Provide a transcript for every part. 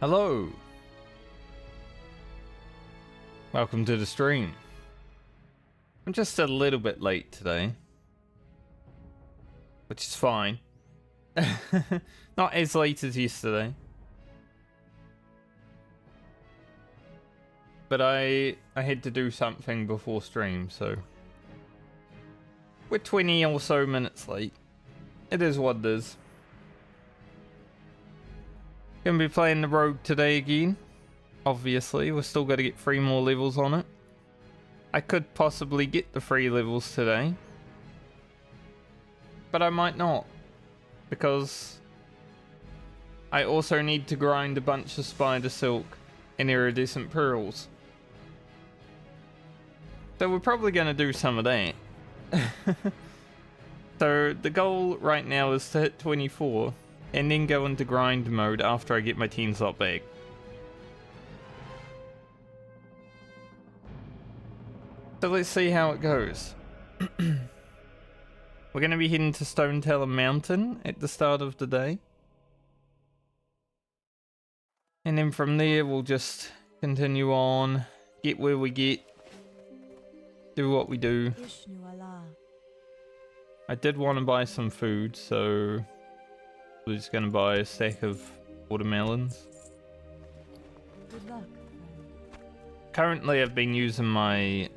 Hello. Welcome to the stream. I'm just a little bit late today, which is fine. Not as late as yesterday. But I had to do something before stream, so we're 20 or so minutes late. It is what it is. Gonna be playing the rogue today again. Obviously, we're still gotta get 3 more levels on it. I could possibly get the 3 levels today, but I might not, because I also need to grind a bunch of spider silk and iridescent pearls. So we're probably gonna do some of that. So the goal right now is to hit 24 and then go into grind mode after I get my 10 slot back. So let's see how it goes. We're going to be heading to Stone Teller Mountain at the start of the day. And then from there we'll just continue on, get where we get, do what we do. I did want to buy some food, so we're just going to buy a stack of watermelons. Good luck. Currently I've been using my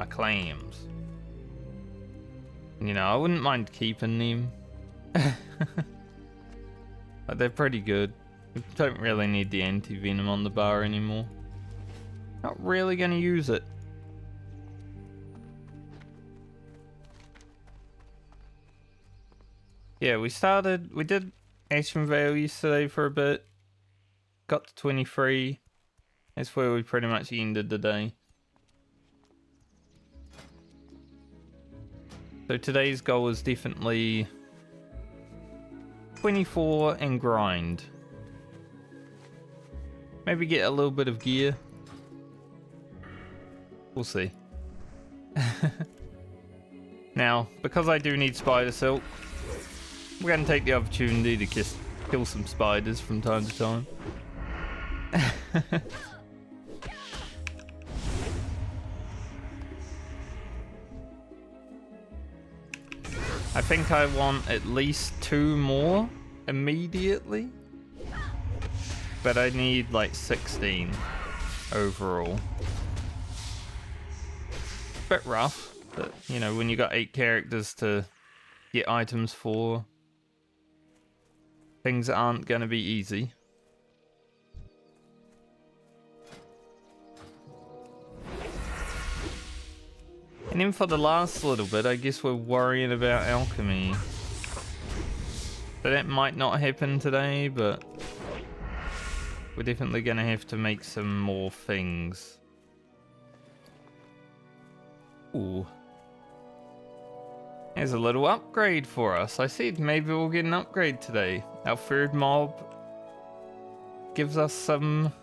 clams. You know, I wouldn't mind keeping them. But they're pretty good. We don't really need the anti-venom on the bar anymore. Not really gonna use it. Yeah, we did Ashen Vale yesterday for a bit. Got to 23. That's where we pretty much ended the day. So today's goal is definitely 24 and grind. Maybe get a little bit of gear. We'll see. Now, because I do need spider silk, we're going to take the opportunity to kill some spiders from time to time. I think I want at least 2 more immediately, but I need like 16 overall. Bit rough, but you know, when you got 8 characters to get items for, things aren't gonna be easy. And then for the last little bit, I guess we're worrying about alchemy. So that might not happen today, but we're definitely gonna have to make some more things. Ooh. There's a little upgrade for us. I said maybe we'll get an upgrade today. Our third mob gives us some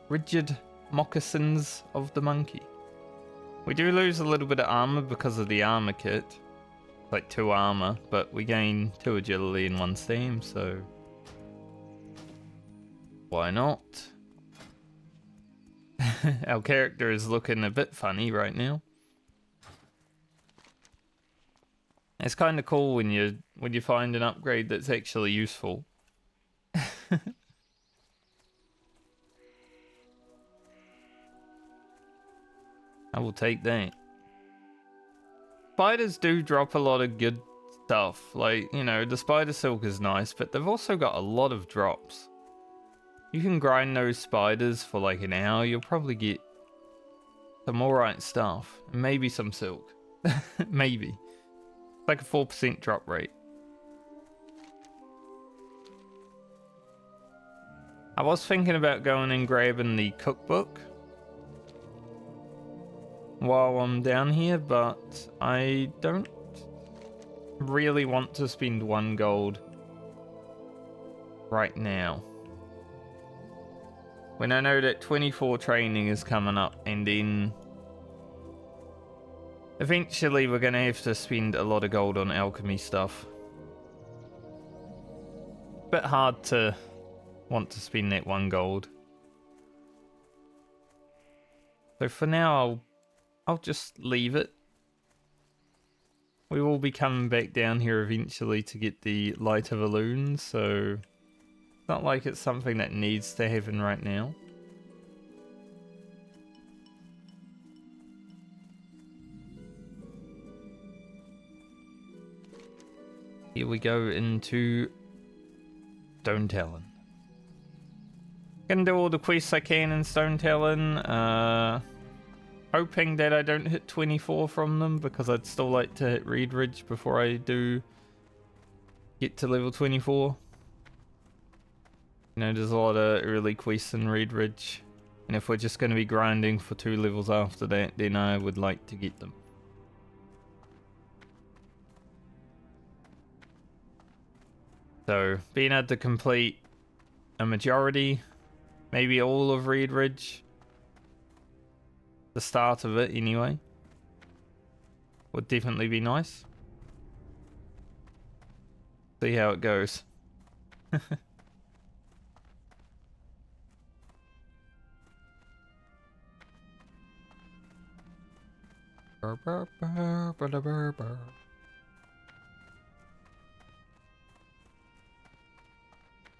rigid moccasins of the monkey. We do lose a little bit of armor because of the armor kit. Like 2 armor, but we gain 2 agility and 1 steam, so why not? Our character is looking a bit funny right now. It's kind of cool when you find an upgrade that's actually useful. I will take that. Spiders do drop a lot of good stuff. Like, you know, the spider silk is nice, but they've also got a lot of drops. You can grind those spiders for like an hour, you'll probably get some alright stuff. And maybe some silk. Maybe. It's like a 4% drop rate. I was thinking about going and grabbing the cookbook while I'm down here, but I don't really want to spend 1 gold right now. When I know that 24 training is coming up, and then eventually we're going to have to spend a lot of gold on alchemy stuff. Bit hard to want to spend that 1 gold. So for now, I'll just leave it. We will be coming back down here eventually to get the lighter balloons, so it's not like it's something that needs to happen right now. Here we go into Stone Talon. Gonna do all the quests I can in Stone Talon. Hoping that I don't hit 24 from them, because I'd still like to hit Reed Ridge before I do get to level 24. You know, there's a lot of early quests in Reed Ridge, and if we're just going to be grinding for 2 levels after that, then I would like to get them. So, being able to complete a majority, maybe all of Reed Ridge, the start of it anyway, would definitely be nice. See how it goes.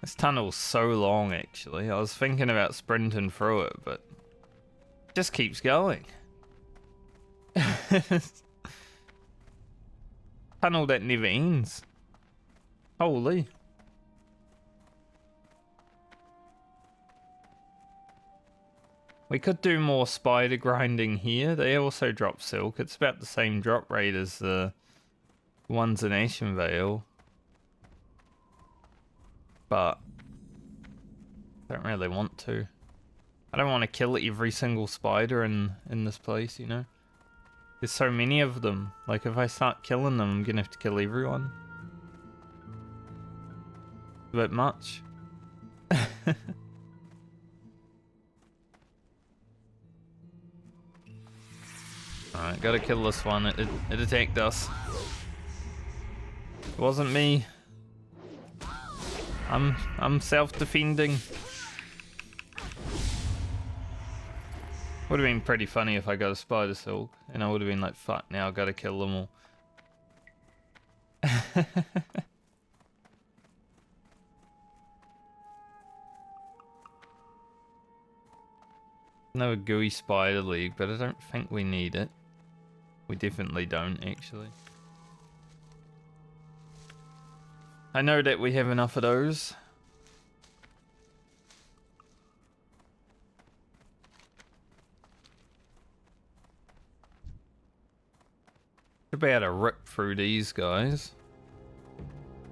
This tunnel's so long, actually. I was thinking about sprinting through it, but it just keeps going. Tunnel that never ends. Holy. We could do more spider grinding here. They also drop silk. It's about the same drop rate as the ones in Ashenvale. But I don't really want to. I don't want to kill every single spider in this place, you know? There's so many of them. Like, if I start killing them, I'm gonna have to kill everyone. A bit much. Alright, gotta kill this one. It attacked us. It wasn't me. I'm self-defending. Would have been pretty funny if I got a spider silk, and I would have been like, fuck, now I gotta kill them all. No gooey spider league, but I don't think we need it. We definitely don't, actually. I know that we have enough of those. Should be able to rip through these guys.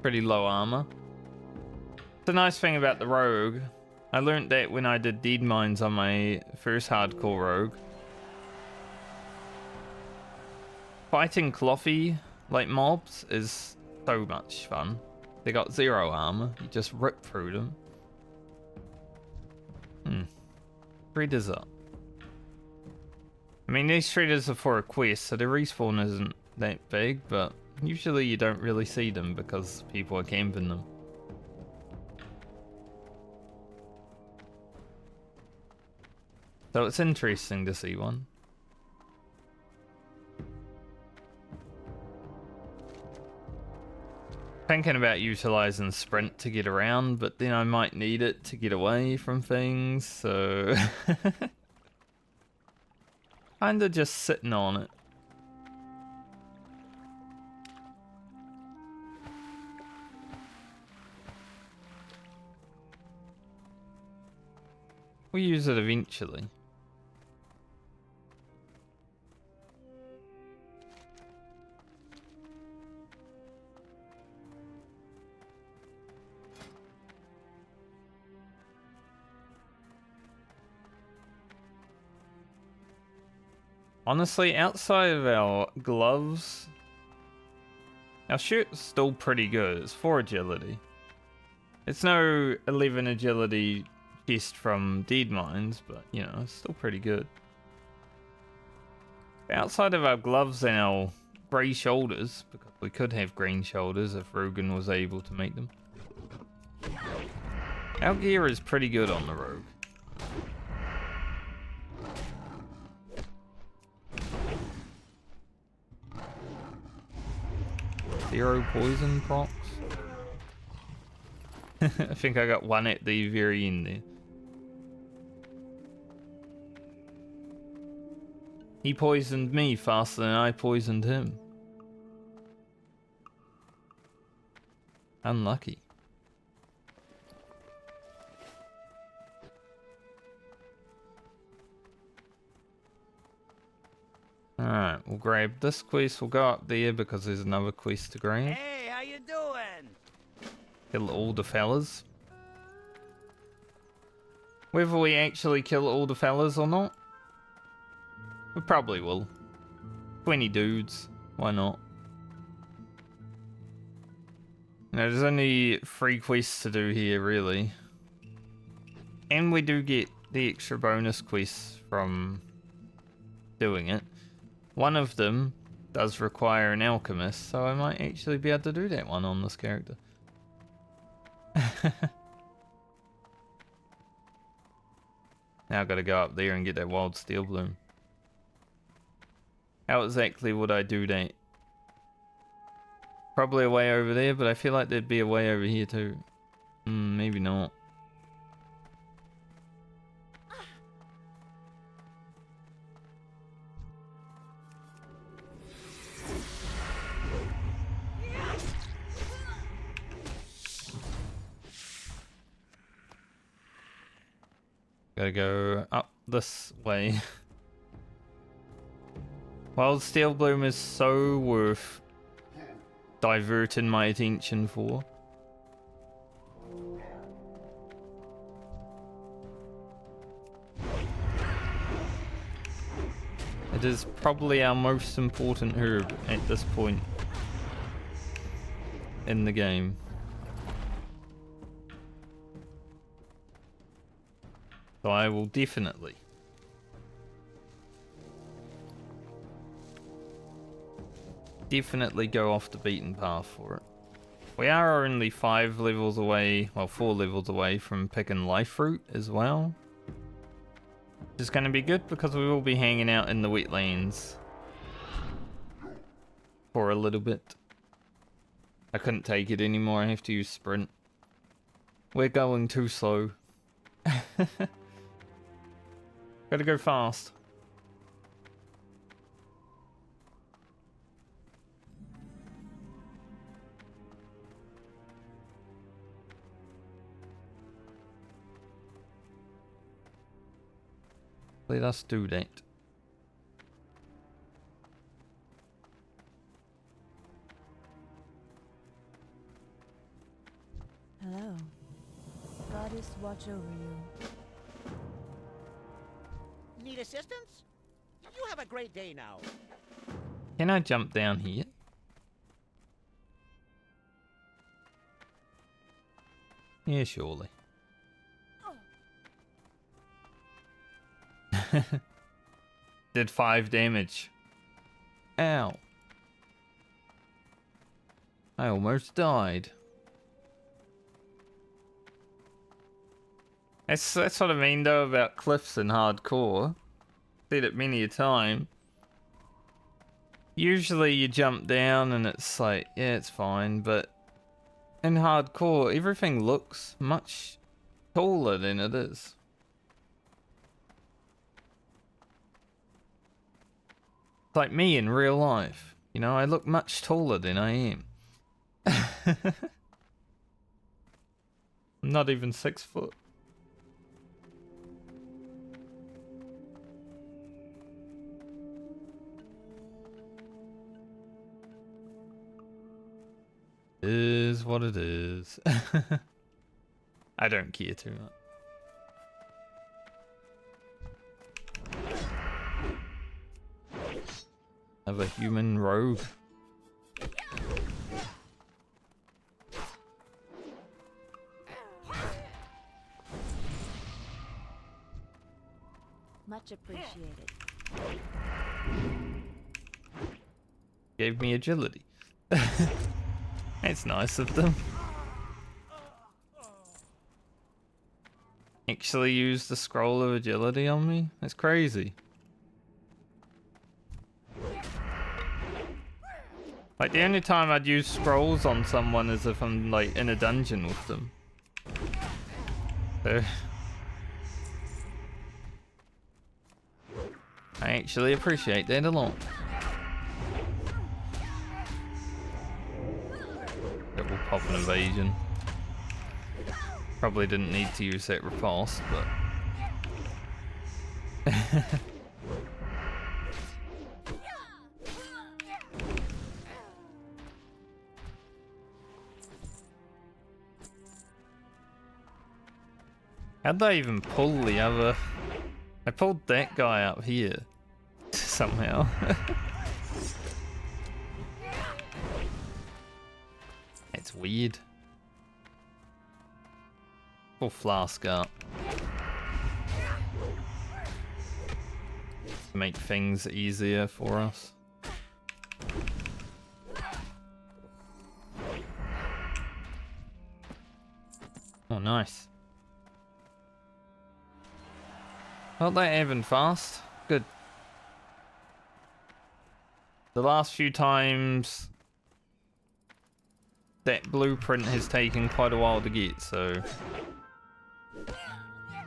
Pretty low armor. The nice thing about the rogue, I learned that when I did dead mines on my first hardcore rogue. Fighting clothy like mobs is so much fun. They got 0 armor, you just rip through them. Shredders up. I mean, these shredders are for a quest, so the respawn isn't that big, but usually you don't really see them because people are camping them. So it's interesting to see one. Thinking about utilizing sprint to get around, but then I might need it to get away from things, so kinda just sitting on it. We'll use it eventually. Honestly, outside of our gloves, our shirt's still pretty good. It's 4 agility. It's no 11 agility chest from Dead Mines, but you know, it's still pretty good. Outside of our gloves and our grey shoulders, because we could have green shoulders if Rugen was able to make them. Our gear is pretty good on the rogue. Zero poison procs. I think I got one at the very end there. He poisoned me faster than I poisoned him. Unlucky. Alright, we'll grab this quest. We'll go up there because there's another quest to grab. Hey, how you doing? Kill all the fellas. Whether we actually kill all the fellas or not, we probably will. 20 dudes, why not? No, there's only 3 quests to do here, really. And we do get the extra bonus quests from doing it. One of them does require an alchemist, so I might actually be able to do that one on this character. Now I've got to go up there and get that wild steel bloom. How exactly would I do that? Probably a way over there, but I feel like there'd be a way over here too. Maybe not. Gotta go up this way. Wild steel bloom is so worth diverting my attention for. It is probably our most important herb at this point in the game. So I will definitely go off the beaten path for it. We are only 5 levels away, well 4 levels away from picking life fruit as well. Which is going to be good because we will be hanging out in the wetlands for a little bit. I couldn't take it anymore, I have to use sprint. We're going too slow. Gotta go fast. Let us do that. Hello. Goddess watch over you. Need assistance? You have a great day now. Can I jump down here? Yeah, surely. Did 5 damage. Ow. I almost died. That's what I mean though about cliffs in hardcore. Said it many a time. Usually you jump down and it's like, yeah, it's fine, but in hardcore everything looks much taller than it is. It's like me in real life. You know, I look much taller than I am. I'm not even 6 foot. Is what it is. I don't care too much. Of a human rogue. Much appreciated. Gave me agility. That's nice of them. actually use the scroll of agility on me? That's crazy. Like, the only time I'd use scrolls on someone is if I'm, like, in a dungeon with them. So... I actually appreciate that a lot. It will pop an evasion. Probably didn't need to use that repulse, but... How'd I even pull the other... I pulled that guy up here. Somehow. It's weird. Pull flask up. To make things easier for us. Oh, nice. Not that even fast. Good. The last few times that blueprint has taken quite a while to get, so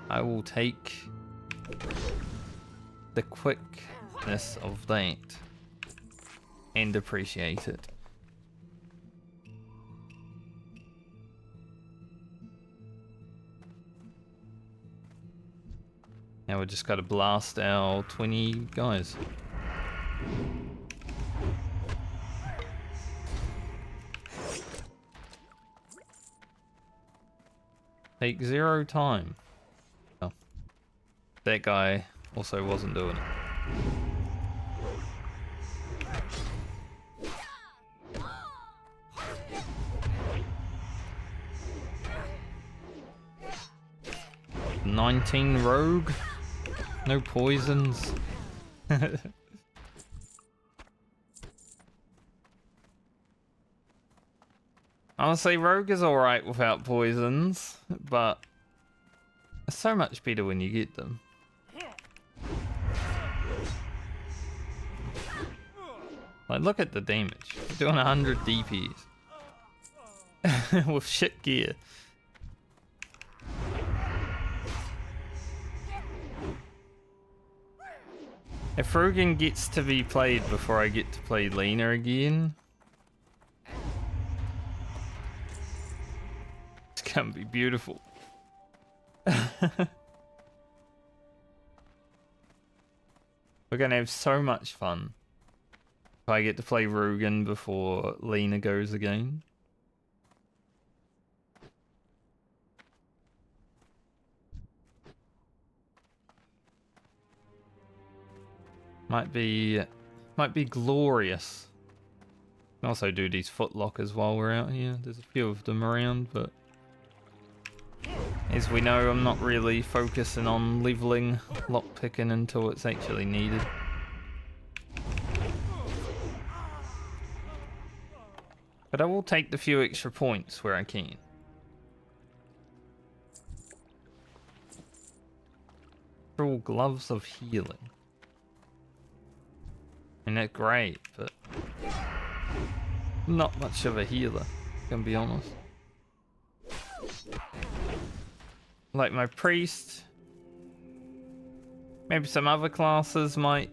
I will take the quickness of that and appreciate it. Now we just gotta blast our 20 guys. Take 0 time. Oh. That guy also wasn't doing it. "19 rogue? No poisons." Honestly, rogue is alright without poisons, but it's so much better when you get them. Like, look at the damage. We're doing 100 DPs. With shit gear. If Rogan gets to be played before I get to play Lena again, it's gonna be beautiful. We're gonna have so much fun if I get to play Rugen before Lena goes again. Might be glorious. Can also do these footlockers while we're out here. There's a few of them around, but as we know, I'm not really focusing on leveling lockpicking until it's actually needed. But I will take the few extra points where I can. Cruel gloves of healing. And that's great, but not much of a healer, gonna be honest. Like my priest, maybe some other classes might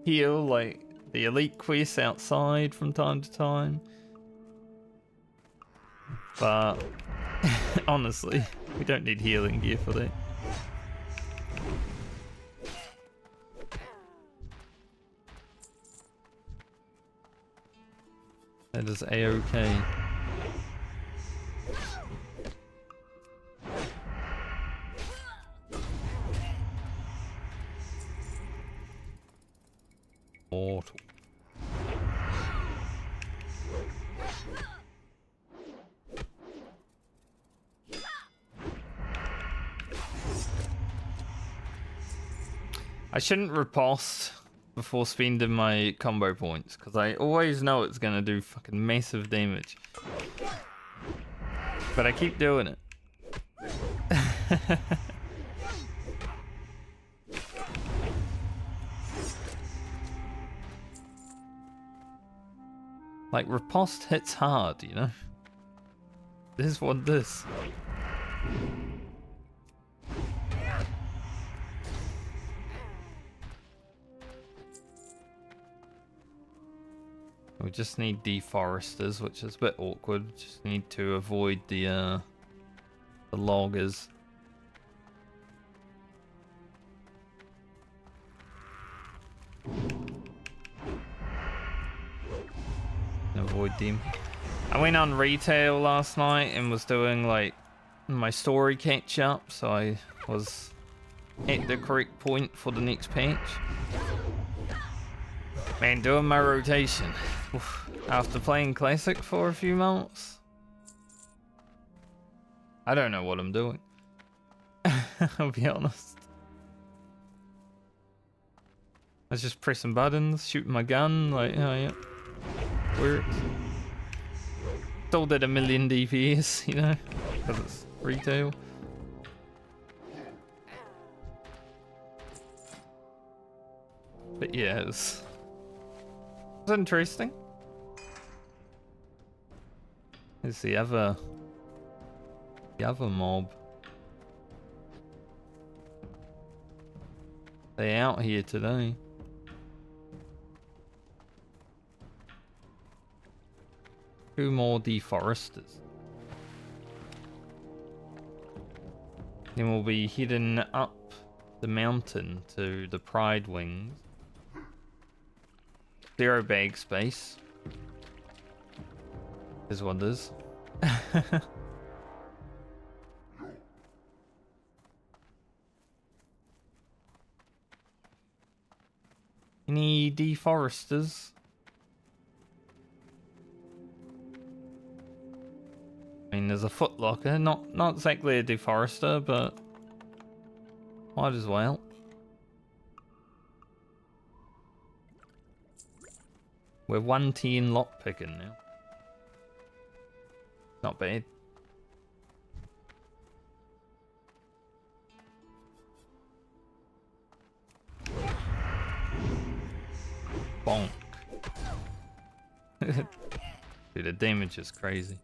heal, like the elite quests outside from time to time. But honestly, we don't need healing gear for that. That is A-OK. Mortal. I shouldn't riposte before spending my combo points, because I always know it's gonna do fucking massive damage. But I keep doing it. Like, riposte hits hard, you know? This is what this. We just need deforesters, which is a bit awkward. Just need to avoid the loggers. Avoid them. I went on retail last night and was doing like my story catch up, so I was at the correct point for the next patch. Man, doing my rotation after playing classic for a few months. I don't know what I'm doing. I'll be honest. I was just pressing buttons, shooting my gun, like, oh yeah, works. Still did a million DPS, you know, because it's retail. But yeah, it was interesting. There's the other mob. They out here today. Two more deforesters. Then we'll be heading up the mountain to the Pride Wings. 0 bag space. Is what it is. Any deforesters? I mean, there's a footlocker, not exactly a deforester, but might as well. We're 110 lockpicking now. Not bad. Bonk. Dude, the damage is crazy.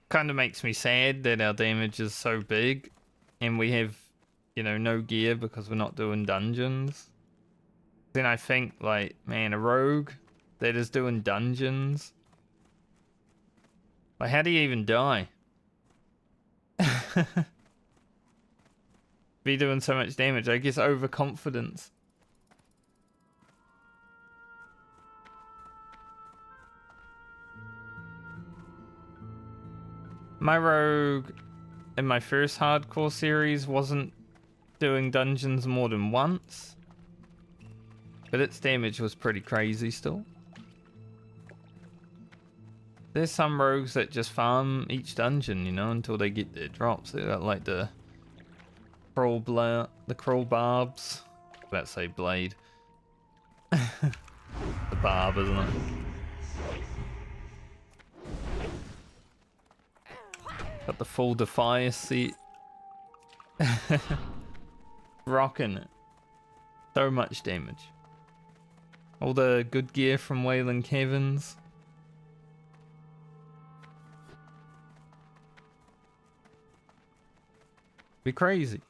Kind of makes me sad that our damage is so big and we have, you know, no gear because we're not doing dungeons. Then I think, like, man, a rogue that is doing dungeons, like, how do you even die? Be doing so much damage. I guess overconfidence. My rogue in my first hardcore series wasn't doing dungeons more than once, but its damage was pretty crazy still. There's some rogues that just farm each dungeon, you know, until they get their drops. They got like the crawl barbs. I was about to say blade. The barb, isn't it? Got the full Defier seat. Rocking it. So much damage. All the good gear from Wayland Caverns. Be crazy.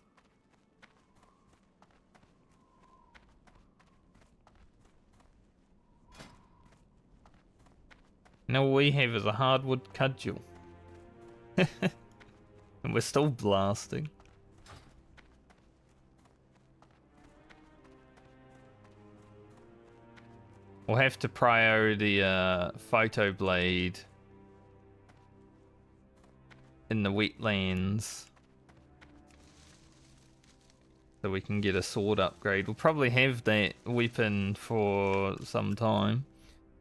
Now all we have is a hardwood cudgel. And we're still blasting. We'll have to prio the photo blade in the wetlands so we can get a sword upgrade. We'll probably have that weapon for some time.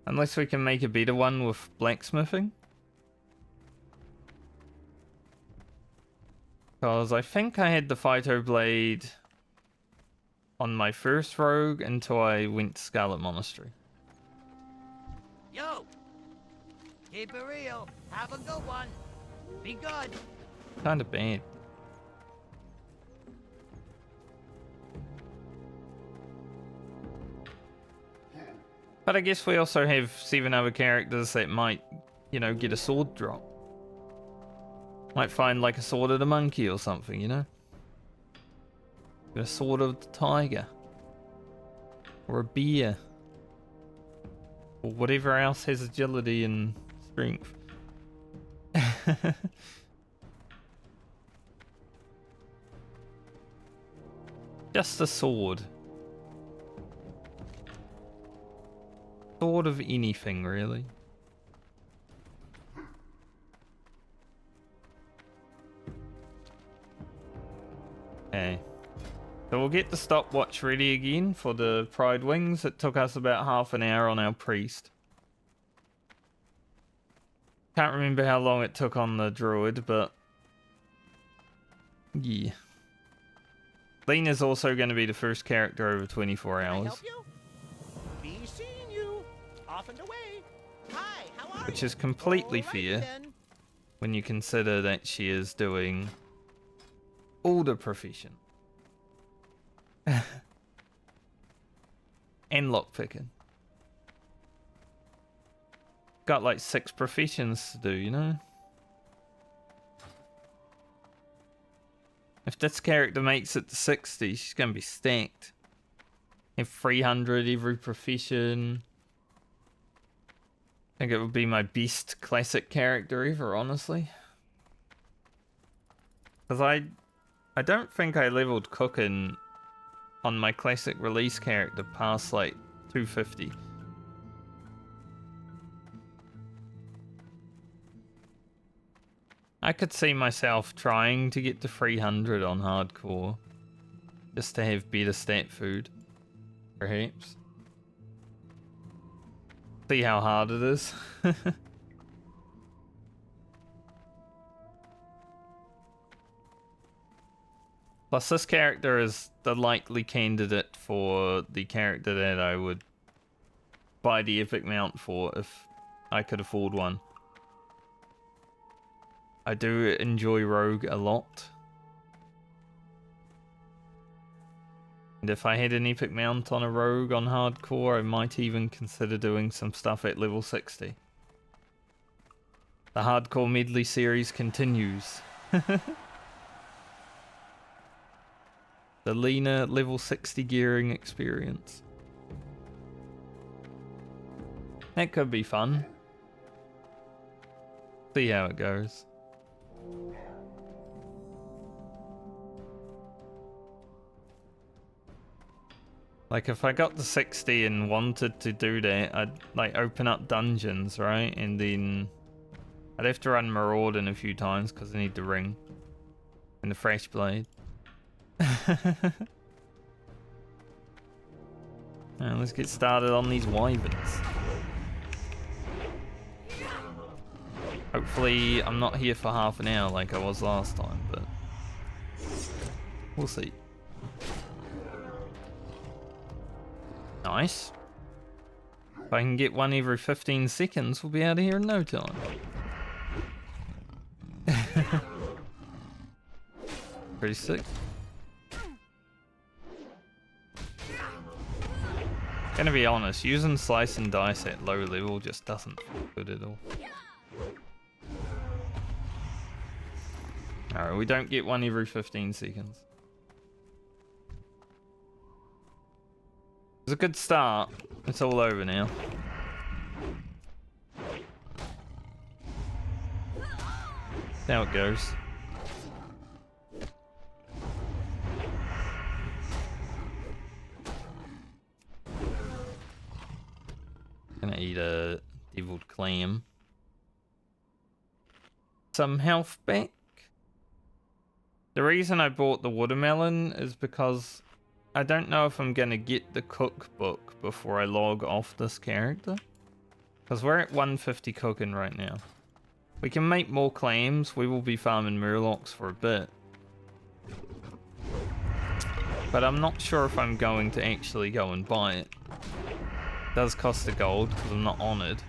Unless we can make a better one with blacksmithing. Because I think I had the phyto blade on my first rogue until I went to Scarlet Monastery. Yo! Keep it real. Have a good one. Be good. Kinda bad. But I guess we also have 7 other characters that might, you know, get a sword drop. Might find like a sword of the monkey or something, you know? Get a sword of the tiger. Or a bear. Or whatever else has agility and strength. Just a sword. Sword of anything, really. Okay. So we'll get the stopwatch ready again for the Pride Wings. It took us about half an hour on our priest. Can't remember how long it took on the druid, but yeah. Lena's also going to be the first character over 24 Can I hours. help you? Be seeing you. Off and away. Hi, how are Which you? is completely Alrighty fair then. when you consider that she is doing all the profession. And lockpicking. Got like 6 professions to do, you know? If this character makes it to 60, she's gonna be stacked. Have 300 every profession. I think it would be my best classic character ever, honestly. Because I don't think I leveled cooking on my classic release character past like 250. I could see myself trying to get to 300 on hardcore. Just to have better stat food. Perhaps. See how hard it is. Plus this character is the likely candidate for the character that I would buy the epic mount for if I could afford one. I do enjoy Rogue a lot. And if I had an epic mount on a Rogue on hardcore, I might even consider doing some stuff at level 60. The Hardcore Medley series continues. The Lena level 60 gearing experience. That could be fun. See how it goes. Like if I got to 60 and wanted to do that, I'd like open up dungeons, right? And then I'd have to run Marauding a few times because I need the ring and the fresh blade. Now let's get started on these wyverns. Hopefully I'm not here for half an hour like I was last time, but we'll see. Nice. If I can get one every 15 seconds, we'll be out of here in no time. Pretty sick. Gonna be honest, using slice and dice at low level just doesn't feel good at all. Alright, we don't get one every 15 seconds. It's a good start. It's all over now. That's how it goes. Gonna eat a deviled clam. Some health back. The reason I bought the watermelon is because I don't know if I'm gonna get the cookbook before I log off this character. Because we're at 150 cooking right now. We can make more clams. We will be farming murlocs for a bit. But I'm not sure if I'm going to actually go and buy it. It does cost a gold because I'm not honoured.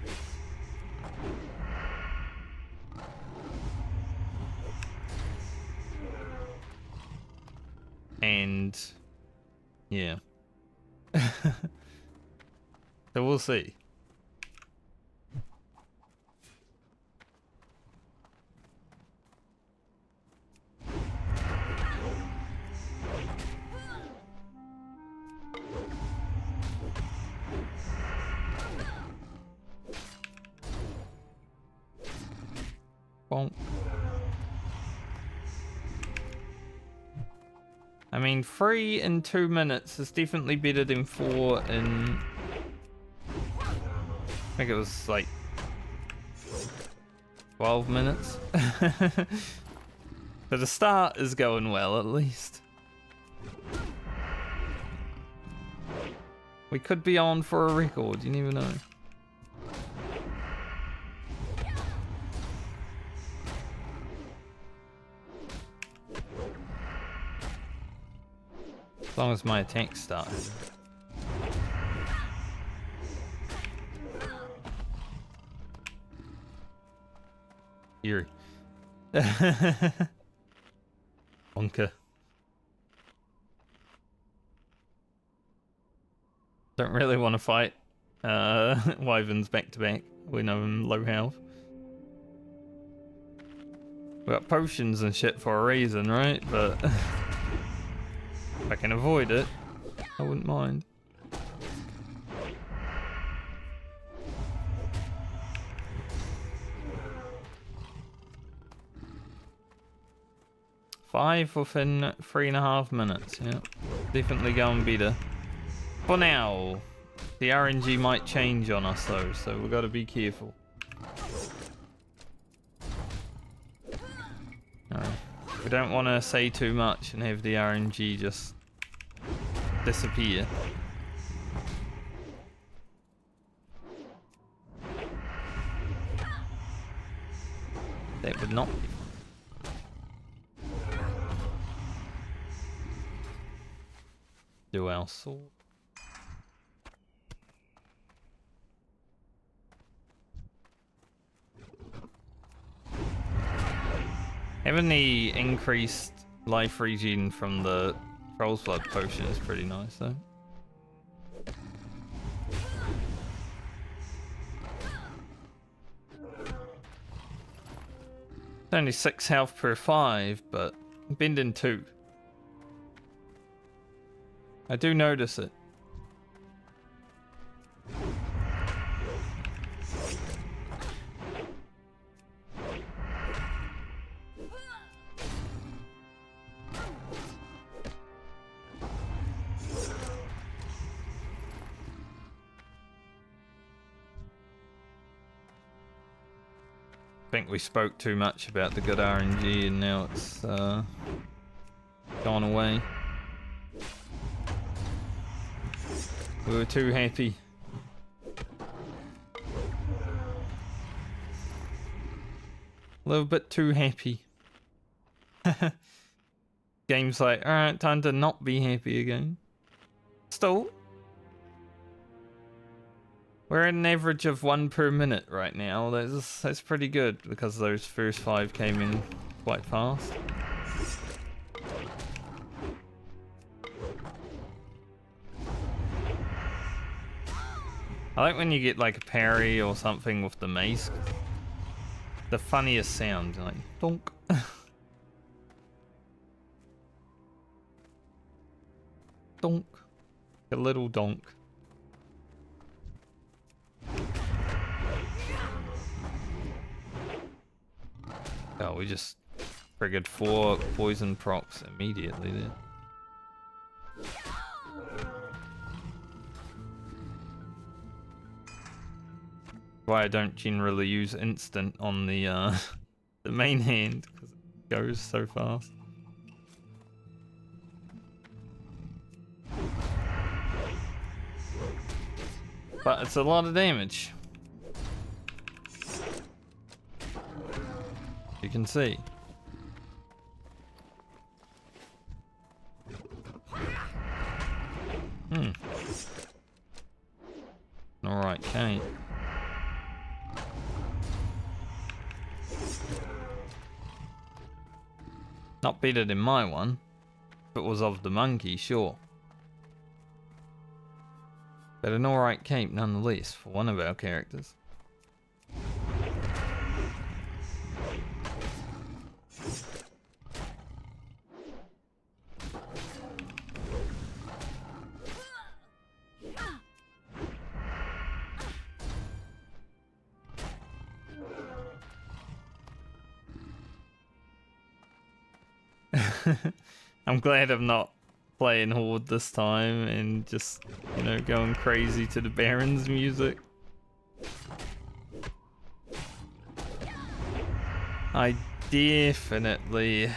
And yeah. So we'll see. Bonk. I mean, 3 in 2 minutes is definitely better than 4 in... I think it was like 12 minutes. But the start is going well, at least. We could be on for a record, you never know. As long as my attack starts. Here. Bonker. Don't really want to fight Wyverns back to back. We know I'm low health. We got potions and shit for a reason, right? But if I can avoid it, I wouldn't mind. Five within 3.5 minutes, yeah. Definitely going better. For now, the RNG might change on us though, so we've got to be careful. We don't want to say too much and have the RNG just disappear. That would not be. Dual sword. Having the increased life regen from the Troll's Blood potion is pretty nice though. It's only 6 health per 5, but bending 2. I do notice it. I think we spoke too much about the good RNG and now it's gone away. We were too happy. A little bit too happy. Game's like, alright, time to not be happy again. Still, we're at an average of 1 per minute right now. That's pretty good because those first 5 came in quite fast. I like when you get like a parry or something with the mace. The funniest sound, like donk. Donk. A little donk. Oh, we just triggered 4 poison procs immediately there. Why I don't generally use instant on the the main hand because it goes so fast. But it's a lot of damage. You can see. Alright, Kate. Not better than my one. If it was of the monkey, sure. But an alright cape nonetheless for one of our characters. I'm glad I'm not playing Horde this time and just, you know, going crazy to the Baron's music. I definitely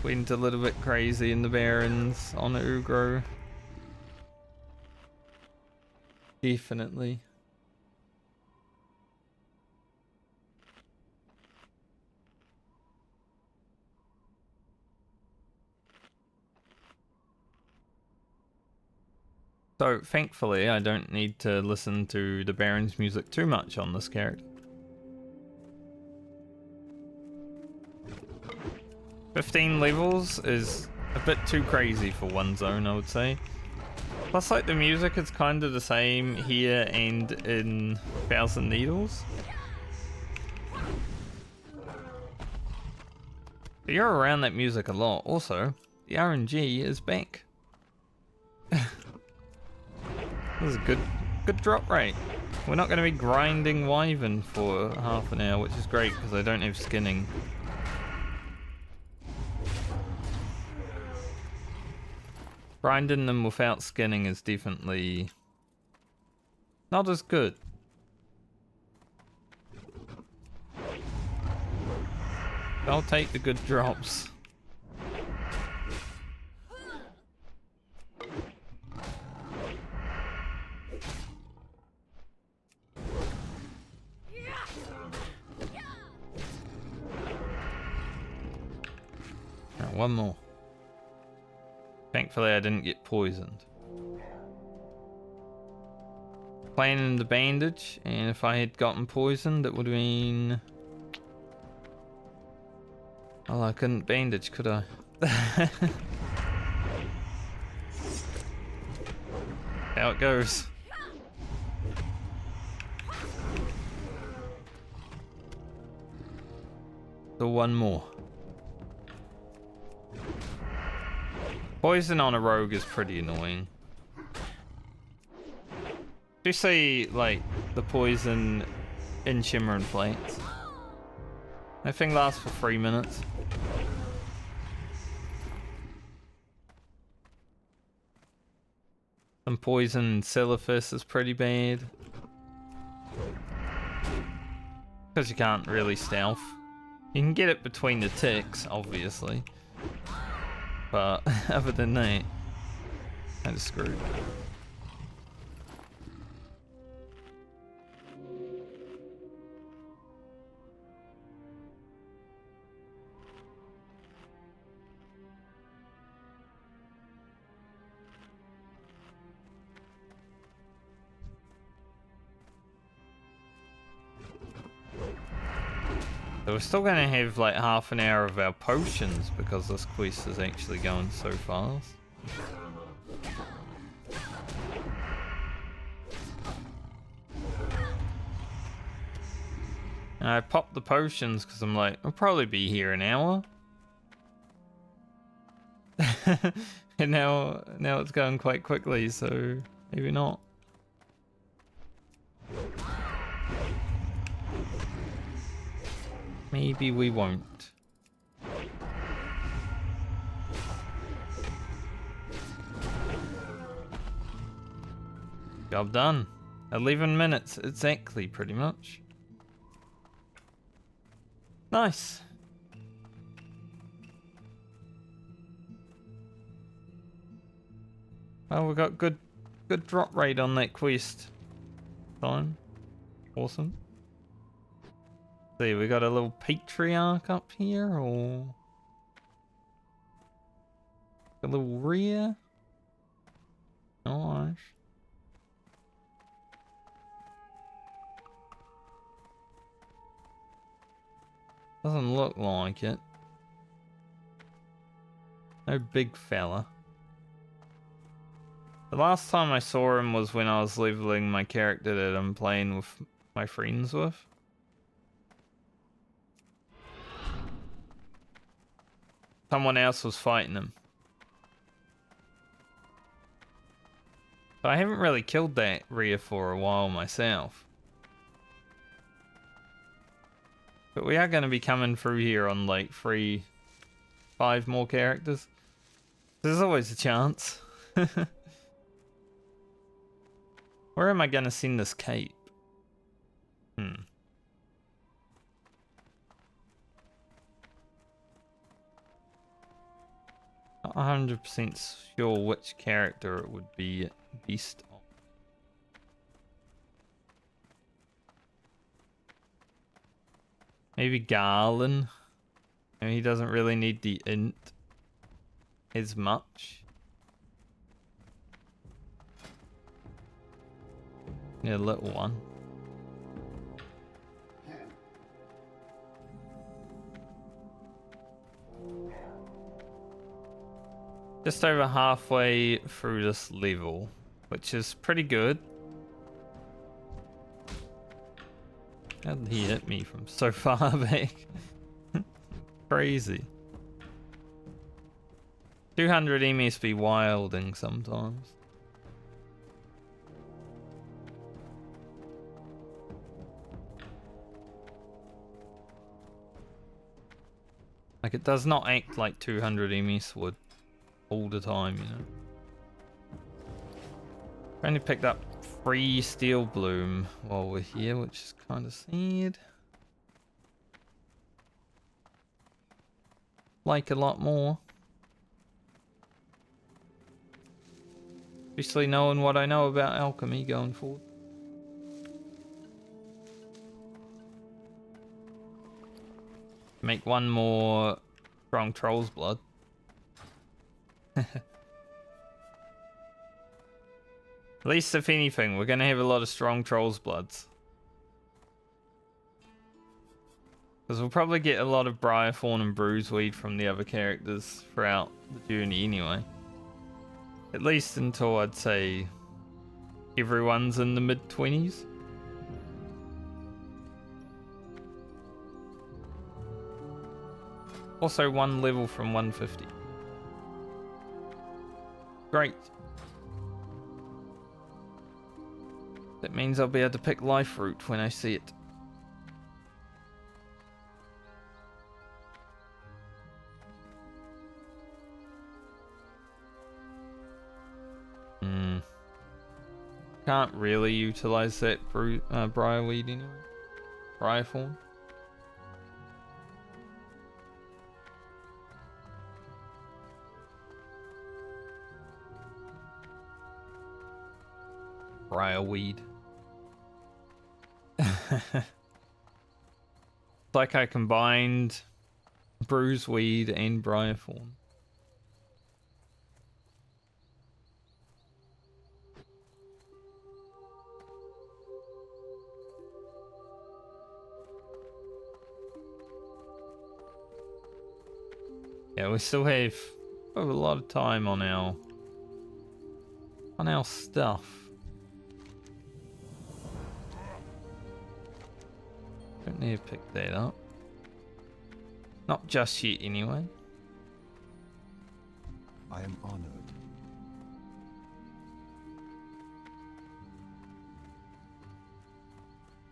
went a little bit crazy in the Barons on Ugro. Definitely. So, thankfully, I don't need to listen to the Baron's music too much on this character. 15 levels is a bit too crazy for one zone, I would say. Plus, like, the music is kind of the same here and in Thousand Needles. But you're around that music a lot. Also, the RNG is back. This is a good drop rate. We're not going to be grinding Wyvern for half an hour, which is great because I don't have skinning. Grinding them without skinning is definitely not as good. I'll take the good drops. Right, one more. Thankfully I didn't get poisoned. Playing in the bandage, and if I had gotten poisoned it would have been... Oh, I couldn't bandage, could I? How it goes. So one more. Poison on a rogue is pretty annoying. Especially, like, the poison in Shimmer and Flats. That thing lasts for 3 minutes. Some poison in Celifus is pretty bad. Because you can't really stealth. You can get it between the ticks, obviously. But other than that, kind of screwed. So we're still gonna have like half an hour of our potions because this quest is actually going so fast. And I popped the potions because I'm like, I'll probably be here an hour. And now it's going quite quickly, so maybe not. Maybe we won't. Job done. 11 minutes exactly, pretty much. Nice. Well, we got good drop rate on that quest. Fine. Awesome. See, we got a little patriarch up here, or a little rear. Nice. Doesn't look like it. No big fella. The last time I saw him was when I was leveling my character that I'm playing with my friends with. Someone else was fighting him. But I haven't really killed that Rhea for a while myself. But we are going to be coming through here on like 5 more characters. There's always a chance. Where am I going to send this cape? 100% sure which character it would be best on. Maybe Garland. I mean, he doesn't really need the int as much. Yeah, a little one. Just over halfway through this level, which is pretty good. How did he hit me from so far back? Crazy. 200 EMS be wilding sometimes. Like, it does not act like 200 EMS would all the time, you know. I only picked up 3 steel bloom while we're here, which is kind of sad. Like a lot more. Especially knowing what I know about alchemy going forward. Make 1 more strong troll's blood. At least if anything, we're going to have a lot of strong troll's bloods. Because we'll probably get a lot of Briarthorn and Bruiseweed from the other characters throughout the journey anyway. At least until I'd say everyone's in the mid-20s. Also 1 level from 150. Great. That means I'll be able to pick life fruit when I see it. Can't really utilize that briarweed anyway. Briarthorn. Briarweed. It's like I combined Bruiseweed and Briarthorn. Yeah, we still have a lot of time on our stuff. Don't need to pick that up. Not just yet, anyway. I am honored.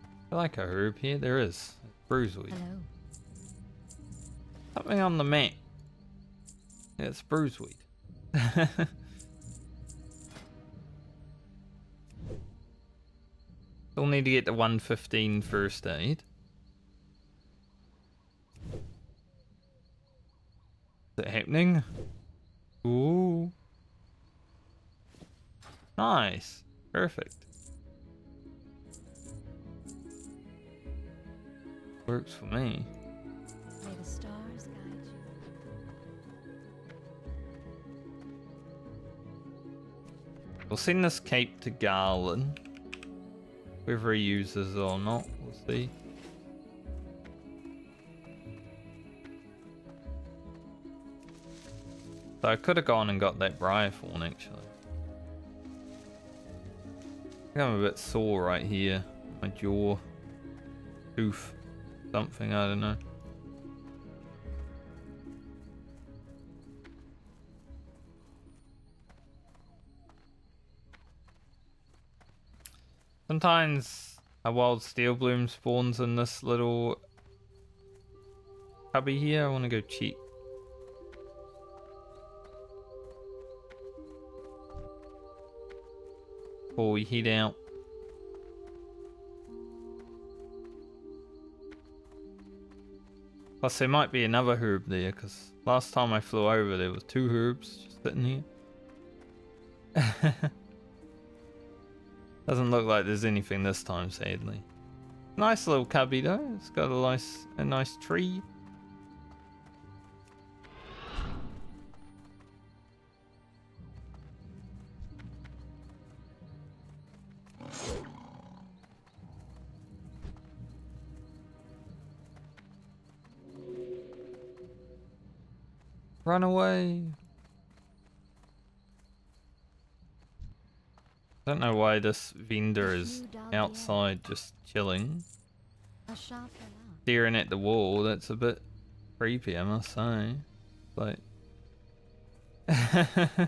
I feel like a herb here. There is. Bruiseweed. Hello. Something on the map. Yeah, it's Bruiseweed. Still need to get to 115 first aid. Is it happening? Ooh. Nice. Perfect. Works for me. May the stars guide you. We'll send this cape to Garland. Whether he uses it or not, we'll see. So I could have gone and got that Briarthorn actually. I'm a bit sore right here. My jaw. Tooth. Something, I don't know. Sometimes a wild steel bloom spawns in this little cubby here. I want to go cheat. Before we head out. Plus there might be another herb there, because last time I flew over there was 2 herbs just sitting here. Doesn't look like there's anything this time, sadly. Nice little cubby though. It's got a nice tree. Run away. I don't know why this vendor is outside just chilling. A shop alone. Staring at the wall. That's a bit creepy, I must say. Like... I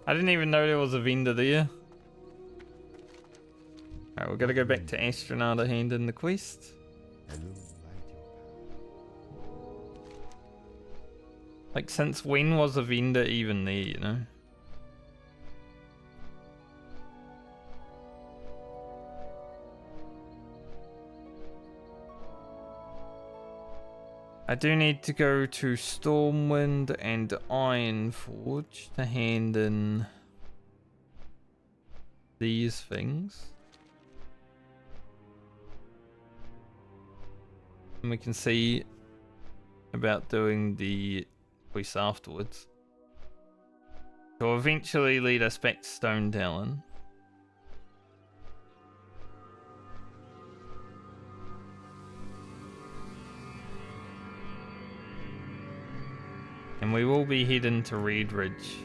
didn't even know there was a vendor there. Alright, we've got to go back to Astronaut to hand in the quest. Like, since when was a vendor even there, you know? I do need to go to Stormwind and Ironforge to hand in these things. And we can see about doing the quest afterwards. So eventually lead us back to Stone Talon. And we will be heading to Red Ridge.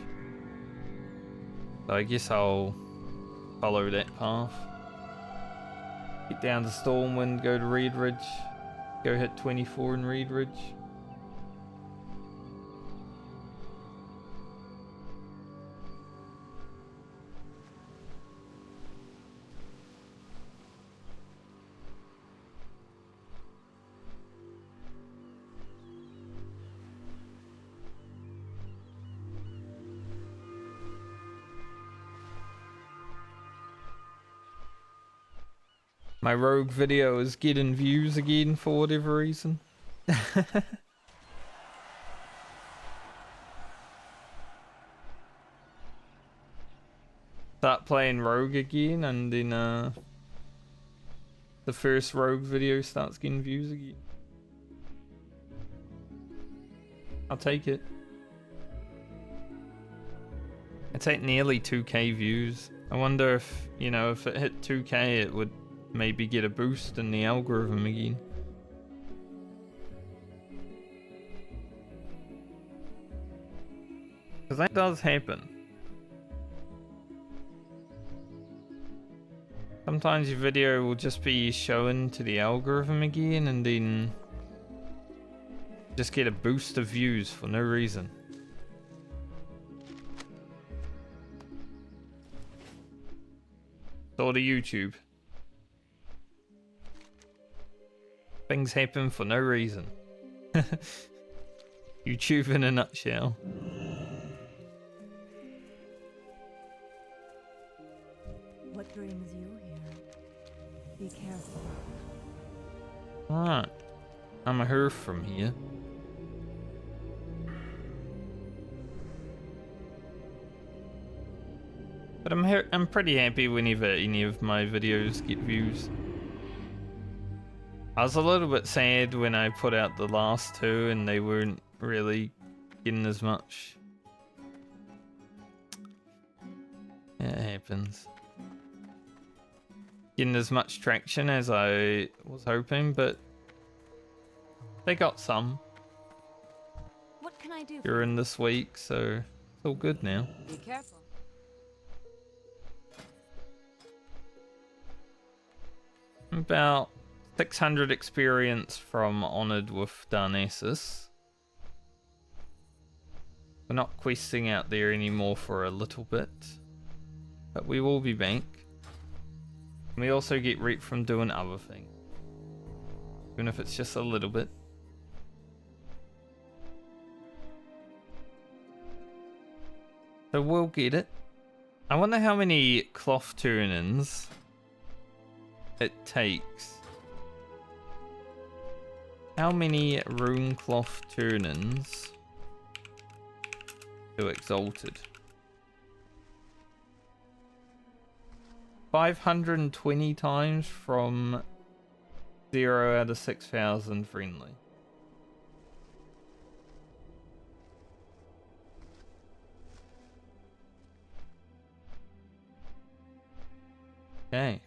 So I guess I'll follow that path. Get down to Stormwind, go to Red Ridge. Go hit 24 in Red Ridge. My rogue video is getting views again for whatever reason. Start playing rogue again and then the first rogue video starts getting views again. I'll take it. It's at nearly 2k views. I wonder if, you know, if it hit 2k it would maybe get a boost in the algorithm again. Because that does happen. Sometimes your video will just be shown to the algorithm again and then just get a boost of views for no reason. Sort of YouTube. Things happen for no reason. YouTube in a nutshell. What brings you here? Be careful. Alright. I'm a hearth from here. But I'm pretty happy whenever any of my videos get views. I was a little bit sad when I put out the last 2 and they weren't really getting as much. Yeah, it happens. Getting as much traction as I was hoping, but they got some. What can I do? You're in this week, so it's all good now. Be careful. About 600 experience from Honored with Darnassus. We're not questing out there anymore for a little bit, but we will be back. We also get rep from doing other things, even if it's just a little bit. So we'll get it. I wonder how many cloth turn-ins it takes. How many rune cloth turn-ins to Exalted? 520 times from 0 out of 6,000 friendly. Okay.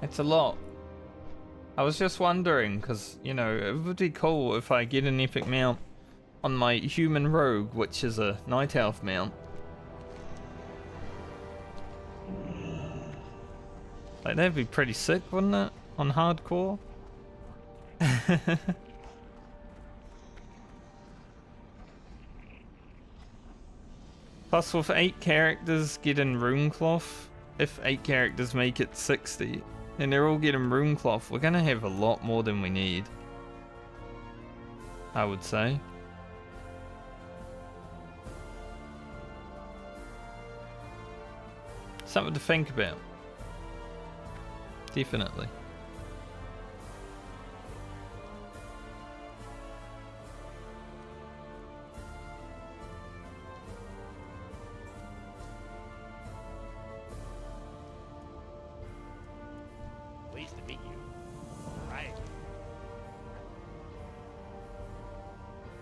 It's a lot. I was just wondering, because, you know, it would be cool if I get an epic mount on my human rogue, which is a night elf mount. Like, that'd be pretty sick, wouldn't it? On hardcore. Plus, with 8 characters getting Runecloth, if 8 characters make it 60, and they're all getting Runecloth, we're gonna have a lot more than we need, I would say. Something to think about. Definitely. Pleased to meet you. Right.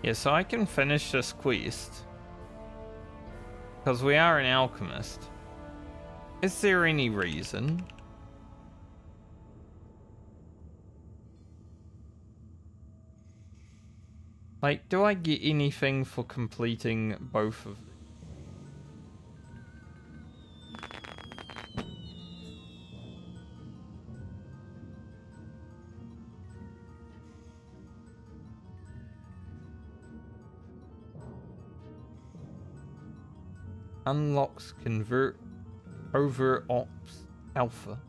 Yeah, so I can finish this quest, because we are an alchemist. Is there any reason? Like, do I get anything for completing both of them? Unlocks convert over ops alpha.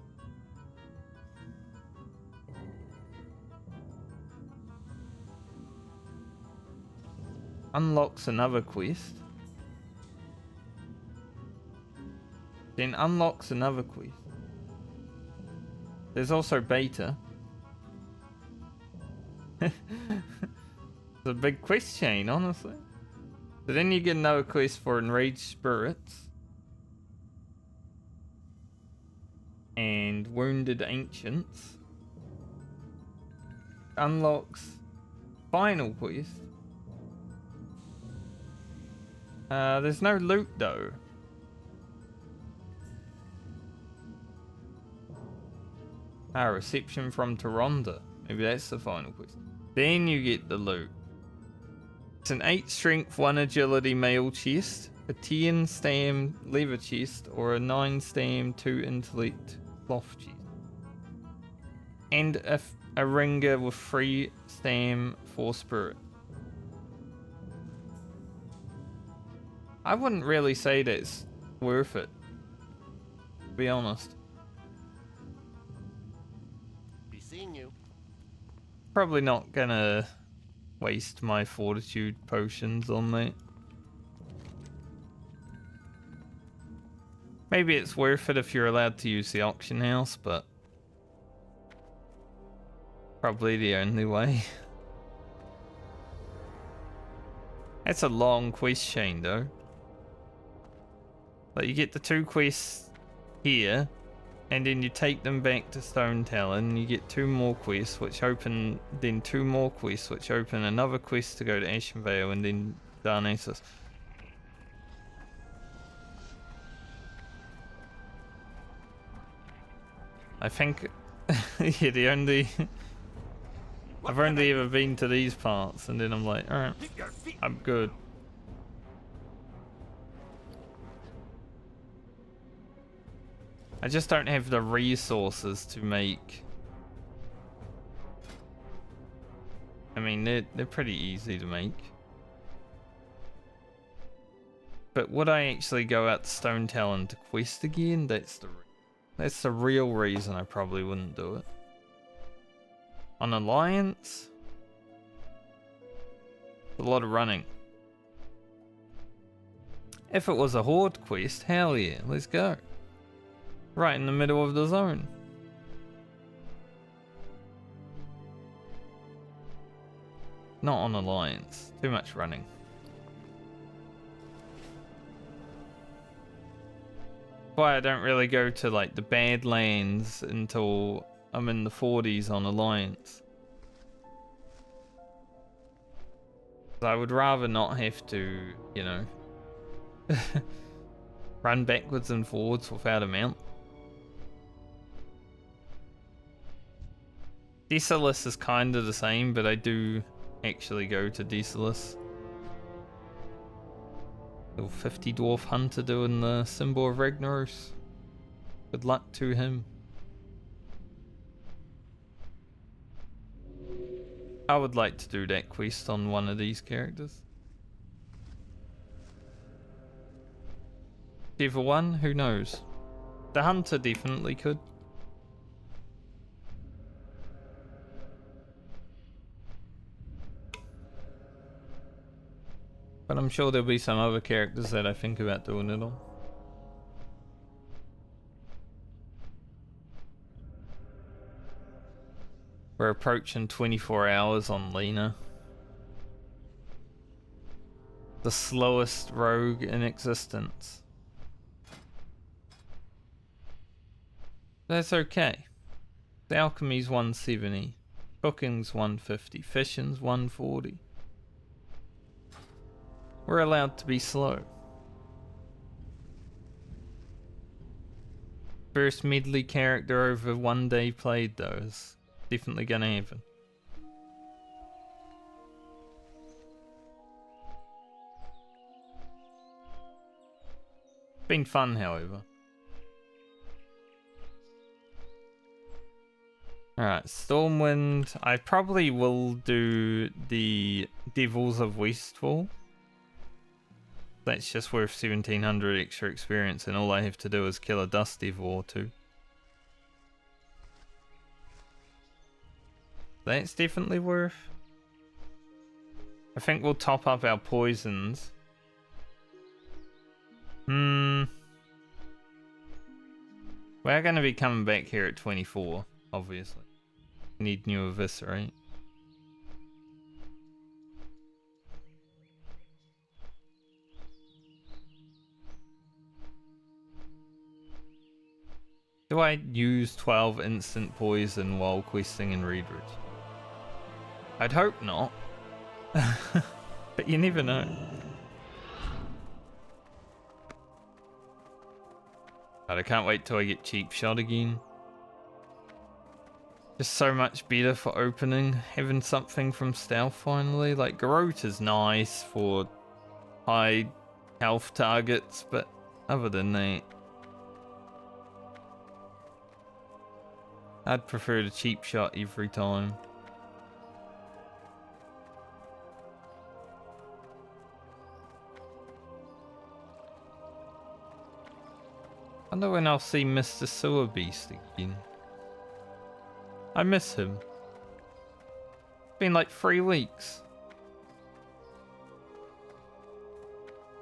Unlocks another quest. Then unlocks another quest. There's also beta. It's a big quest chain, honestly. So then you get another quest for enraged spirits. And wounded ancients. Unlocks final quest. There's no loot though. Reception from Toronto. Maybe that's the final quest. Then you get the loot. It's an 8 strength, 1 agility mail chest, a 10 stam leather chest, or a 9 stam, 2 intellect cloth chest. And a ringer with 3 stam, 4 spirit. I wouldn't really say that's worth it, to be honest. Be seeing you. Probably not gonna waste my fortitude potions on that. Maybe it's worth it if you're allowed to use the auction house, but probably the only way. That's a long quest chain though. Like, you get the 2 quests here, and then you take them back to Stone Talon, you get 2 more quests, which open, then 2 more quests, which open another quest to go to Ashenvale, and then Darnassus. I think, yeah, the only I've only ever been to these parts, and then I'm like, alright, Your feet. I'm good. I just don't have the resources to make... I mean, they're pretty easy to make. But would I actually go out to Stone Talon to quest again? That's the real reason I probably wouldn't do it. On Alliance? A lot of running. If it was a Horde quest, hell yeah, let's go. Right in the middle of the zone. Not on Alliance. Too much running. Why I don't really go to like the Badlands until I'm in the 40s on Alliance. I would rather not have to, you know, run backwards and forwards without a mount. Desolus is kind of the same, but I do actually go to Desolus. Little 50 Dwarf Hunter doing the Symbol of Ragnaros. Good luck to him. I would like to do that quest on one of these characters. Either one, who knows? The Hunter definitely could. But I'm sure there'll be some other characters that I think about doing it on. We're approaching 24 hours on Lena. The slowest rogue in existence. That's okay. The Alchemy's 170. Cooking's 150. Fishing's 140. We're allowed to be slow. First Medley character over 1 day played though is definitely gonna happen. Been fun, however. Alright, Stormwind. I probably will do the Devils of Westfall. That's just worth 1700 extra experience, and all I have to do is kill a Dust Devil or two. That's definitely worth. I think we'll top up our poisons. We're going to be coming back here at 24, obviously. Need new Eviscerate. Do I use 12 instant poison while questing in Reedridge? I'd hope not. But you never know. But I can't wait till I get cheap shot again. Just so much better for opening, having something from stealth finally. Like Garrote is nice for high health targets, but other than that, I'd prefer the cheap shot every time. I wonder when I'll see Mr. Sewer Beast again. I miss him. Been like 3 weeks.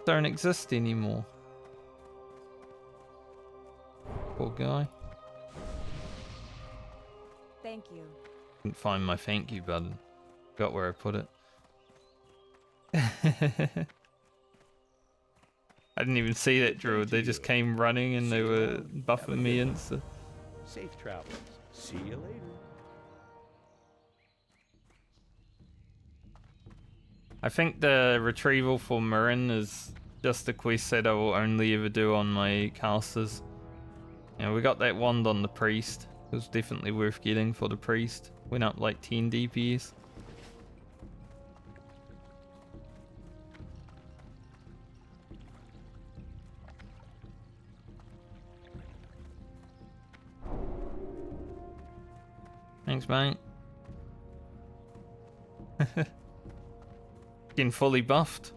Don't exist anymore. Poor guy. Thank you. Couldn't find my thank you button. Got where I put it. I didn't even see that druid. They just came running and they were buffing me insta. Safe travels. See you later. I think the retrieval for Marin is just a quest that I will only ever do on my casters. Yeah, we got that wand on the priest. It was definitely worth getting for the priest. Went up like 10 DPS. Thanks, mate. Getting fully buffed.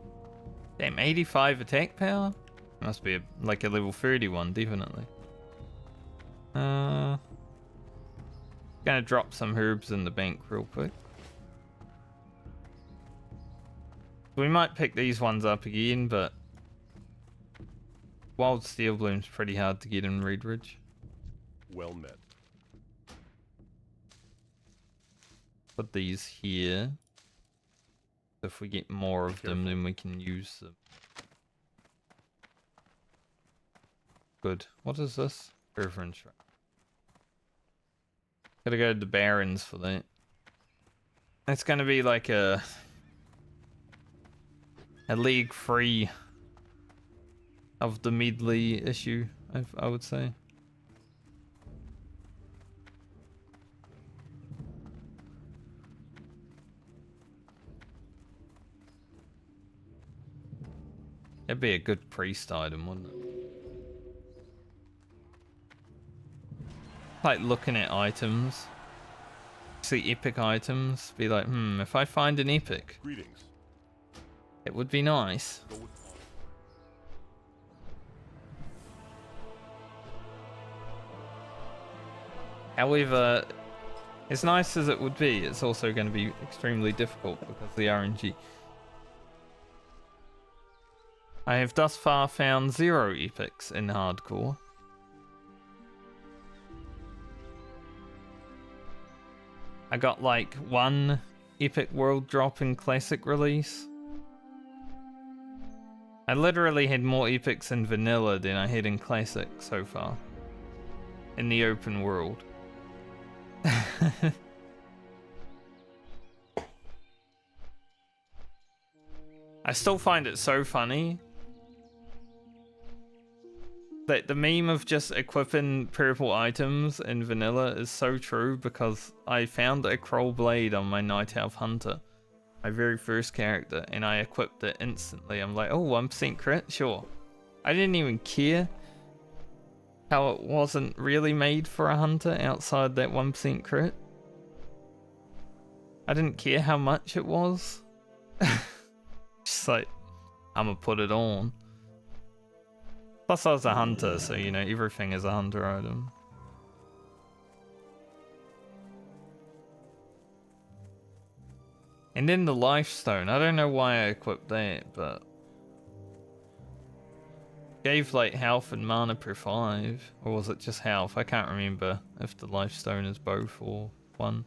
Damn, 85 attack power? Must be like a level 31, definitely. Gonna drop some herbs in the bank real quick. We might pick these ones up again, but Wild Steel Bloom's pretty hard to get in Redridge. Well met. Put these here. If we get more of them, then we can use them. Good. What is this? Reverence. Gotta go to the Barrens for that. It's gonna be like a league free of the Medley issue, I would say. It'd be a good priest item, wouldn't it? Like looking at items, see epic items, be like, if I find an epic, Greetings. it would be nice. Go with honor. However, as nice as it would be, it's also going to be extremely difficult because of the RNG. I have thus far found 0 epics in hardcore. I got like 1 epic world drop in classic release. I literally had more epics in vanilla than I had in classic so far. In the open world. I still find it so funny that the meme of just equipping purple items in vanilla is so true, because I found a Kroll Blade on my Night Elf Hunter, my very first character, and I equipped it instantly. I'm like, oh, 1% crit? Sure. I didn't even care how it wasn't really made for a hunter outside that 1% crit. I didn't care how much it was. Just like, I'm gonna put it on. Plus I was a hunter, so you know, everything is a hunter item. And then the Life Stone, I don't know why I equipped that, but gave like health and mana per 5, or was it just health? I can't remember if the Life Stone is both or one.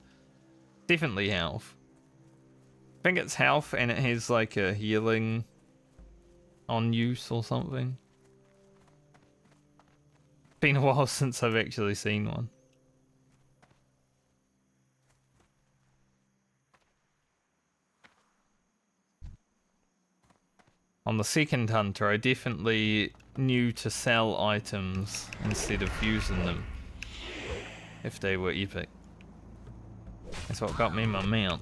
Definitely health. I think it's health, and it has like a healing on use or something. Been a while since I've actually seen one. On the second hunter, I definitely knew to sell items instead of using them if they were epic. That's what got me my mount.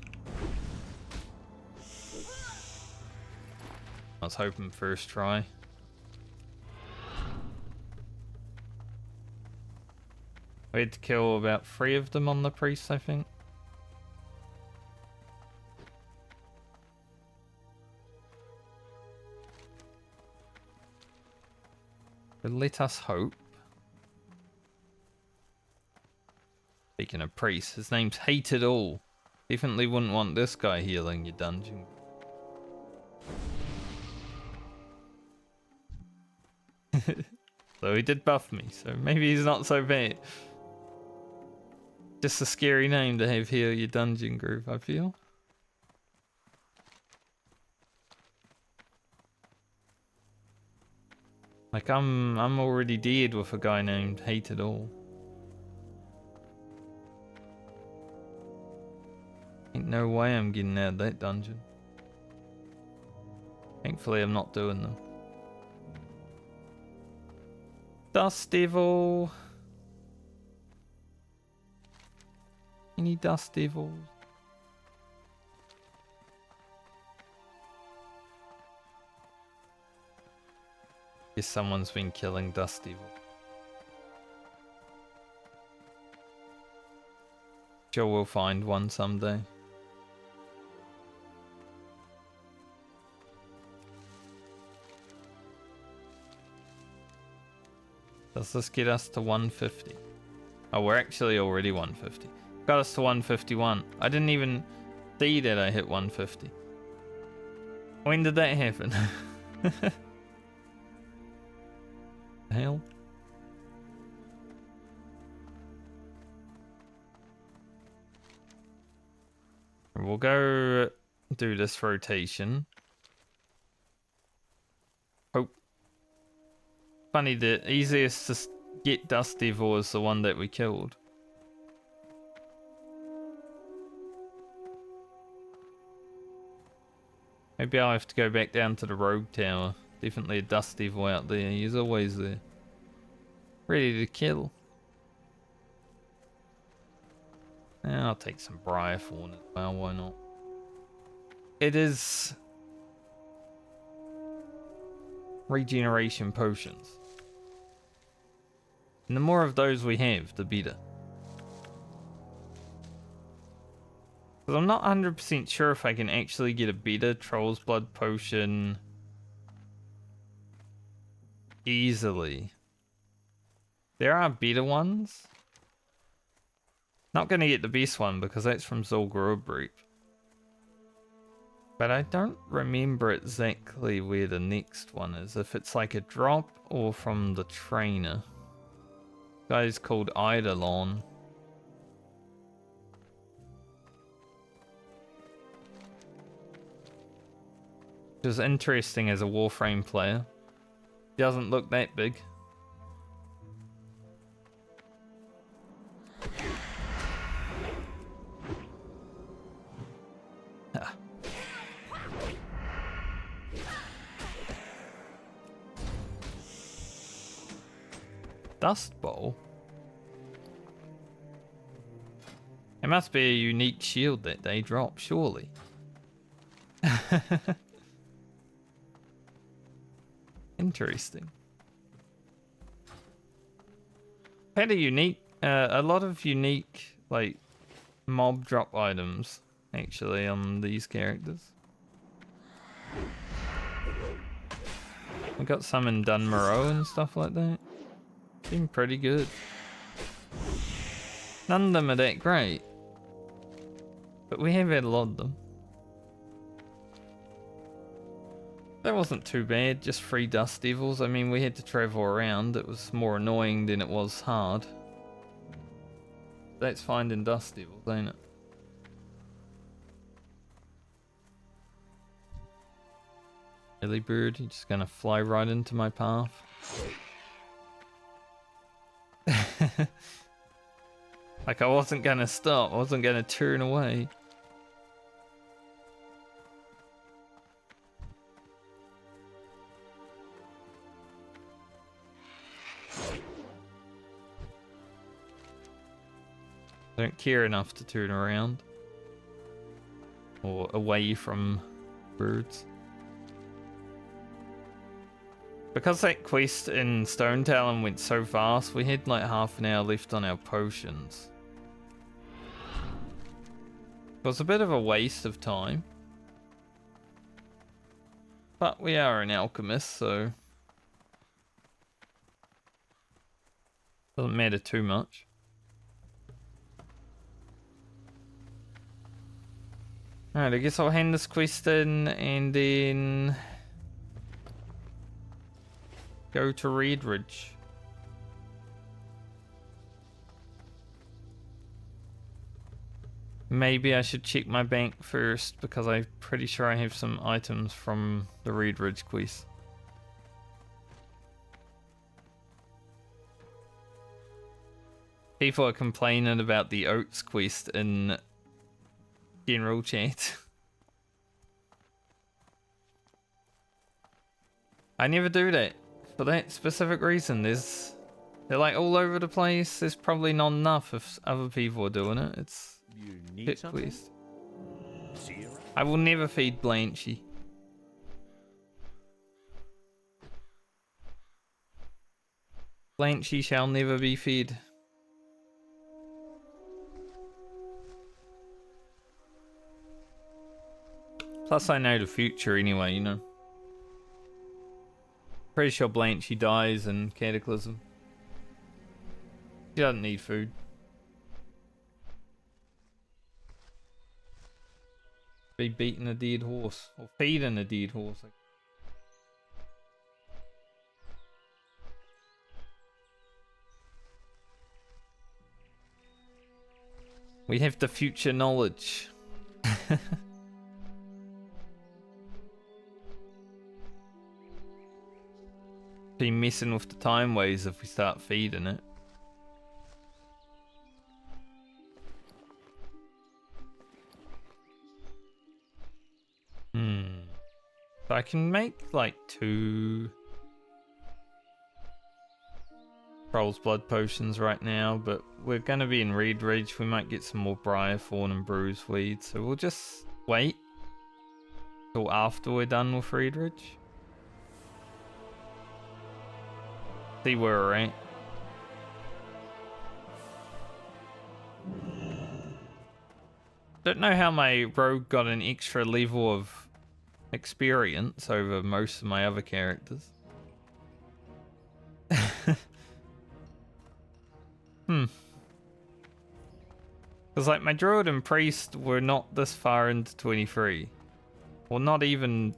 I was hoping first try. We had to kill about 3 of them on the priest, I think. But let us hope. Speaking of priest, his name's Hated All. Definitely wouldn't want this guy healing your dungeon. So he did buff me, so maybe he's not so bad. Just a scary name to have heal your dungeon group, I feel. Like I'm already dead with a guy named Hated All. Ain't no way I'm getting out of that dungeon. Thankfully I'm not doing them. Dust Devil. Any Dust Devils? Guess someone's been killing Dust Devil. Sure, we'll find one someday. Does this get us to 150? Oh, we're actually already 150. Got us to 151. I didn't even see that I hit 150. When did that happen? Hell? We'll go do this rotation. Hope. Funny, the easiest to get Dust Devil is the one that we killed. Maybe I'll have to go back down to the Rogue Tower. Definitely a Dust Devil out there. He's always there. Ready to kill. I'll take some Briar Thorn as well, why not? It is regeneration potions. And the more of those we have, the better. Because I'm not 100% sure if I can actually get a better Troll's Blood potion easily. There are better ones. Not going to get the best one because that's from Zul'Gurubreep. But I don't remember exactly where the next one is. If it's like a drop or from the trainer. Guy's called Eidolon. Which is interesting as a Warframe player. Doesn't look that big. Dust Bowl? It must be a unique shield that they drop, surely. Interesting. Had a lot of unique, like, mob drop items, actually, on these characters. We got some in Dunmorrow and stuff like that. Seem pretty good. None of them are that great. But we have had a lot of them. That wasn't too bad, just 3 Dust Devils. I mean, we had to travel around. It was more annoying than it was hard. That's finding Dust Devils, ain't it? Really, bird? You're just gonna fly right into my path? Like I wasn't gonna stop, I wasn't gonna turn away. I don't care enough to turn around. Or away from birds. Because that quest in Stone Talon went so fast, we had like half an hour left on our potions. It was a bit of a waste of time. But we are an alchemist, so doesn't matter too much. Alright, I guess I'll hand this quest in and then go to Redridge. Maybe I should check my bank first because I'm pretty sure I have some items from the Redridge quest. People are complaining about the Oats quest in general chat. I never do that. For that specific reason, they're like all over the place. There's probably not enough if other people are doing it. It's You need hit something? quest. See you around. I will never feed Blanchy. Blanchy shall never be fed. Plus I know the future anyway, you know. Pretty sure Blanche dies in Cataclysm. She doesn't need food. Be beating a dead horse. Or feeding a dead horse. We have the future knowledge. Be messing with the time ways if we start feeding it. So I can make like 2 Troll's Blood potions right now, but we're gonna be in Reed Ridge. We might get some more Briarthorn and Bruiseweed, so we'll just wait till after we're done with Reed Ridge. See where we're at. Don't know how my rogue got an extra level of experience over most of my other characters. Because like my druid and priest were not this far into 23. Well, not even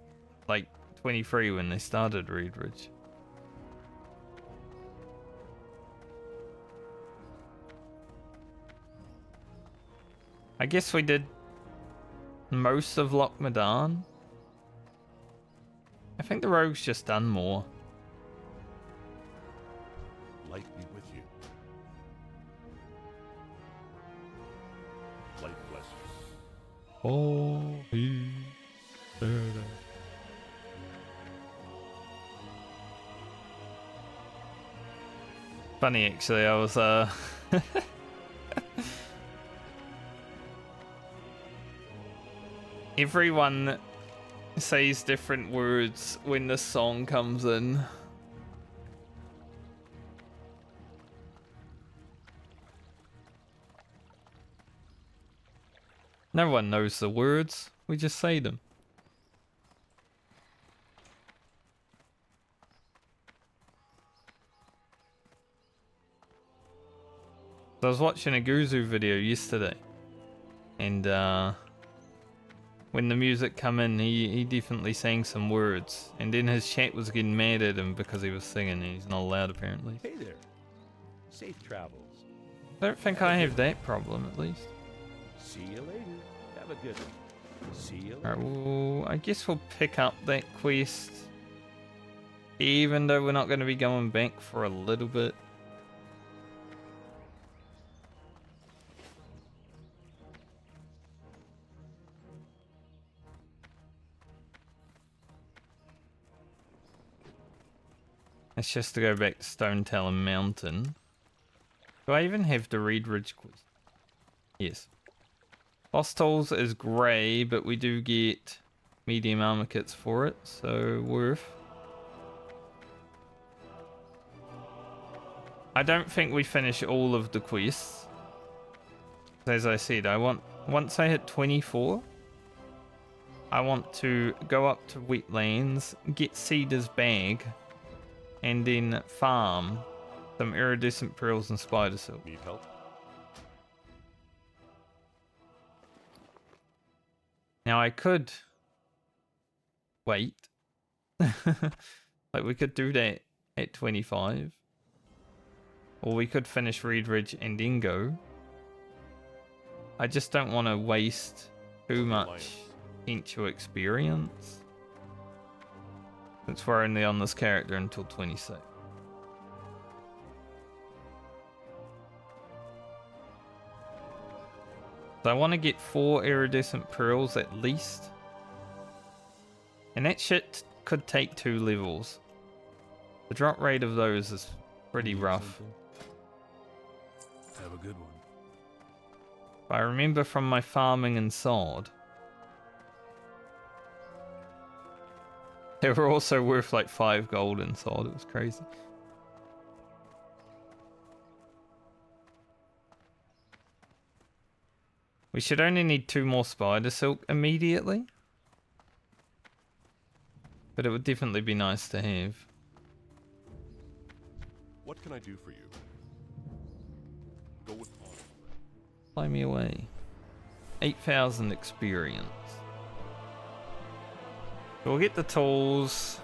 like 23 when they started Reed Ridge. I guess we did most of Loch Madan. I think the rogue's just done more. Light be with you. Light bless you. Oh, he funny actually, I was everyone says different words when the song comes in. No one knows the words, we just say them. So I was watching a Guzu video yesterday, and when the music come in, he definitely sang some words, and then his chat was getting mad at him because he was singing, and he's not allowed apparently. Hey there. Safe travels. I don't think I have that problem, at least. See you later. Have a good one. See you later. Alright, well, I guess we'll pick up that quest, even though we're not going to be going back for a little bit. It's just to go back to Stone Talon Mountain. Do I even have the Reed Ridge quest? Yes. Boss Tools is grey, but we do get medium armor kits for it, so worth. I don't think we finish all of the quests. As I said, once I hit 24, I want to go up to Wetlands, get Cedar's bag, and then farm some iridescent pearls and spider silk. Need help? Now I could wait. Like we could do that at 25. Or we could finish Reed Ridge and then go. I just don't want to waste too much potential experience, since we're only on this character until 26. So I want to get 4 iridescent pearls at least. And that shit could take 2 levels. The drop rate of those is pretty rough. Have a good one. I remember from my farming in Sod, they were also worth like 5 gold in Sod. It was crazy. We should only need 2 more spider silk immediately. But it would definitely be nice to have. What can I do for you? Go with honor. Fly me away. 8,000 experience. So we'll get the tools.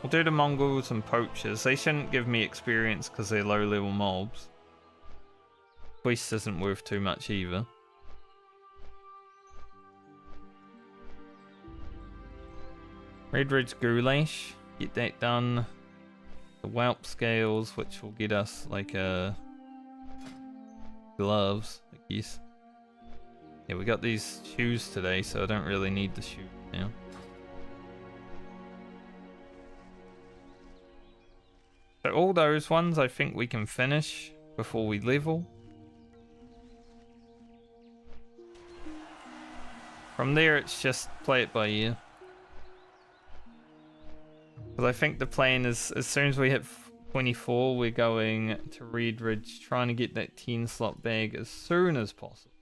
We'll do the Mongols and poachers. They shouldn't give me experience because they're low level mobs. Quest isn't worth too much either. Red Ridge Goulash. Get that done. The Whelp scales, which will get us like gloves, I guess. Yeah, we got these shoes today, so I don't really need the shoes now. So all those ones I think we can finish before we level. From there it's just play it by ear. Because I think the plan is as soon as we hit 24 we're going to Red Ridge, trying to get that 10 slot bag as soon as possible.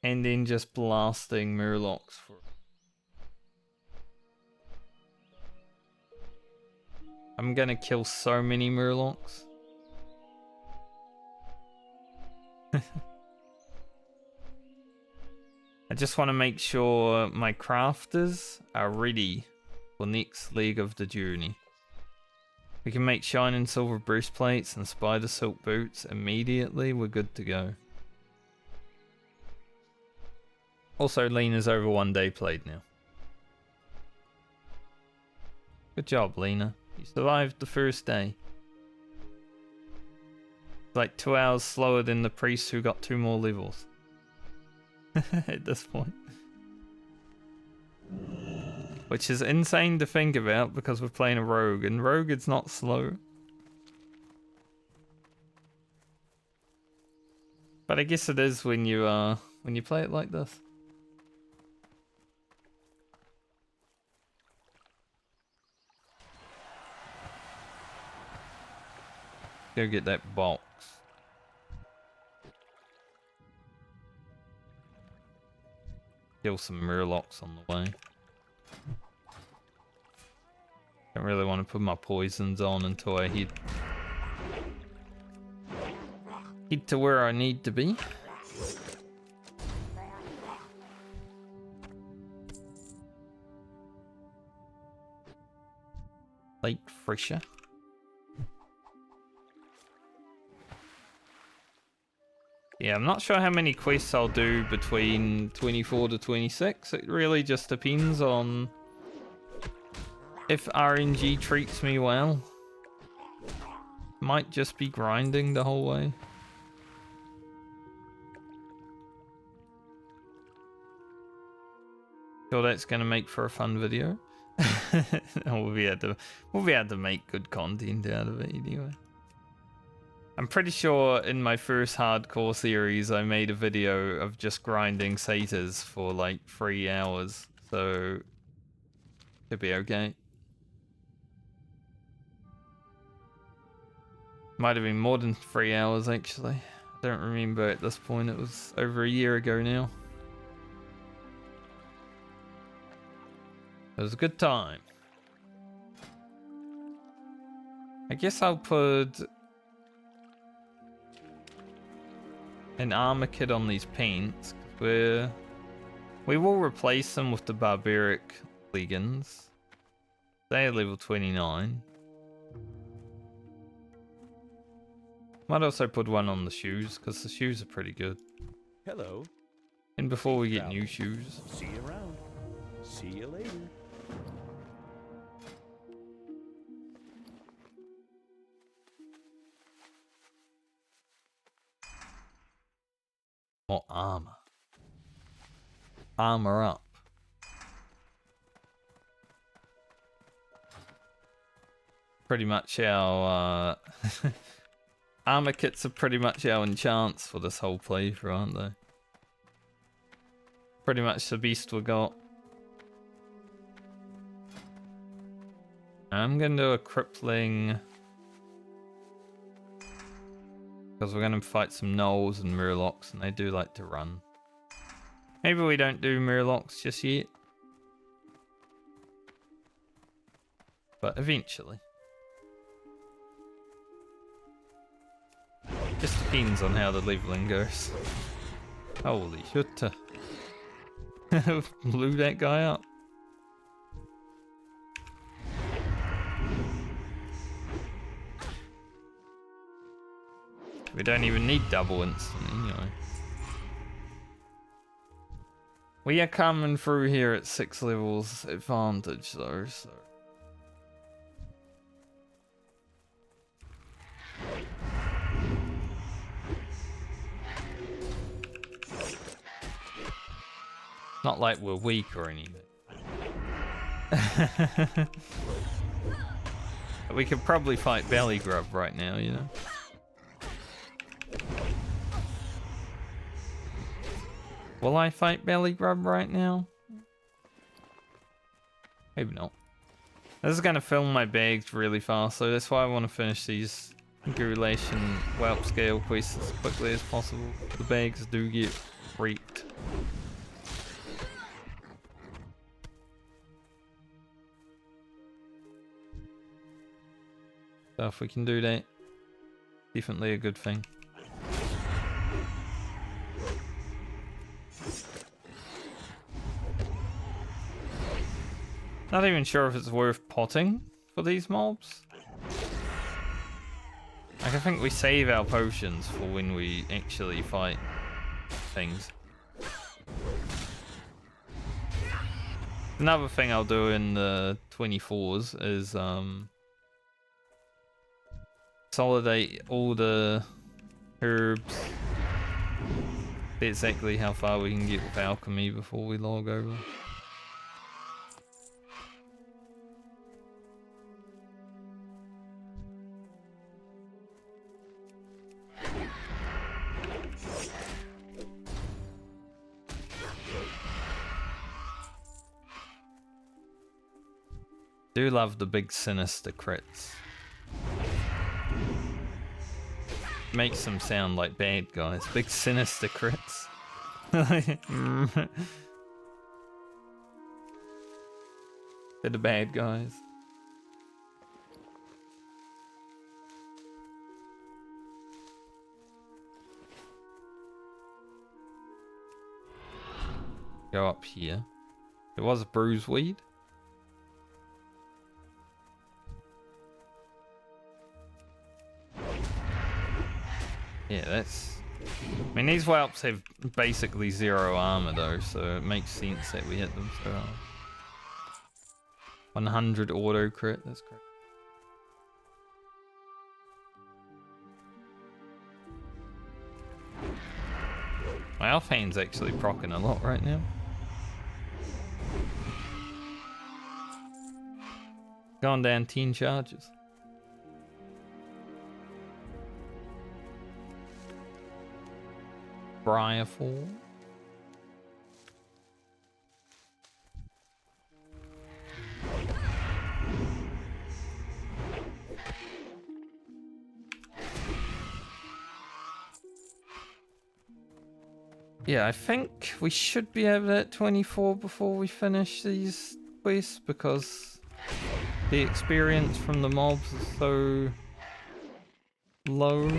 And then just blasting murlocs for it. I'm gonna kill so many murlocs. I just want to make sure my crafters are ready for next leg of the journey. We can make shining silver breastplates and spider silk boots immediately. We're good to go. Also, Lena's over 1 day played now. Good job, Lena. You survived the first day. Like 2 hours slower than the priest who got 2 more levels. At this point. Which is insane to think about because we're playing a rogue, and rogue is not slow. But I guess it is when you play it like this. Go get that box. Kill some murlocs on the way. Don't really want to put my poisons on until I head to where I need to be. Late fresher. Yeah, I'm not sure how many quests I'll do between 24 to 26. It really just depends on if RNG treats me well. Might just be grinding the whole way. Sure, that's gonna make for a fun video. we'll be able to make good content out of it anyway. I'm pretty sure in my first hardcore series I made a video of just grinding satyrs for like 3 hours, so it'll be okay. Might have been more than 3 hours actually. I don't remember at this point, it was over a year ago now. It was a good time. I guess I'll put an armor kit on these paints. We will replace them with the barbaric legions. They are level 29. Might also put one on the shoes because the shoes are pretty good. Hello. And before we get new shoes. See you around. See you later. More armor. Armor up. Pretty much our armor kits are pretty much our enchants for this whole playthrough, aren't they? Pretty much the beast we got. I'm gonna do a crippling because we're gonna fight some gnolls and murlocs, and they do like to run. Maybe we don't do murlocs just yet. but eventually. Just depends on how the leveling goes. Holy shit. Blew that guy up. We don't even need double instant anyway. We are coming through here at 6 levels advantage though, so. Not like we're weak or anything. We could probably fight Belly Grub right now, you know? Will I fight Belly Grub right now? Maybe not. This is gonna fill my bags really fast, so that's why I want to finish these Gurulation Whelp Scale quests as quickly as possible. The bags do get reaped. So if we can do that, definitely a good thing. Not even sure if it's worth potting for these mobs. Like, I think we save our potions for when we actually fight things. Another thing I'll do in the 24s is consolidate all the herbs. See exactly how far we can get with alchemy before we log over. Do love the big sinister crits. Makes them sound like bad guys. Big sinister crits. They're the bad guys. Go up here. There was a bruiseweed. Yeah, that's... I mean, these whelps have basically 0 armor though, so it makes sense that we hit them so hard. 100 auto crit, that's great. My Alphane's actually proccing a lot right now. Going down 10 charges. Briarfall. Yeah, I think we should be able to hit 24 before we finish these quests because the experience from the mobs is so low.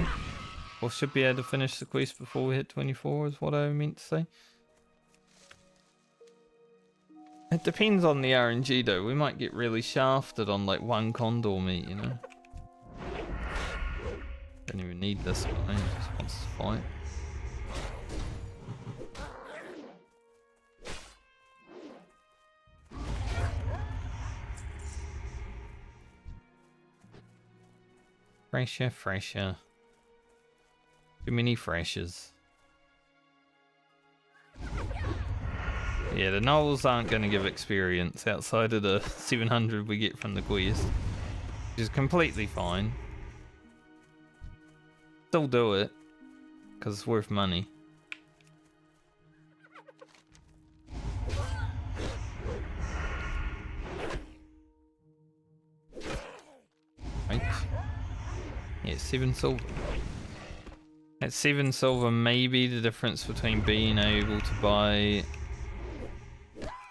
Or should be able to finish the quest before we hit 24 is what I meant to say. It depends on the RNG though. We might get really shafted on like 1 condor meat, you know. Don't even need this guy, he just wants to fight. Fresher, fresher. Too many freshes. Yeah, the novels aren't going to give experience outside of the 700 we get from the quest, which is completely fine. Still do it, because it's worth money. Right. Yeah, 7 silver. At 7 silver may be the difference between being able to buy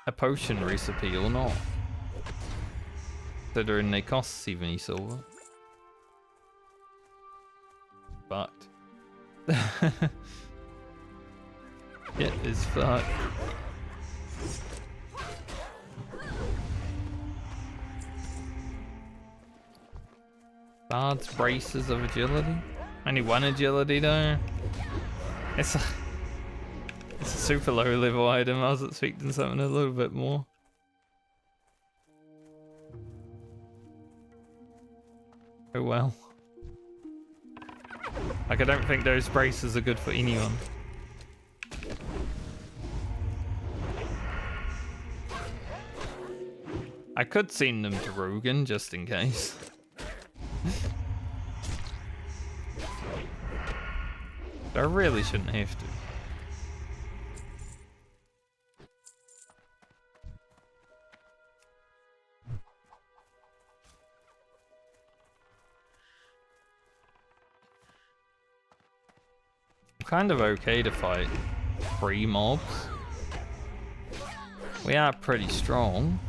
a potion recipe or not. considering they cost 70 silver. Fucked. It is fucked. Bard's braces of agility. Only one agility though. It's a super low level item. I was expecting something a little bit more. Oh well. Like I don't think those braces are good for anyone. I could send them to Rogan just in case. But I really shouldn't have to. I'm kind of okay to fight 3 mobs. We are pretty strong.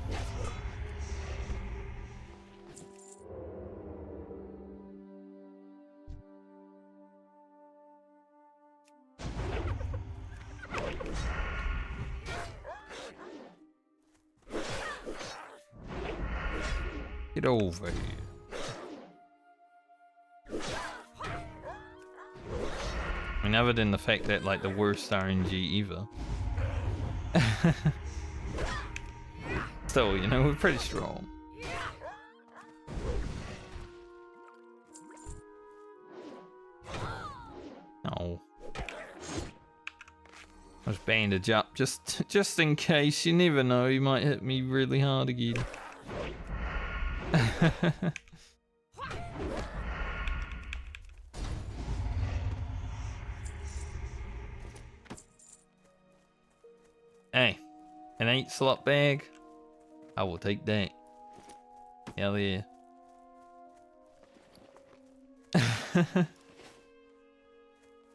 Get over here. I mean, other than the fact that, like, the worst RNG ever. Still, you know, we're pretty strong. Oh. I was bandage up just in case. You never know, you might hit me really hard again. Hey, an 8 slot bag? I will take that. Hell yeah.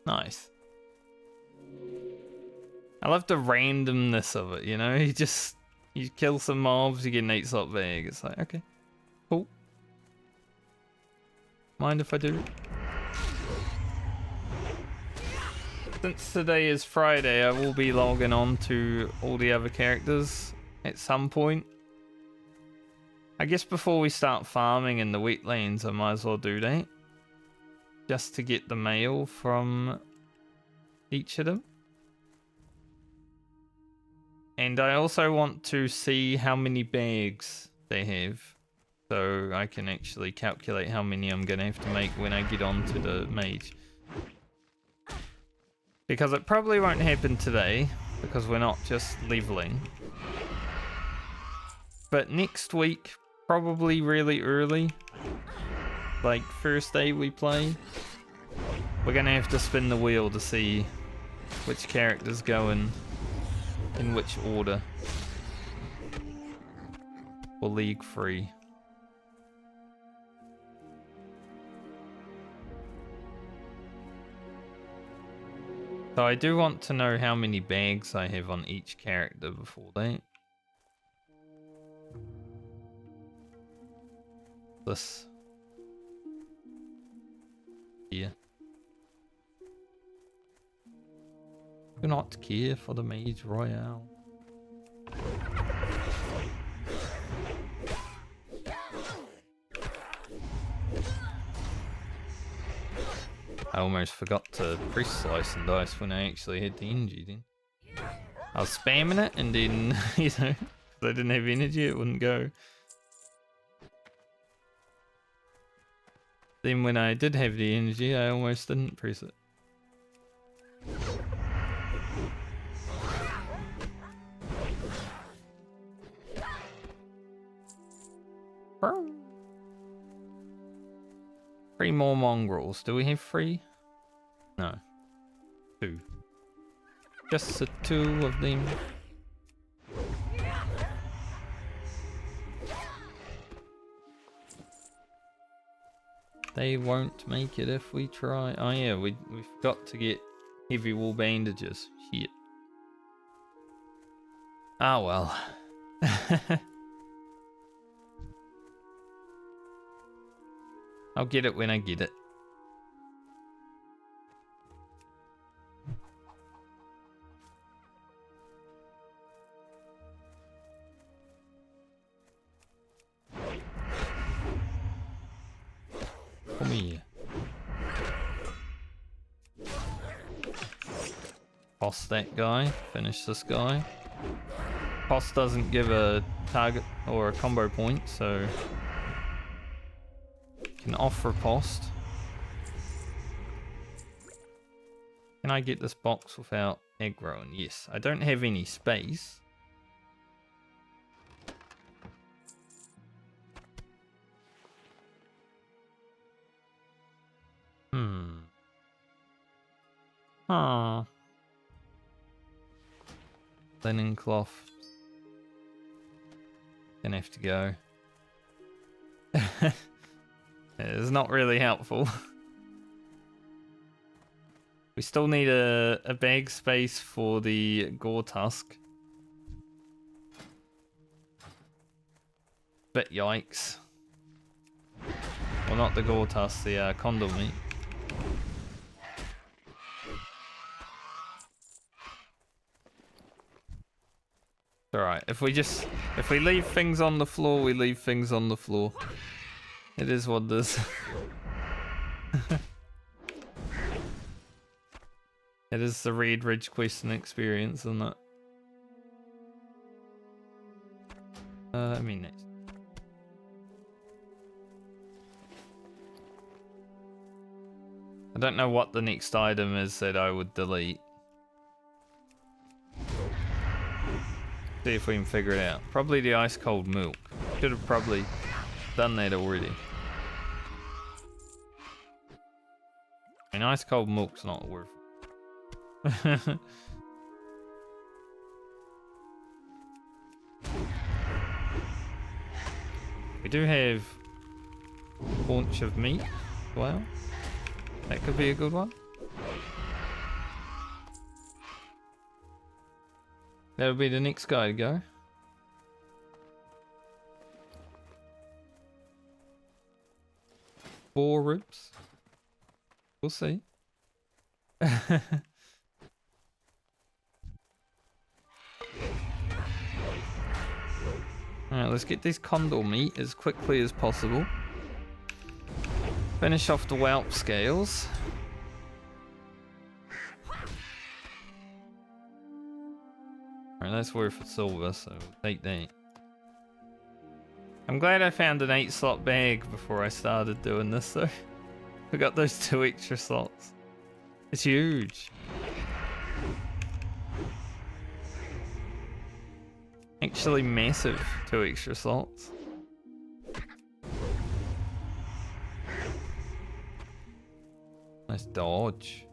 Nice. I love the randomness of it, you know? You kill some mobs, you get an 8 slot bag. It's like, okay, cool. Mind if I do? Since today is Friday, I will be logging on to all the other characters at some point. I guess before we start farming in the wetlands, I might as well do that. Just to get the mail from each of them. And I also want to see how many bags they have. So I can actually calculate how many I'm going to have to make when I get onto the mage. Because it probably won't happen today, because we're not just leveling. But next week, probably really early, like first day we play, we're going to have to spin the wheel to see which characters go in which order for League 3. So I do want to know how many bags I have on each character before that. This here. Do not care for the Mage Royale. I almost forgot to press slice and dice when I actually had the energy then. I was spamming it and then, you know, if I didn't have energy it wouldn't go. Then when I did have the energy I almost didn't press it. Burn. 3 more mongrels. Do we have 3? No. 2. Just the 2 of them. They won't make it if we try. Oh yeah, we've got to get heavy wool bandages. Shit. Ah well. I'll get it when I get it. Come here. Toss that guy. Finish this guy. Toss doesn't give a target or a combo point, so can offer post. Can I get this box without aggroing? Yes. I don't have any space. Ah. Linen cloth. Gonna have to go. It's not really helpful. We still need a bag space for the gore tusk. But yikes. Well, not the gore tusk, the condor meat. Alright, if we leave things on the floor, we leave things on the floor. It is what it is. It is the Red Ridge Question experience, isn't it? I mean next. I don't know what the next item is that I would delete. See if we can figure it out. Probably the ice cold milk. Should have probably done that already. I mean, ice cold milk's not worth it. We do have haunch of meat as well. That could be a good one. That'll be the next guy to go. Four ribs. We'll see. Alright, let's get this condor meat as quickly as possible. Finish off the whelp scales. Alright, that's worth a silver, so we'll take that. I'm glad I found an 8-slot bag before I started doing this though. We got those 2 extra slots. It's huge. Actually massive 2 extra slots. Nice dodge.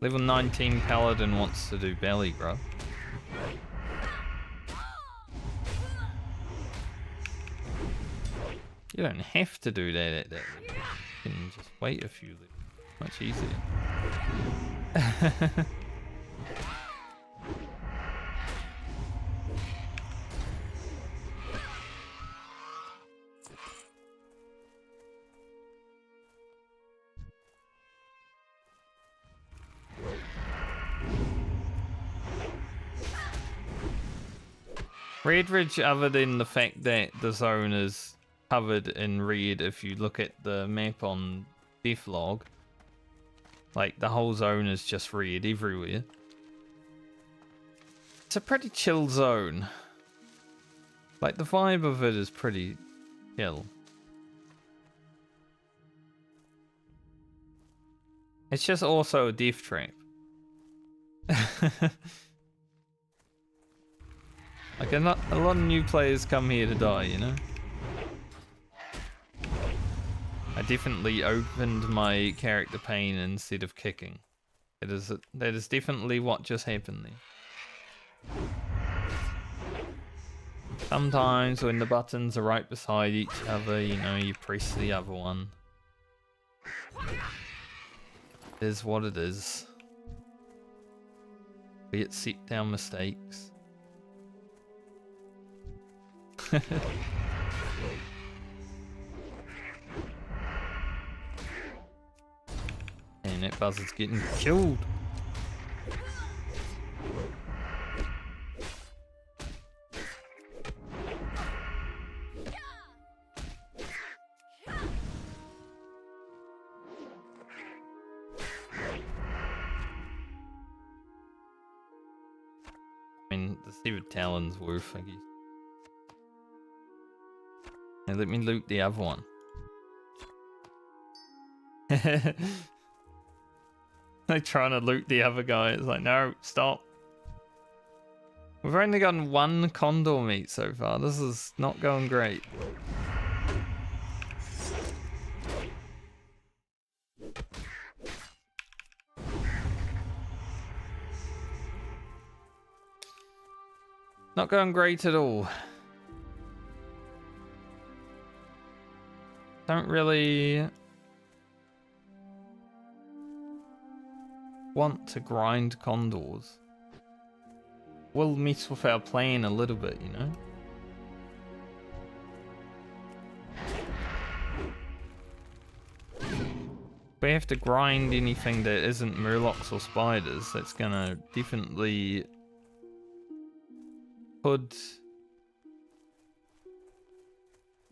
Level 19 Paladin wants to do belly grub. You don't have to do that at that level. You can just wait a few levels. Much easier. Red Ridge, other than the fact that the zone is covered in red, if you look at the map on Devlog, like the whole zone is just red everywhere. It's a pretty chill zone. Like the vibe of it is pretty chill. It's just also a death trap. Like a lot of new players come here to die, you know? I definitely opened my character pane instead of kicking. That is definitely what just happened there. Sometimes when the buttons are right beside each other, you know, you press the other one. It is what it is. Be it set down mistakes. Man, that buzzard's getting killed. I mean, let's see what Talon's worth, I guess. Now let me loot the other one. They're trying to loot the other guy. It's like, no, stop. We've only gotten one condor meat so far. This is not going great. Not going great at all. Don't really want to grind condors. Will mess with our plan a little bit, you know? If we have to grind anything that isn't murlocs or spiders, that's gonna definitely put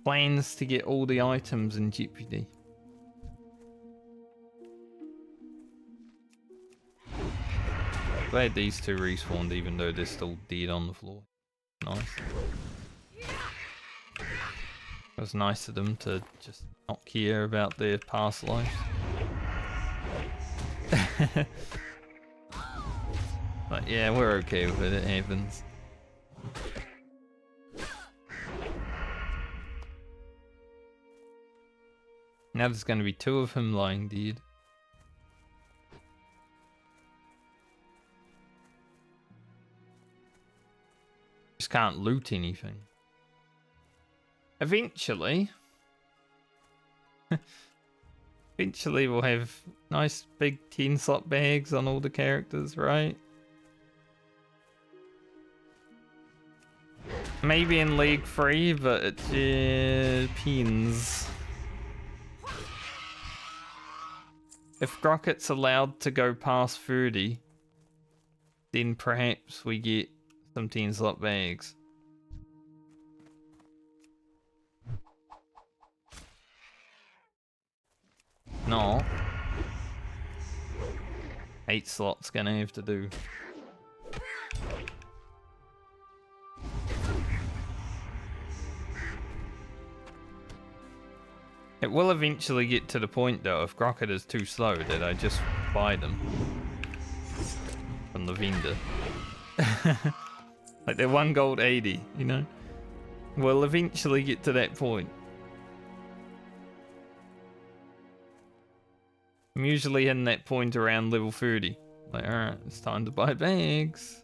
plans to get all the items in jeopardy. Glad these two respawned even though they're still dead on the floor. Nice. It was nice of them to just not care about their past lives. But yeah, we're okay with it, it happens. Now there's going to be two of him lying dead. Just can't loot anything. Eventually we'll have nice big 10 slot bags on all the characters, right? Maybe in League 3, but it depends. If Grocket's allowed to go past 30, then perhaps we get some 10 slot bags. No. 8 slots gonna have to do. It will eventually get to the point though, if Grocket is too slow, that I just buy them from the vendor. Like they're 1 gold 80, you know? We'll eventually get to that point. I'm usually in that point around level 30. Like, alright, it's time to buy bags.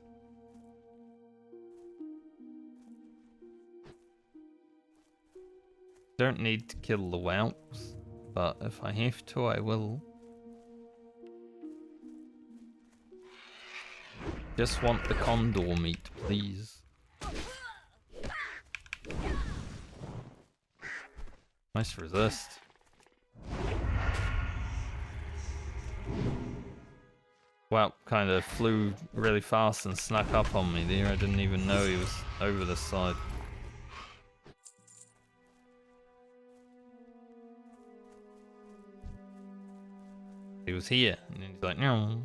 Don't need to kill the whelps, but if I have to, I will. Just want the condor meat, please. Nice resist. Well, kind of flew really fast and snuck up on me there. I didn't even know he was over this side. He was here, and then he's like, no.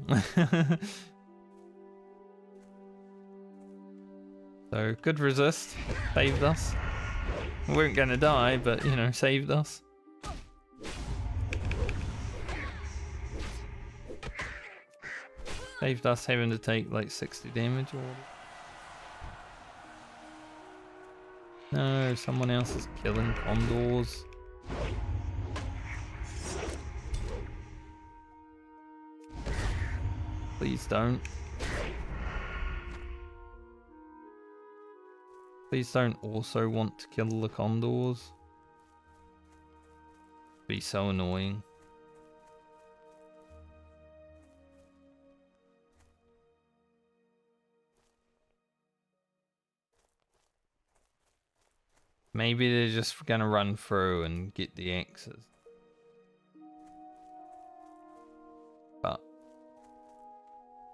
So, good resist. Saved us. We weren't gonna die, but, you know, saved us. Saved us having to take, like, 60 damage or... No, someone else is killing condors. Please don't. Please don't also want to kill the condors. Be so annoying. Maybe they're just gonna run through and get the axes.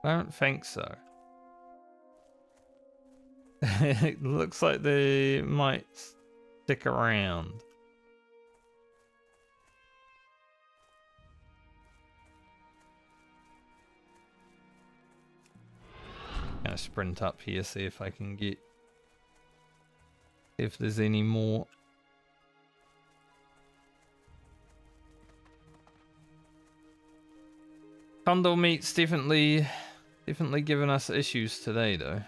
I don't think so. It looks like they might stick around. Gonna sprint up here, see if I can get, if there's any more. Condor meat's definitely giving us issues today, though.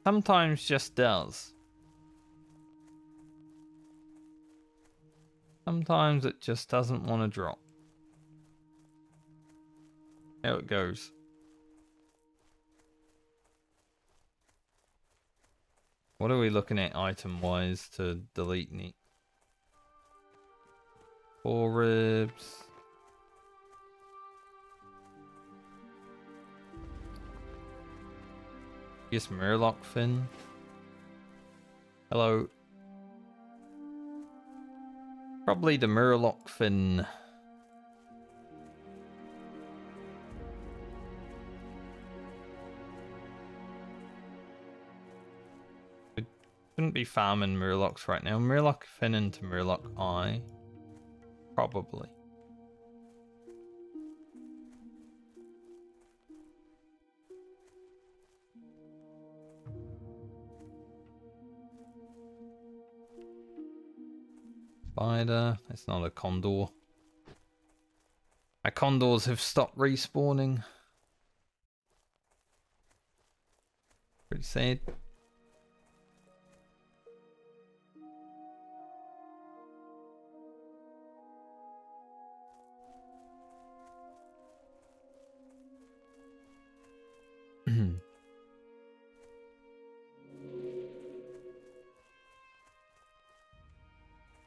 Sometimes just does. Sometimes it just doesn't want to drop. How it goes. What are we looking at item-wise to delete next? 4 ribs. Yes, murloc fin. Hello. Probably the murloc fin. We shouldn't be farming murlocs right now. Murloc fin into murloc eye. Probably. Spider. It's not a condor. My condors have stopped respawning. Pretty sad.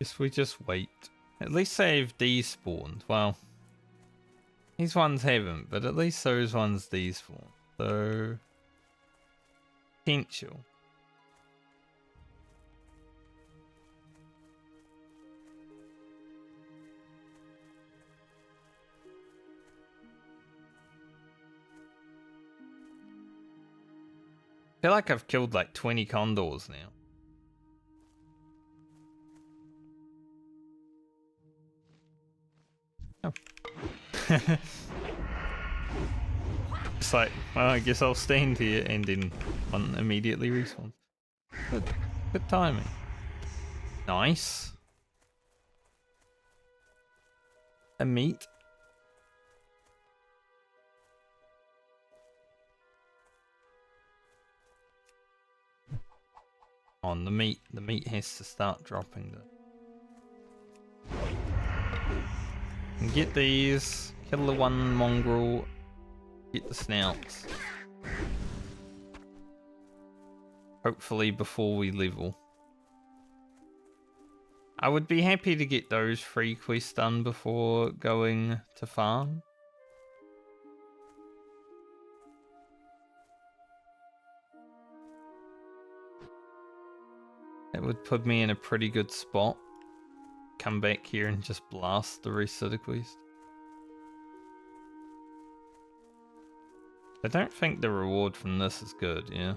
Guess we just wait. At least they've despawned. Well, these ones haven't, but at least those ones despawned. So, potential. I feel like I've killed like 20 condors now. Oh. It's like, well, I guess I'll stand here and then one immediately respawns. Good timing. Nice. A meat. On the meat has to start dropping though. And get these, kill the one mongrel, get the snouts. Hopefully before we level. I would be happy to get those 3 quests done before going to farm. It would put me in a pretty good spot. Come back here and just blast the rest of the quest. I don't think the reward from this is good, yeah.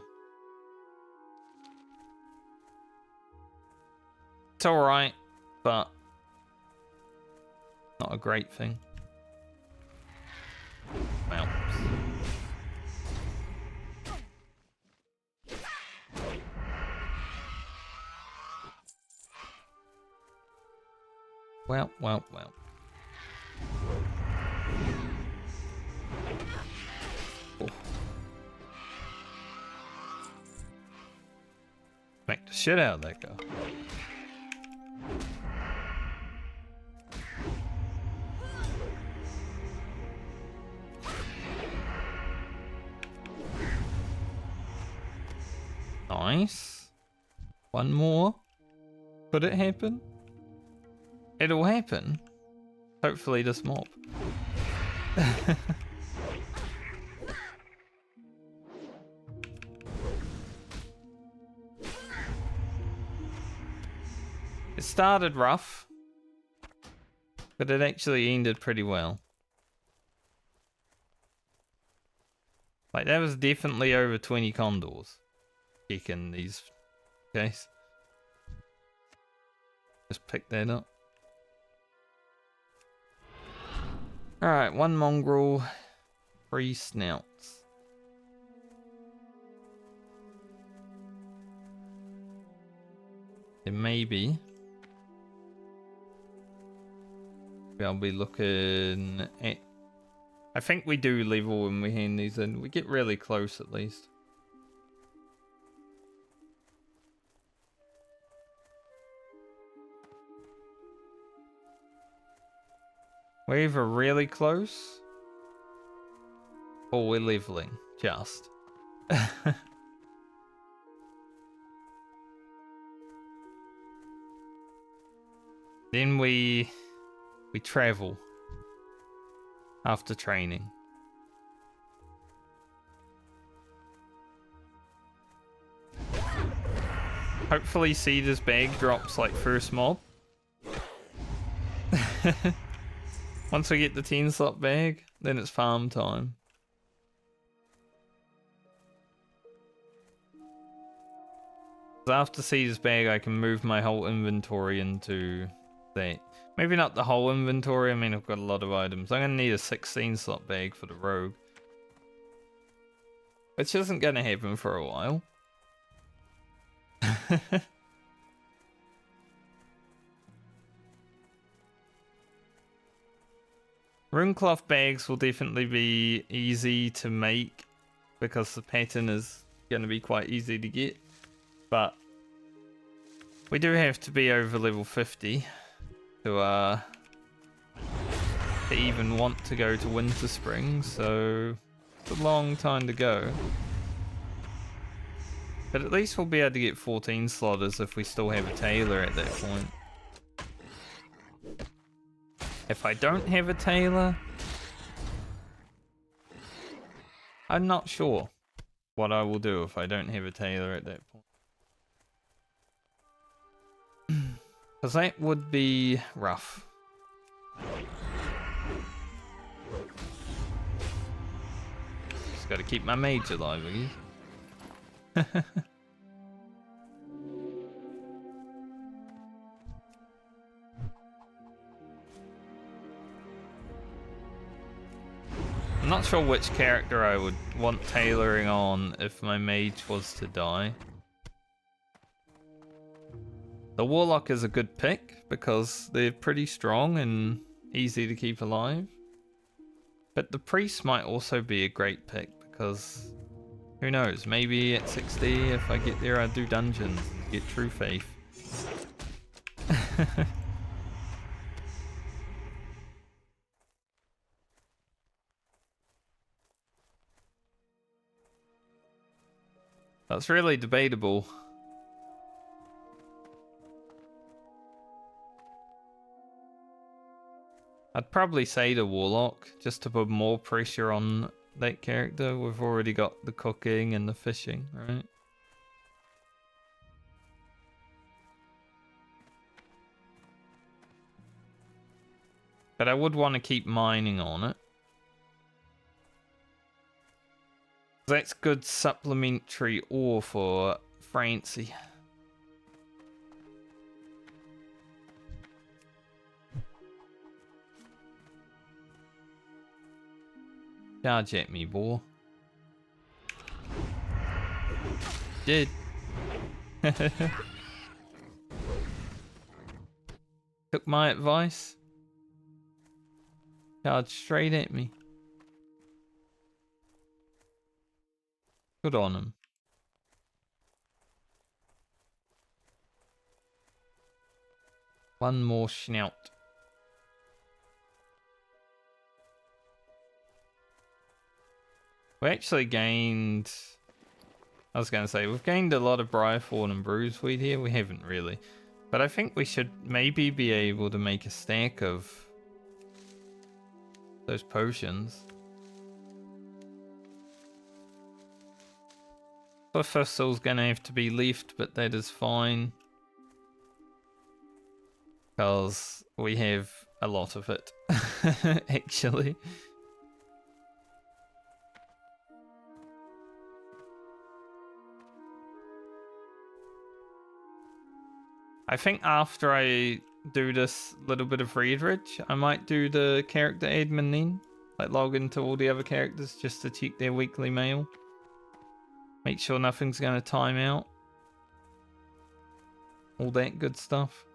It's alright, but not a great thing. Well. Well. Oh. Smack the shit out of that guy. Nice. One more. Could it happen? It'll happen. Hopefully this mob. It started rough. But it actually ended pretty well. Like, that was definitely over 20 condors. Checking these guys. Just pick that up. Alright, 1 mongrel, 3 snouts. And maybe I'll be looking at... I think we do level when we hand these in. We get really close at least. We're either really close or we're leveling, just. Then we travel after training. Hopefully Cedar's bag drops like first mob. Once we get the 10 slot bag, then it's farm time. After Cedar's bag, I can move my whole inventory into that. Maybe not the whole inventory, I mean I've got a lot of items. I'm gonna need a 16 slot bag for the rogue. Which isn't gonna happen for a while. Runecloth bags will definitely be easy to make because the pattern is going to be quite easy to get. But we do have to be over level 50 to even want to go to Winter Spring, so it's a long time to go. But at least we'll be able to get 14 slotters if we still have a tailor at that point. If I don't have a tailor, I'm not sure what I will do if I don't have a tailor at that point. Because that would be rough. Just gotta keep my mage alive, I guess. I'm not sure which character I would want tailoring on if my mage was to die. The warlock is a good pick because they're pretty strong and easy to keep alive. But the priest might also be a great pick because who knows, maybe at 60 if I get there I do dungeons and get true faith. That's really debatable. I'd probably say the warlock just to put more pressure on that character. We've already got the cooking and the fishing, right? But I would want to keep mining on it. That's good supplementary ore for Francie. Charge at me, boy. Did. Took my advice. Charge straight at me. Good on him. One more snout. We actually gained... I was going to say, we've gained a lot of Briarthorn and Bruiseweed here. We haven't really. But I think we should maybe be able to make a stack of those potions. The Thistle's going to have to be left, but that is fine. Because we have a lot of it, actually. I think after I do this little bit of Red Ridge, I might do the character admin then. Like log into all the other characters just to check their weekly mail. Make sure nothing's going to time out. All that good stuff.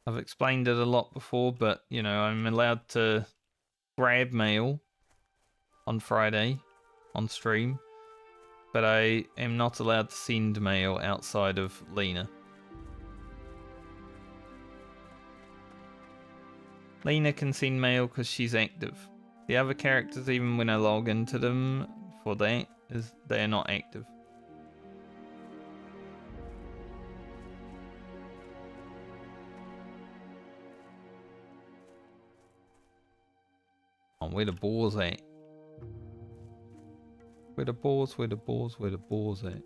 I've explained it a lot before, but you know, I'm allowed to grab mail on Friday on stream, but I am not allowed to send mail outside of Lena. Lena can send mail because she's active. The other characters, even when I log into them for that, they are not active. Oh, where the boars at? Where the boars, where the boars, where the boars at?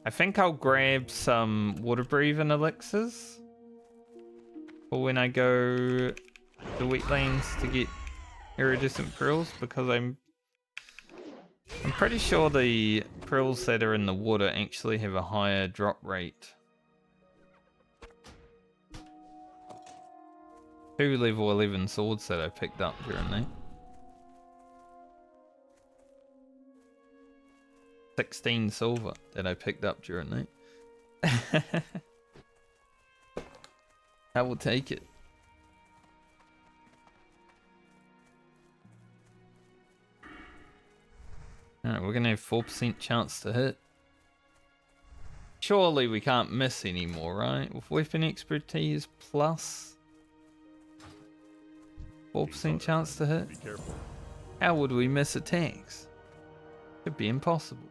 I think I'll grab some water breathing elixirs for when I go to wetlands to get iridescent pearls, because I'm pretty sure the pearls that are in the water actually have a higher drop rate. 2 level 11 swords that I picked up during that. 16 silver that I picked up during that. I will take it. Alright, we're gonna have 4% chance to hit. Surely we can't miss anymore, right? With weapon expertise plus 4% chance to hit. Be careful. How would we miss attacks? Could be impossible.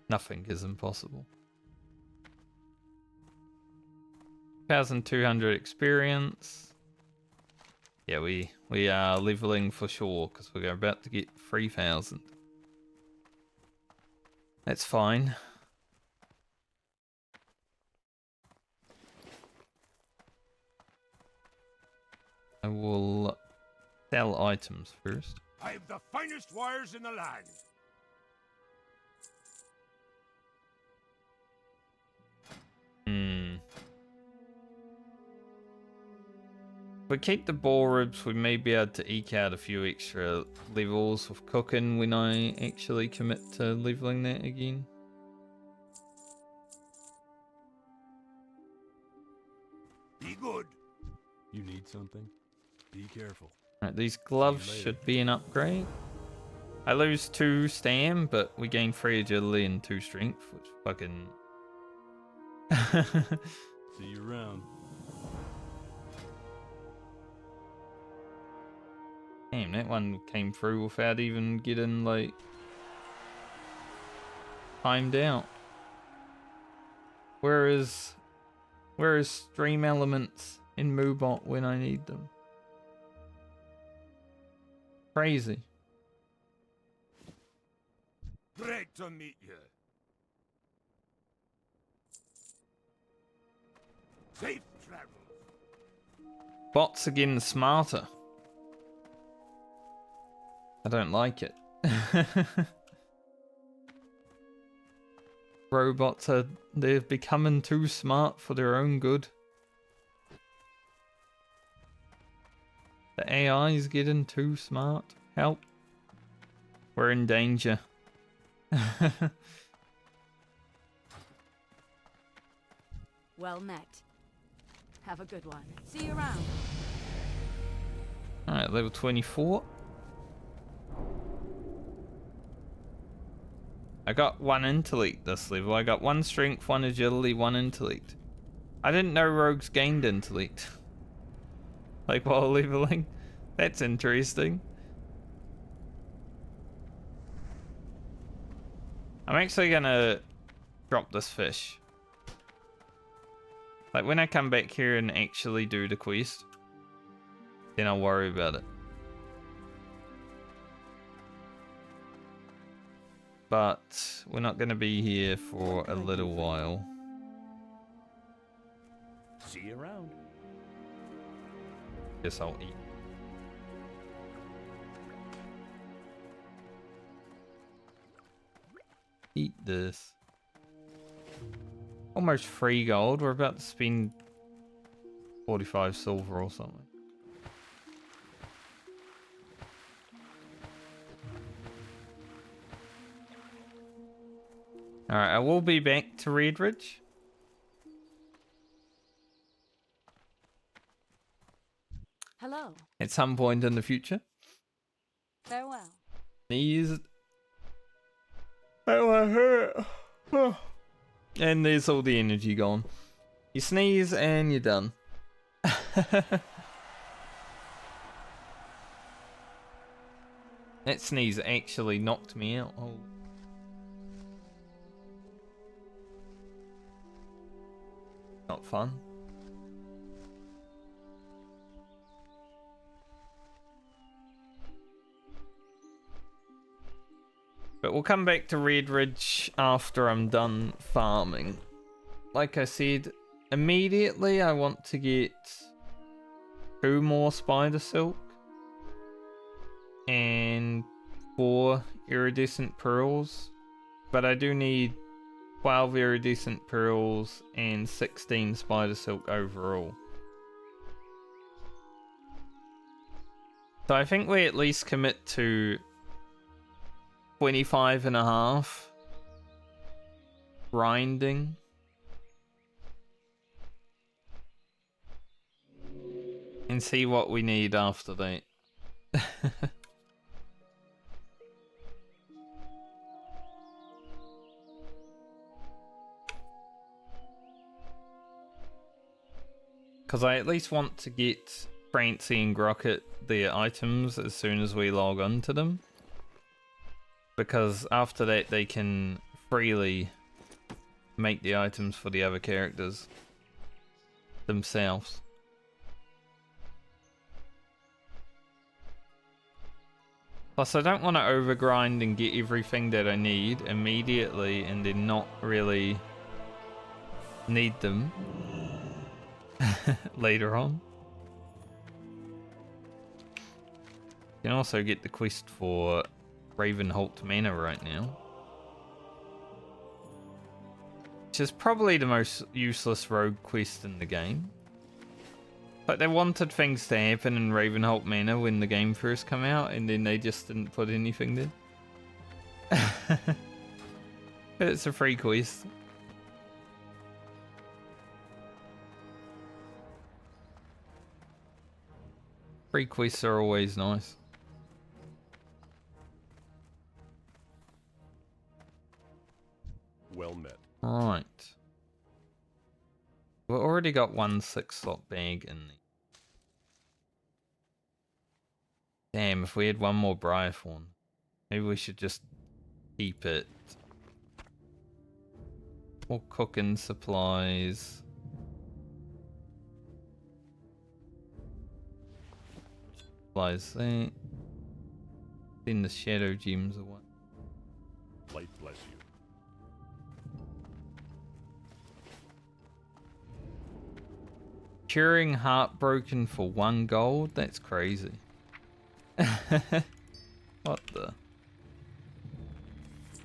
Nothing is impossible. 1,200 experience. Yeah, we are leveling for sure because we're about to get 3,000. That's fine. I will sell items first. I have the finest wires in the land. If we keep the boar ribs, we may be able to eke out a few extra levels of cooking when I actually commit to leveling that again. Be good. You need something? Be careful. Right, these gloves should be an upgrade. I lose 2 stam, but we gain 3 agility and 2 strength, which fucking... See you around. Damn, that one came through without even getting, like, timed out. Where is stream elements in Moobot when I need them? Crazy. Great to meet you. Safe travels. Bots are getting smarter. I don't like it. Robots they're becoming too smart for their own good. The AI is getting too smart. Help. We're in danger. Well met. Have a good one. See you around. Alright, level 24. I got 1 intellect this level. I got 1 strength, 1 agility, 1 intellect. I didn't know rogues gained intellect. Like while leveling. That's interesting. I'm actually gonna drop this fish. Like when I come back here and actually do the quest, then I'll worry about it. but we're not going to be here for a little while. See you around. Guess I'll eat. Eat this. Almost 3 gold. We're about to spend 45 silver or something. Alright, I will be back to Redridge. Hello. At some point in the future. Farewell. These. Oh, I hurt. And there's all the energy gone. You sneeze and you're done. That sneeze actually knocked me out. Oh. Not fun. But we'll come back to Redridge after I'm done farming. Like I said, immediately I want to get 2 more spider silk and 4 iridescent pearls. But I do need 12 iridescent pearls and 16 spider silk overall. So I think we at least commit to 25.5 grinding. And see what we need after that. Because I at least want to get Francie and Grocket their items as soon as we log on to them. Because after that they can freely make the items for the other characters themselves. Plus I don't want to overgrind and get everything that I need immediately and then not really need them later on. You can also get the quest for Ravenholt Manor right now. Which is probably the most useless rogue quest in the game. Like they wanted things to happen in Ravenholt Manor when the game first came out and then they just didn't put anything there. But it's a free quest. Free quests are always nice. Well met. Right. We've already got 1 6-slot bag in there. Damn, if we had 1 more Briarthorn. Maybe we should just keep it. More cooking supplies. Supplies there. Then the shadow gems or what? Light bless you. Curing Heartbroken for 1 gold? That's crazy. What the?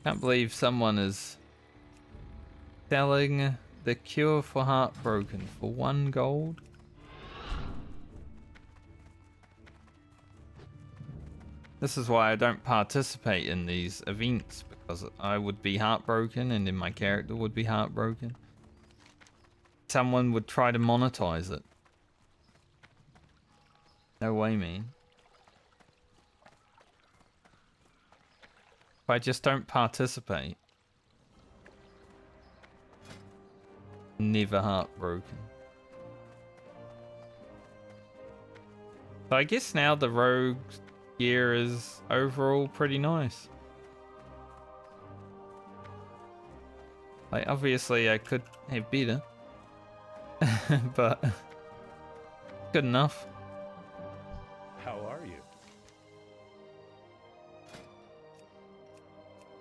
Can't believe someone is selling the cure for Heartbroken for 1 gold. This is why I don't participate in these events, because I would be heartbroken and then my character would be heartbroken. Someone would try to monetize it. No way, man. If I just don't participate. Never heartbroken. So I guess now the rogue gear is overall pretty nice. Like obviously I could have better. But good enough. How are you?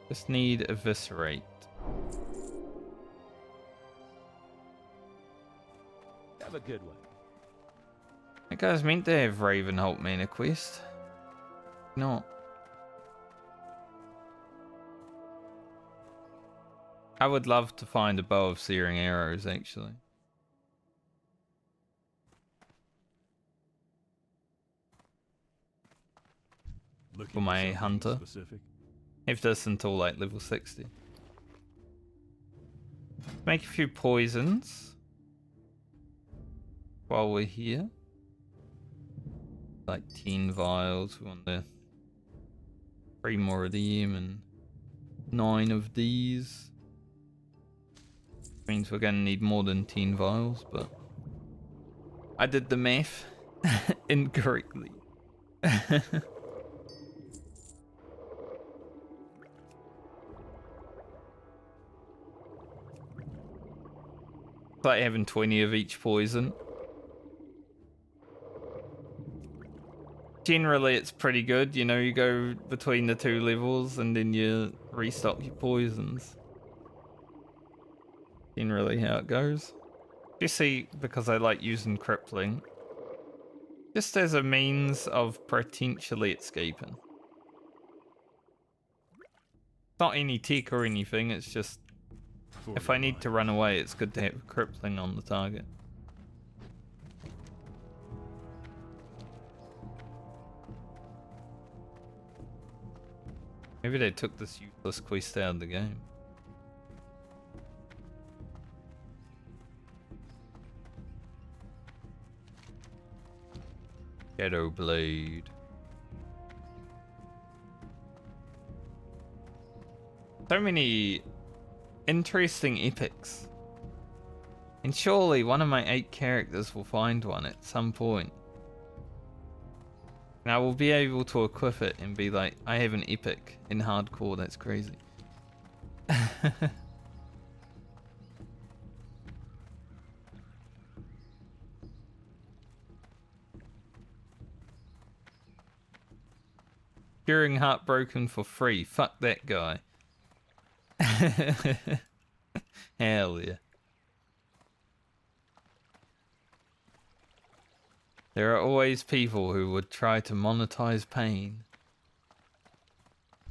Just need eviscerate. Have a good one. That guy's meant to have Ravenholt mana quest. No. I would love to find a bow of searing arrows, actually. For my hunter. Have this until like level 60. Make a few poisons while we're here. Like 10 vials. We want to 3 more of them and 9 of these. Means we're gonna need more than 10 vials, but I did the math incorrectly. It's like having 20 of each poison. Generally, it's pretty good. You know, you go between the 2 levels and then you restock your poisons. Generally how it goes. Especially because I like using crippling. Just as a means of potentially escaping. Not any tech or anything, it's just if I need to run away, it's good to have crippling on the target. Maybe they took this useless quest out of the game. Shadow Blade. So many interesting epics. And surely one of my 8 characters will find one at some point. And I will be able to equip it and be like, I have an epic in hardcore, that's crazy. Curing Heartbroken for free. Fuck that guy. Hell yeah. There are always people who would try to monetize pain.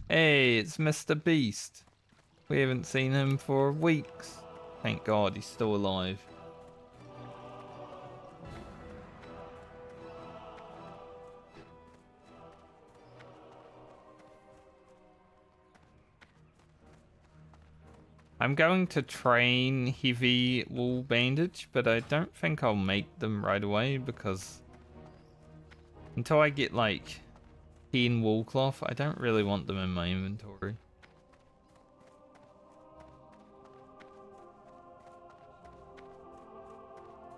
Hey, it's Mr. Beast. We haven't seen him for weeks. Thank God he's still alive. I'm going to train heavy wool bandage, but I don't think I'll make them right away because until I get like 10 wool cloth, I don't really want them in my inventory.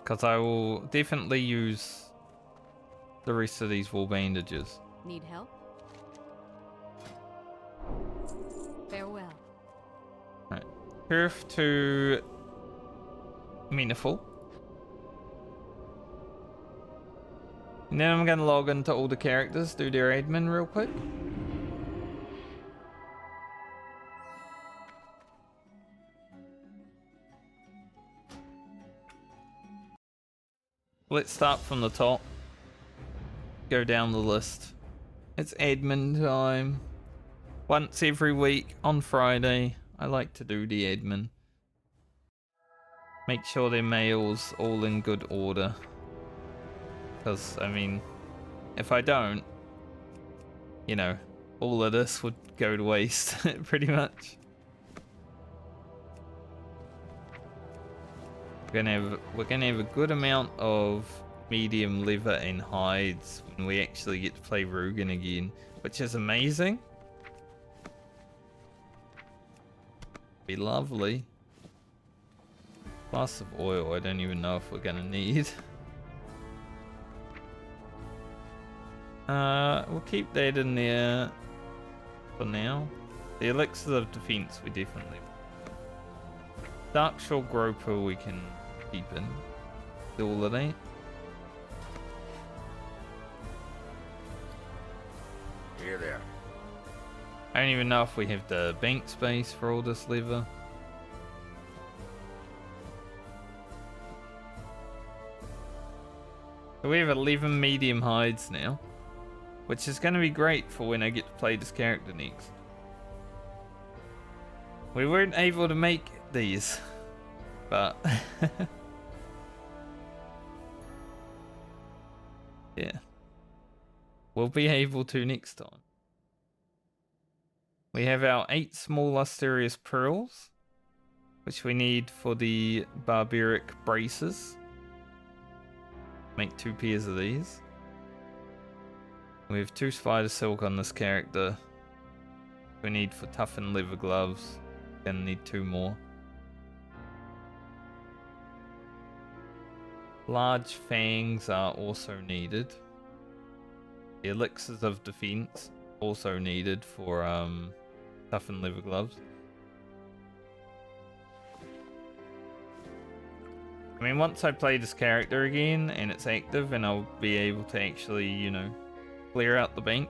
Because I will definitely use the rest of these wool bandages. Need help? Farewell. Right. Turf to Meaningful. And then I'm going to log into all the characters, do their admin real quick. Let's start from the top. Go down the list. It's admin time. Once every week on Friday, I like to do the admin. Make sure their mail's all in good order. Because, I mean, if I don't, you know, all of this would go to waste, pretty much. We're gonna have a good amount of medium leather and hides when we actually get to play Rugen again, which is amazing. Be lovely. Plus of oil, I don't even know if we're gonna need. We'll keep that in there for now. The elixirs of defense we definitely want. Darkshore Groper we can keep in. Do all of that. Here there. I don't even know if we have the bank space for all this leather. So we have 11 medium hides now, which is going to be great for when I get to play this character next. We weren't able to make these, but yeah, we'll be able to next time. We have our 8 small Lusterious Pearls, which we need for the Barbaric Braces. Make 2 pairs of these. We have 2 Spider Silk on this character. We need for Toughened Leather Gloves. Gonna need 2 more. Large Fangs are also needed. The Elixirs of Defense also needed for Toughened Leather Gloves. I mean, once I play this character again and it's active, and I'll be able to actually, you know, clear out the bank,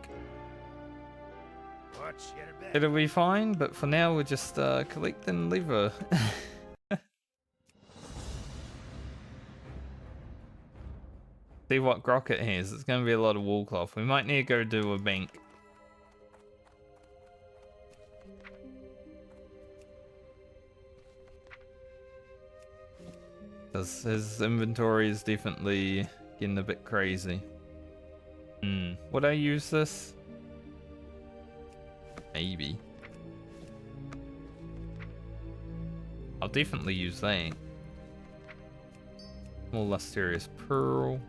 it'll be fine. But for now, we're just collecting leather. See what Grocket has. It's going to be a lot of wool cloth. We might need to go do a bank. Because his inventory is definitely getting a bit crazy. Would I use this? Maybe. I'll definitely use that. Small Lusterious Pearl.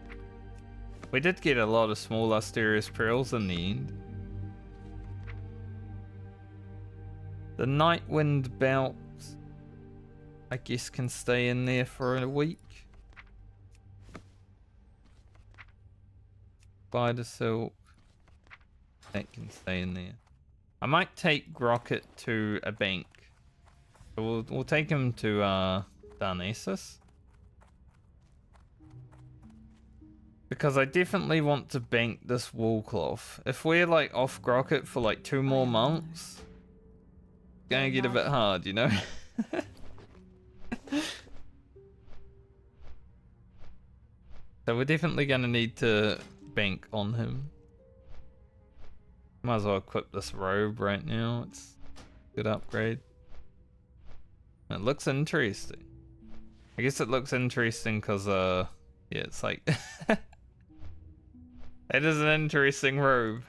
We did get a lot of small Lusterious Pearls in the end. The Nightwind belt, I guess, can stay in there for a week. Spider Silk, that can stay in there. I might take Grocket to a bank. So we'll take him to Darnassus. Because I definitely want to bank this wool cloth. If we're like off Grocket for like 2 more months, it's gonna get a bit hard, you know? So we're definitely gonna need to bank on him. Might as well equip this robe right now. It's a good upgrade. It looks interesting. I guess it looks interesting because yeah, it's like it is an interesting robe.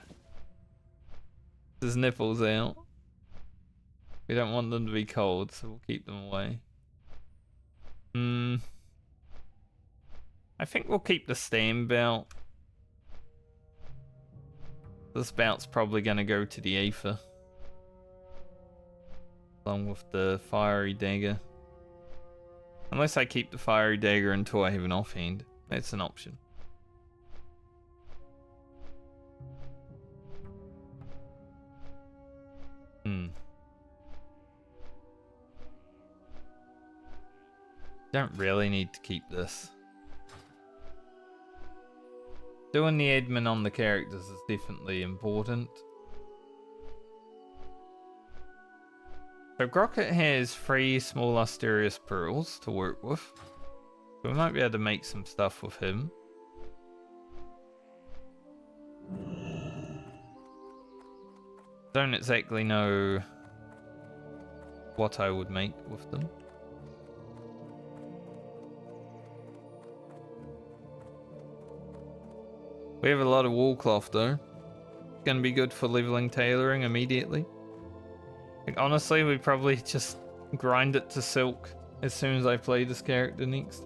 His nipples out. We don't want them to be cold, so we'll keep them away. I think we'll keep the stem belt. This belt's probably gonna go to the Aether, along with the fiery dagger. Unless I keep the fiery dagger until I have an offhand. That's an option. Don't really need to keep this. Doing the admin on the characters is definitely important. So Grocket has 3 small Lusterious Pearls to work with. So we might be able to make some stuff with him. Don't exactly know what I would make with them. We have a lot of wool cloth though. It's gonna be good for leveling tailoring immediately. Like, honestly, we probably just grind it to silk as soon as I play this character next.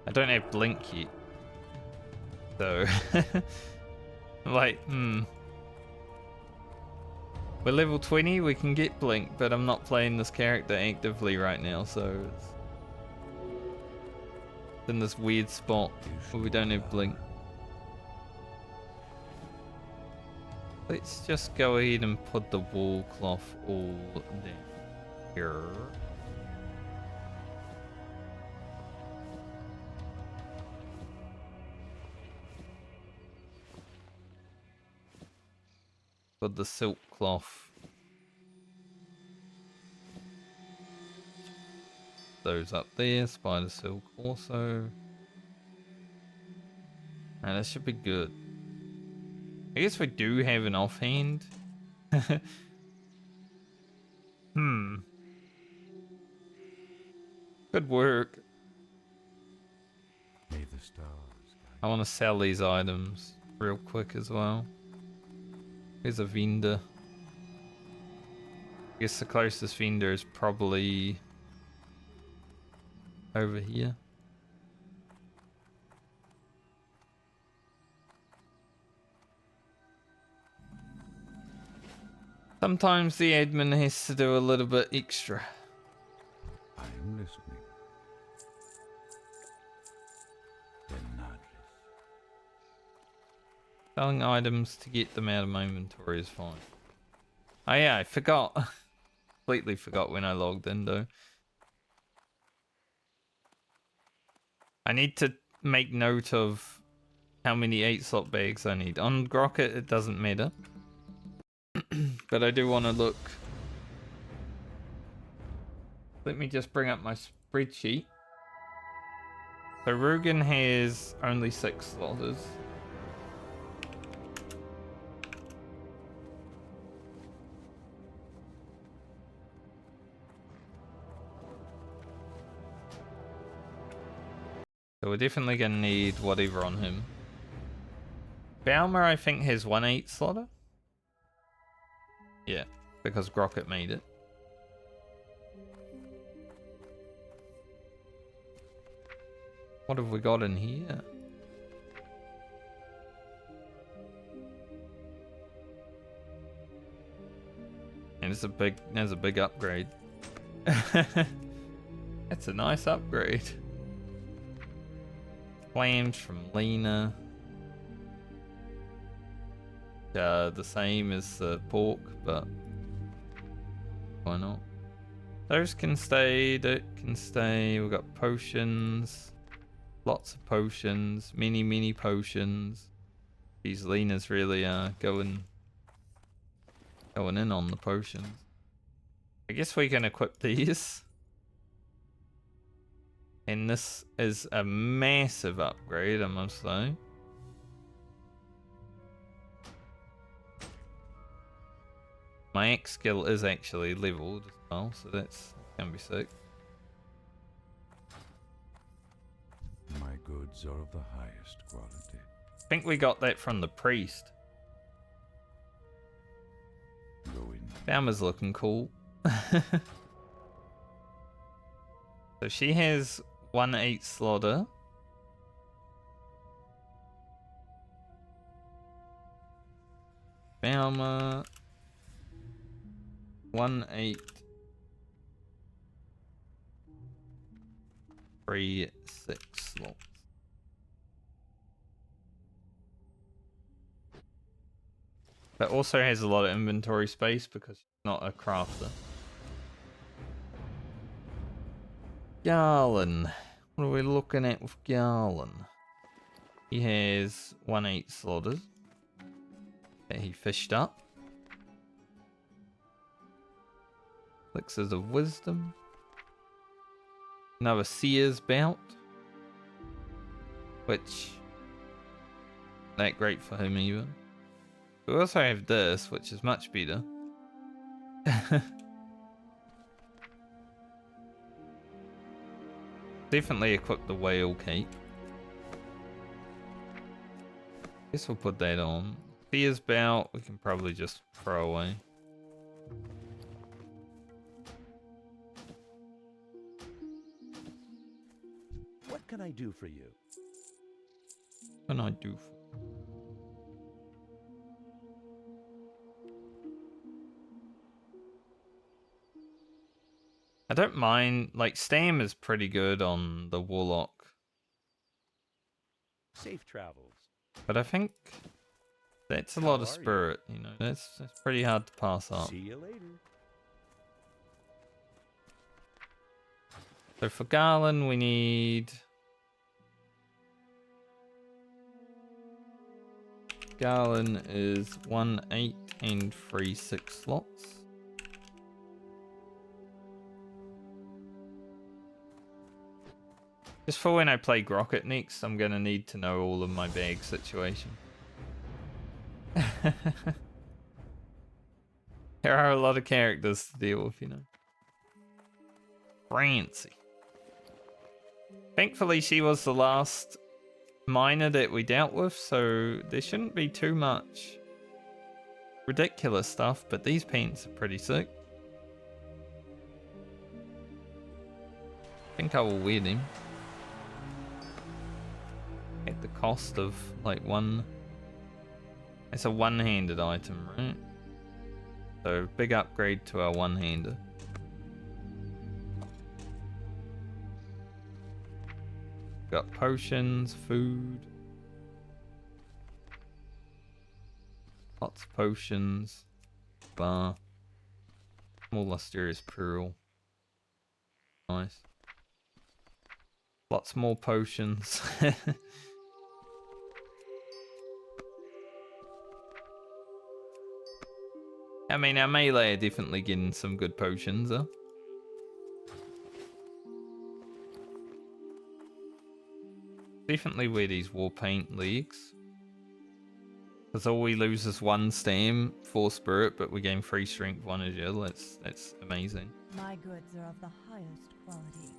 I don't have blink yet. So like, we're level 20, we can get blink, but I'm not playing this character actively right now, so it's in this weird spot where we don't have blink. Let's just go ahead and put the wool cloth all down here. Put the silk cloth. Those up there, spider silk also. And that should be good. I guess we do have an offhand. Good work. May the stars guide. I want to sell these items real quick as well. Here's a vendor. I guess the closest vendor is probably over here. Sometimes the admin has to do a little bit extra. I am listening. Denadris. Selling items to get them out of my inventory is fine. Oh yeah, I forgot. Completely forgot when I logged in though. I need to make note of how many 8-slot bags I need. On Grocket it doesn't matter. But I do want to look. Let me just bring up my spreadsheet. So Rugen has only 6 slotters. So we're definitely going to need whatever on him. Balmer I think has 1 8-slotter. Yeah, because Grocket made it. What have we got in here? And it's a big upgrade. That's a nice upgrade. Clams from Lena. The same as the pork, but why not? Those can stay, that can stay. We've got potions. Lots of potions. Many potions. These Lenas really are going in on the potions. I guess we can equip these. And this is a massive upgrade, I must say. My X skill is actually leveled as well, so that's gonna be sick. My goods are of the highest quality. I think we got that from the priest. Go in. Balmer's looking cool. So she has 1 8-slotter. Balmer 1 8 3 6 slots. But also has a lot of inventory space because she's not a crafter. Garland. What are we looking at with Garland? He has 1 8-slotters that he fished up. Elixirs of Wisdom. Another Seer's Belt. Which, not great for him even. We also have this, which is much better. Definitely equip the whale cape. Guess we'll put that on. Seer's Belt, we can probably just throw away. What can I do for you? What can I do for? I don't mind, like, Stam is pretty good on the Warlock. Safe travels. But I think that's a How lot of are you? spirit, you know, that's pretty hard to pass up. See you later. So for Garland we need Garland is 1 8 and 3 6 slots. Just for when I play Grocket next, I'm gonna need to know all of my bag situation. There are a lot of characters to deal with, you know. Francie. Thankfully, she was the last miner that we dealt with, so there shouldn't be too much ridiculous stuff, but these paints are pretty sick. I think I will wear them. At the cost of like one. It's a one-handed item, right? So big upgrade to our one-hander. Got potions, food. Lots of potions. Bar. More lustrous pearl. Nice. Lots more potions. I mean, our melee are definitely getting some good potions, huh? Definitely wear these war paint legs. Because all we lose is 1 stam, 4 spirit, but we gain 3 strength, 1 agile. That's amazing. My goods are of the highest quality.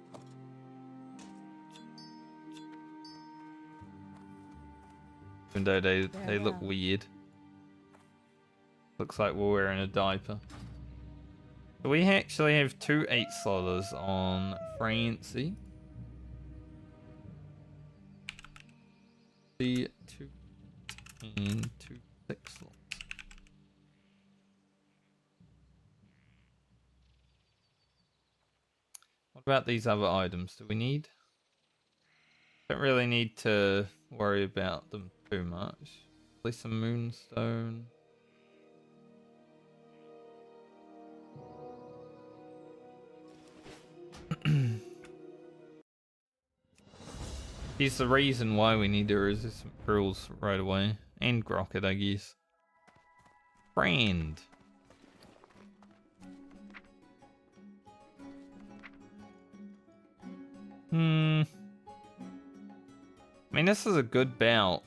Even though they look weird. Looks like we're wearing a diaper. So we actually have 2 8-slotters on Francie. The 2 and 2 6 slots. What about these other items? Do we need? Don't really need to worry about them too much. Play some moonstone. He's the reason why we need to resist some pearls right away. And Grocket, I guess. Friend. I mean, this is a good bout.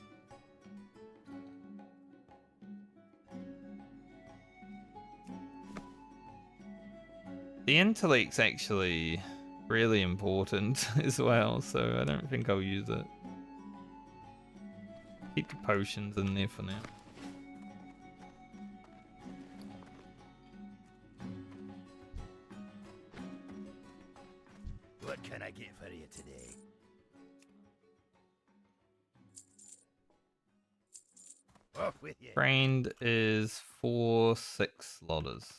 The intellect's actually really important as well, so I don't think I'll use it. Keep the potions in there for now. What can I get for you today? Off with you. Friend is 4 6-slotters.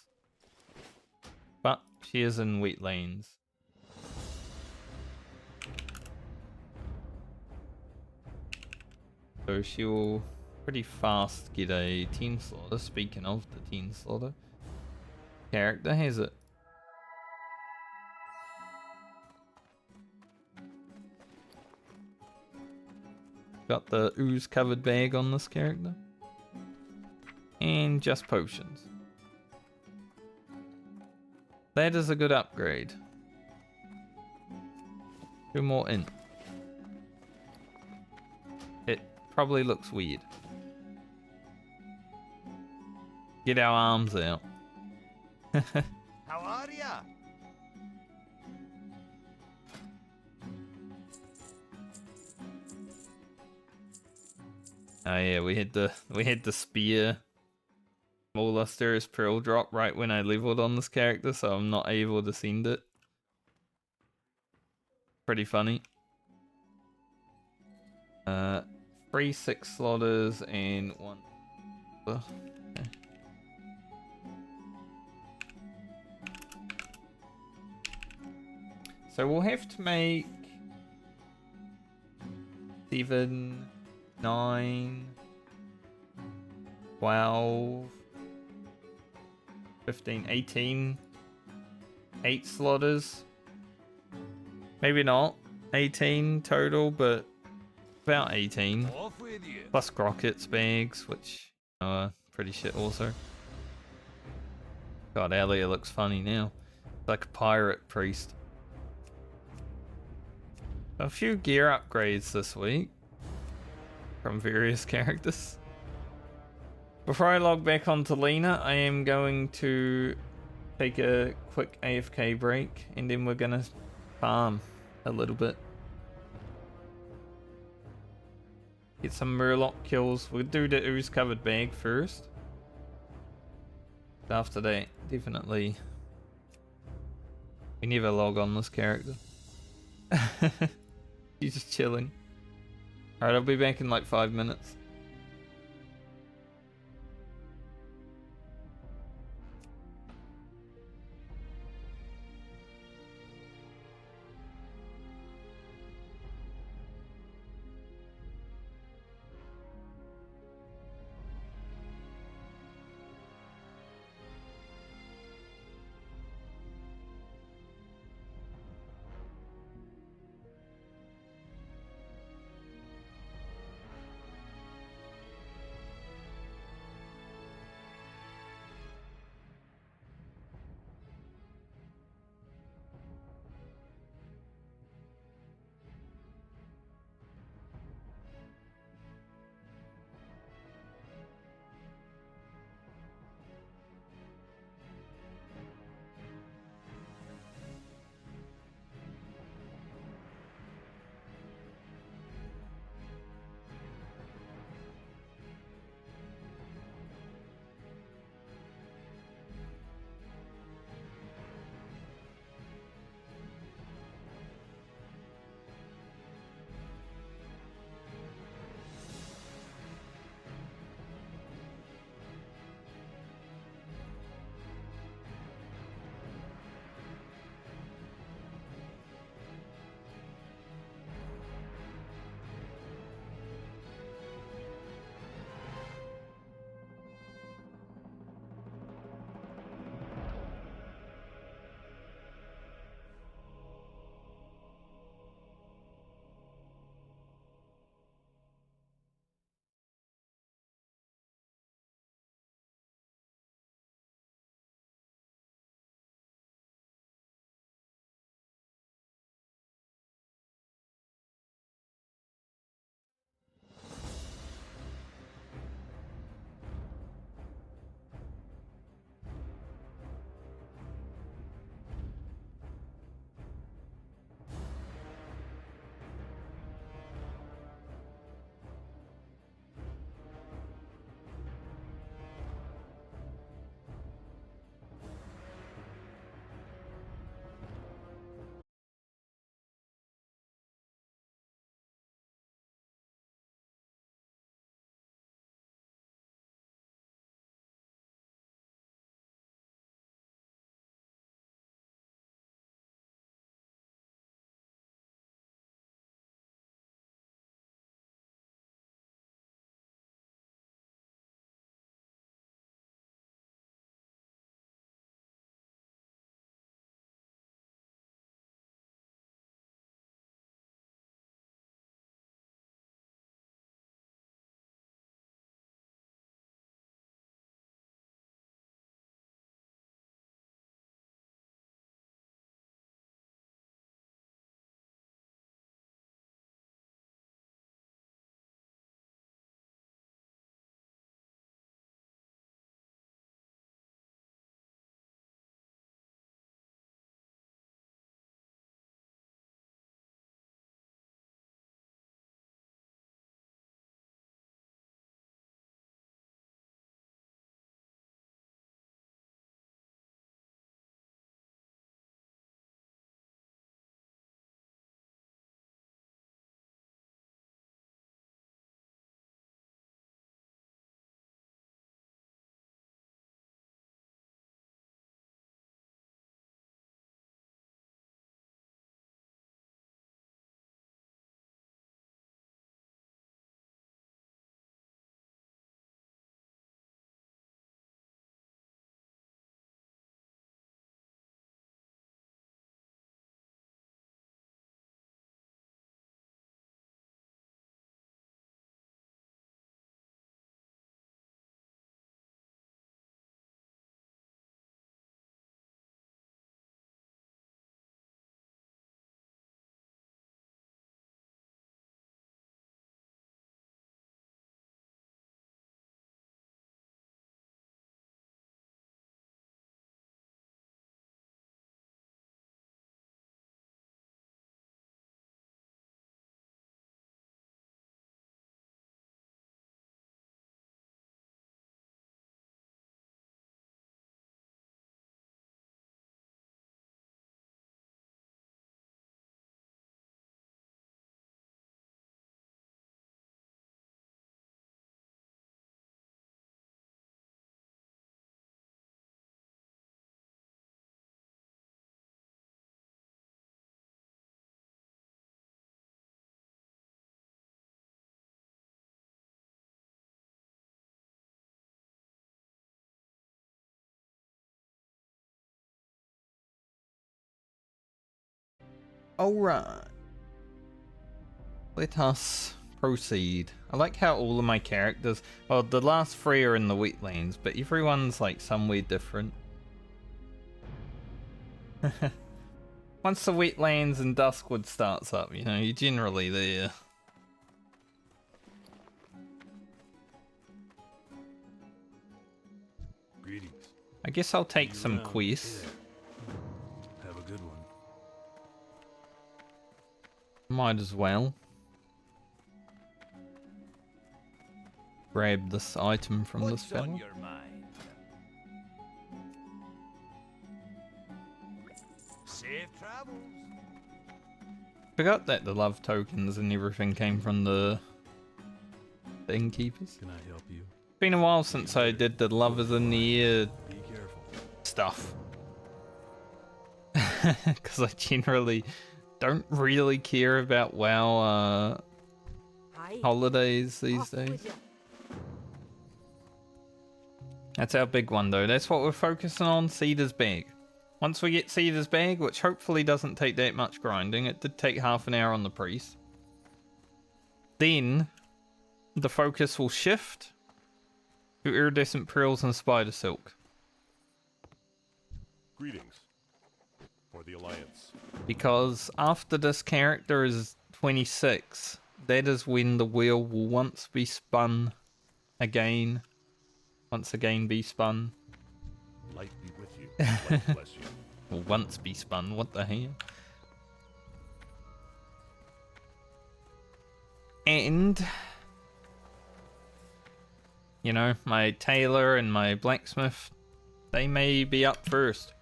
But she is in wheat lanes. So she'll pretty fast get a 10-slotter. Speaking of the 10-slotter, character has it. Got the ooze covered bag on this character. And just potions. That is a good upgrade. 2 more in. It probably looks weird. Get our arms out. How are ya? Oh yeah, we had the spear. Small lustrous pearl drop right when I leveled on this character, so I'm not able to send it. Pretty funny. 3 6-slotters and 1. Okay. So we'll have to make 7, 9, 12, 15, 18, 8-slotters. Maybe not 18 total, but About 18. Off with you. Plus Grocket's bags, which are pretty shit also. God, Elliot looks funny now. Like a pirate priest. A few gear upgrades this week from various characters. Before I log back onto Lena, I am going to take a quick AFK break and then we're gonna farm a little bit. Get some murloc kills. We'll do the ooze covered bag first. After that, definitely. We never log on this character. He's just chilling. Alright, I'll be back in like 5 minutes. Alright. Let us proceed. I like how all of my characters, well, the last three are in the wetlands, but everyone's like somewhere different. Once the wetlands and Duskwood starts up, you know, you're generally there. Greetings. I guess I'll take some quests. Have a good one. Might as well. Grab this item from this What's on fellow. your mind? Safe travels. Forgot that the love tokens and everything came from the innkeepers. Can I help you? Been a while since I did the lovers in the air Be careful. stuff. Because I generally don't really care about WoW Hi. holidays these Off with days. ya. That's our big one though. That's what we're focusing on, Cedar's Bag. Once we get Cedar's Bag, which hopefully doesn't take that much grinding, it did take half an hour on the priest. Then the focus will shift to iridescent pearls and spider silk. Greetings. For the Alliance. Because after this character is 26, that is when the wheel will once be spun again. Once again be spun. Light be with you. Light bless you. Will once be spun, what the hell? And, you know, my tailor and my blacksmith, they may be up first.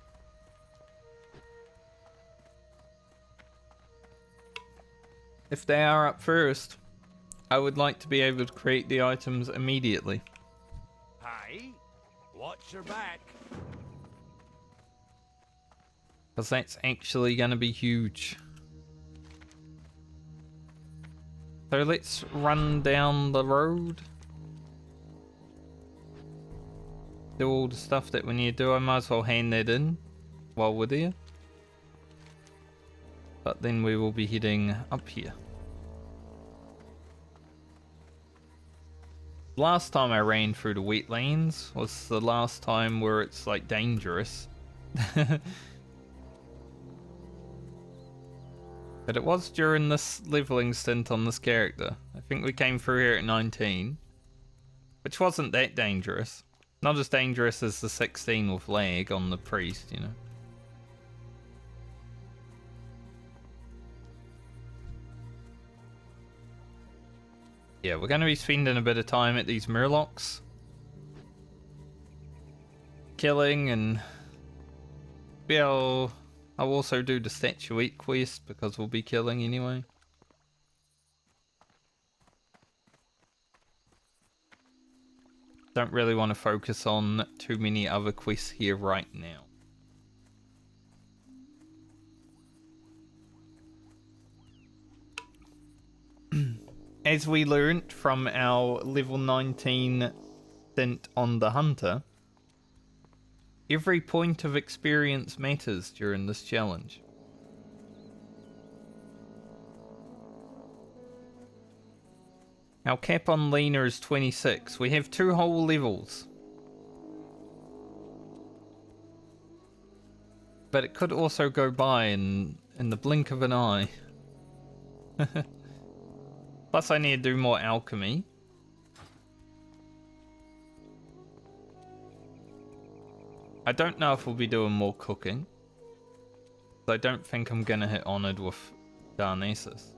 If they are up first, I would like to be able to create the items immediately. Hi. Watch your back. Because that's actually going to be huge. So let's run down the road. Do all the stuff that we need to do. I might as well hand that in while we're there. But then we will be heading up here. Last time I ran through the wetlands was the last time where it's like dangerous. But it was during this leveling stint on this character. I think we came through here at 19. Which wasn't that dangerous. Not as dangerous as the 16 with lag on the priest, you know. Yeah, we're going to be spending a bit of time at these murlocs. Killing and... Yeah, I'll also do the statuette quest because we'll be killing anyway. Don't really want to focus on too many other quests here right now. As we learnt from our level 19 stint on the Hunter, every point of experience matters during this challenge. Our cap on Lena is 26. We have 2 whole levels. But it could also go by in the blink of an eye. Plus I need to do more alchemy. I don't know if we'll be doing more cooking. I don't think I'm gonna hit Honoured with Darnassus.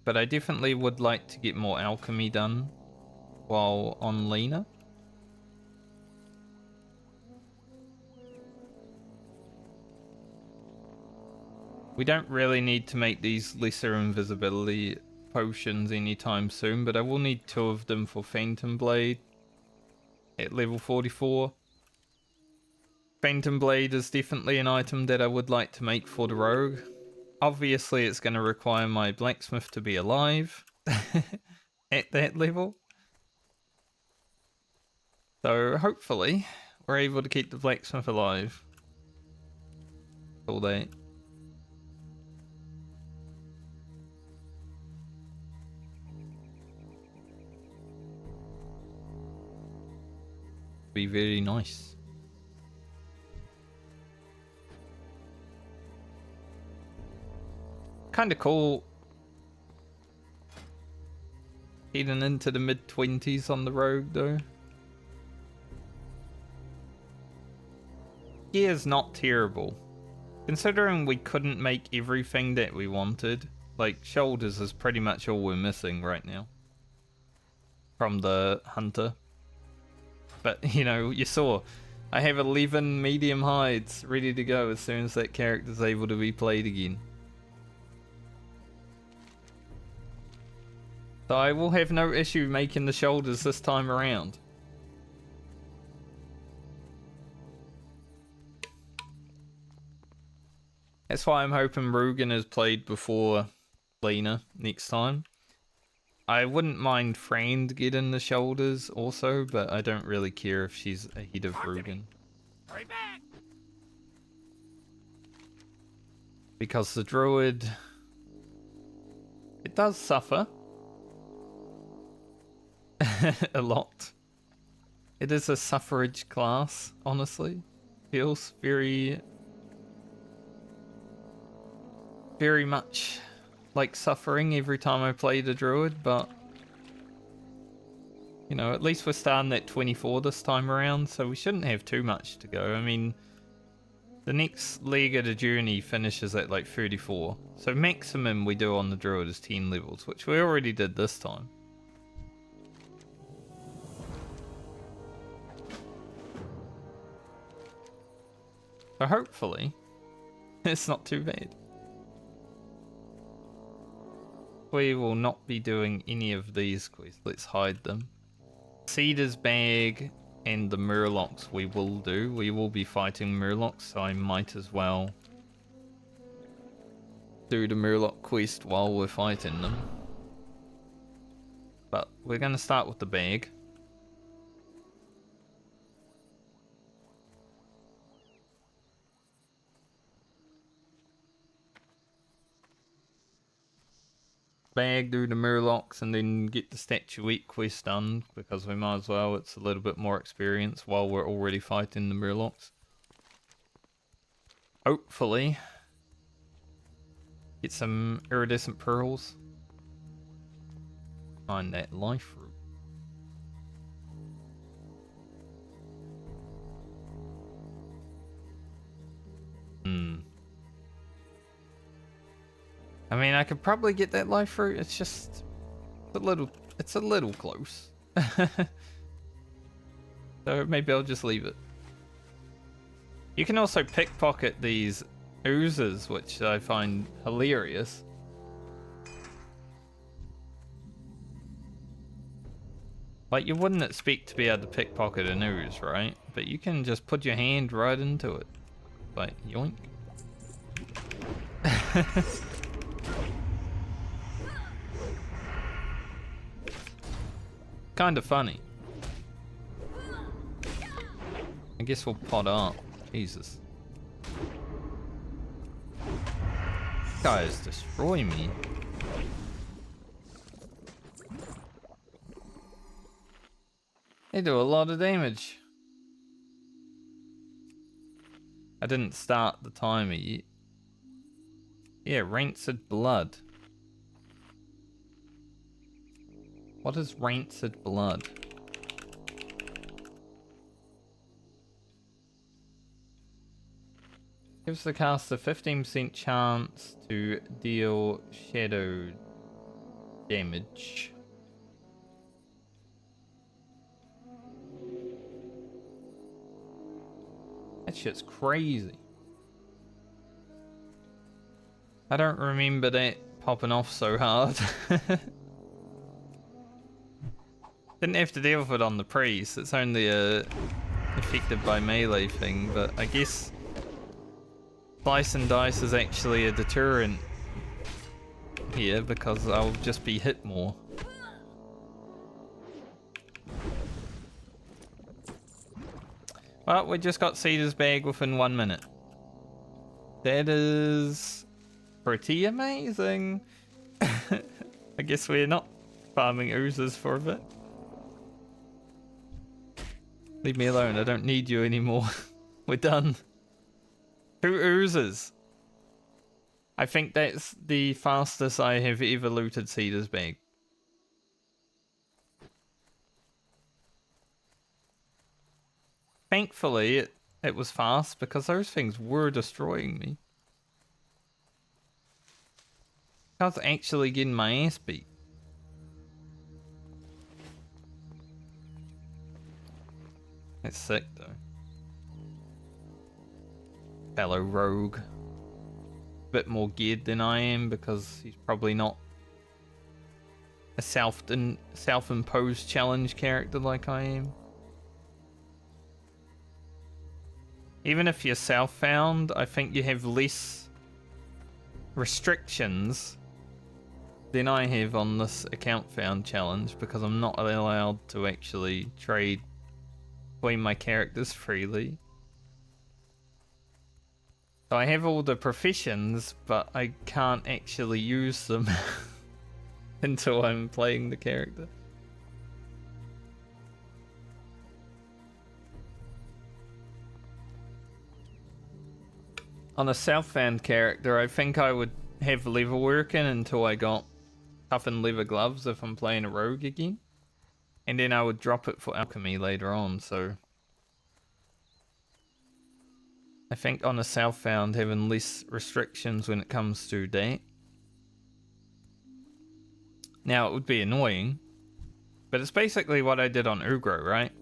But I definitely would like to get more alchemy done while on Lena. We don't really need to make these lesser invisibility potions anytime soon, but I will need 2 of them for Phantom Blade at level 44. Phantom Blade is definitely an item that I would like to make for the rogue. Obviously it's going to require my blacksmith to be alive at that level. So hopefully we're able to keep the blacksmith alive all day. Be very nice. Kind of cool. Heading into the mid-20s on the road though. Gear's not terrible. Considering we couldn't make everything that we wanted. Like, shoulders is pretty much all we're missing right now. From the hunter. But, you know, you saw. I have 11 medium hides ready to go as soon as that character's able to be played again. So I will have no issue making the shoulders this time around. That's why I'm hoping Rugen is played before Lena next time. I wouldn't mind Frand getting the shoulders also, but I don't really care if she's ahead of Rugen. Hurry back! Because the druid, it does suffer a lot. It is a suffrage class, honestly. Feels very much like suffering every time I play the druid, but you know, at least we're starting at 24 this time around, so we shouldn't have too much to go. I mean, the next leg of the journey finishes at like 34, so maximum we do on the druid is 10 levels, which we already did this time. So hopefully it's not too bad. We will not be doing any of these quests. Let's hide them. Cedar's bag and the murlocs we will do. We will be fighting murlocs, so I might as well do the murloc quest while we're fighting them. But we're going to start with the bag. Bag, do the murlocs, and then get the statuette quest done, because we might as well. It's a little bit more experience while we're already fighting the murlocs. Hopefully get some iridescent pearls. Find that life root. I mean, I could probably get that life fruit. It's just a little close. So maybe I'll just leave it. You can also pickpocket these oozes, which I find hilarious. Like, you wouldn't expect to be able to pickpocket an ooze, right? But you can just put your hand right into it. Like, yoink. Kind of funny. I guess we'll pot up. Jesus. Guys, destroy me. They do a lot of damage. I didn't start the timer yet. Yeah, rancid blood. What is rancid blood? Gives the caster 15% chance to deal shadow damage. That shit's crazy. I don't remember that popping off so hard. Didn't have to deal with it on the priest. It's only a affected by melee thing, but I guess slice and dice is actually a deterrent here because I'll just be hit more. Well, we just got Cedar's bag within 1 minute. That is pretty amazing. I guess we're not farming oozes for a bit. Leave me alone, I don't need you anymore. We're done. 2 oozes. I think that's the fastest I have ever looted Cedar's bag. Thankfully, it was fast because those things were destroying me. I was actually getting my ass beat. It's sick though. Fellow rogue. Bit more geared than I am because he's probably not a self-imposed challenge character like I am. Even if you're self-found, I think you have less restrictions than I have on this account found challenge because I'm not allowed to actually trade between my characters freely. So I have all the professions, but I can't actually use them until I'm playing the character. On a self-found character, I think I would have leather working until I got toughened leather gloves if I'm playing a rogue again. And then I would drop it for alchemy later on, so... I think on a self-found having less restrictions when it comes to that. Now, it would be annoying, but it's basically what I did on Ugro, right?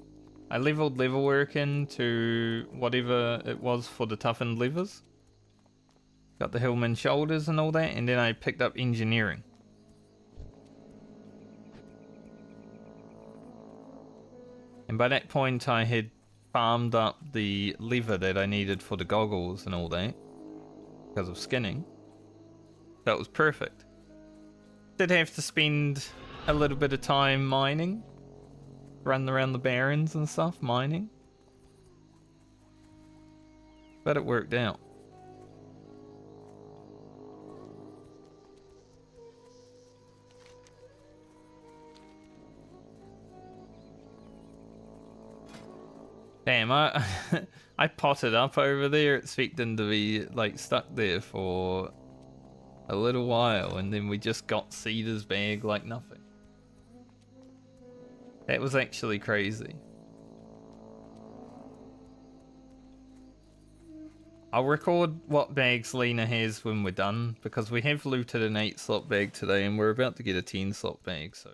I leveled leather working to whatever it was for the toughened levers. Got the Hillman shoulders and all that, and then I picked up engineering. And by that point I had farmed up the leather that I needed for the goggles and all that because of skinning. That was perfect. Did have to spend a little bit of time mining, running around the barrens and stuff, mining, but it worked out. Damn, I potted up over there expecting to be like stuck there for a little while, and then we just got Cedar's bag like nothing. That was actually crazy. I'll record what bags Lena has when we're done, because we have looted an 8-slot bag today and we're about to get a 10-slot bag, so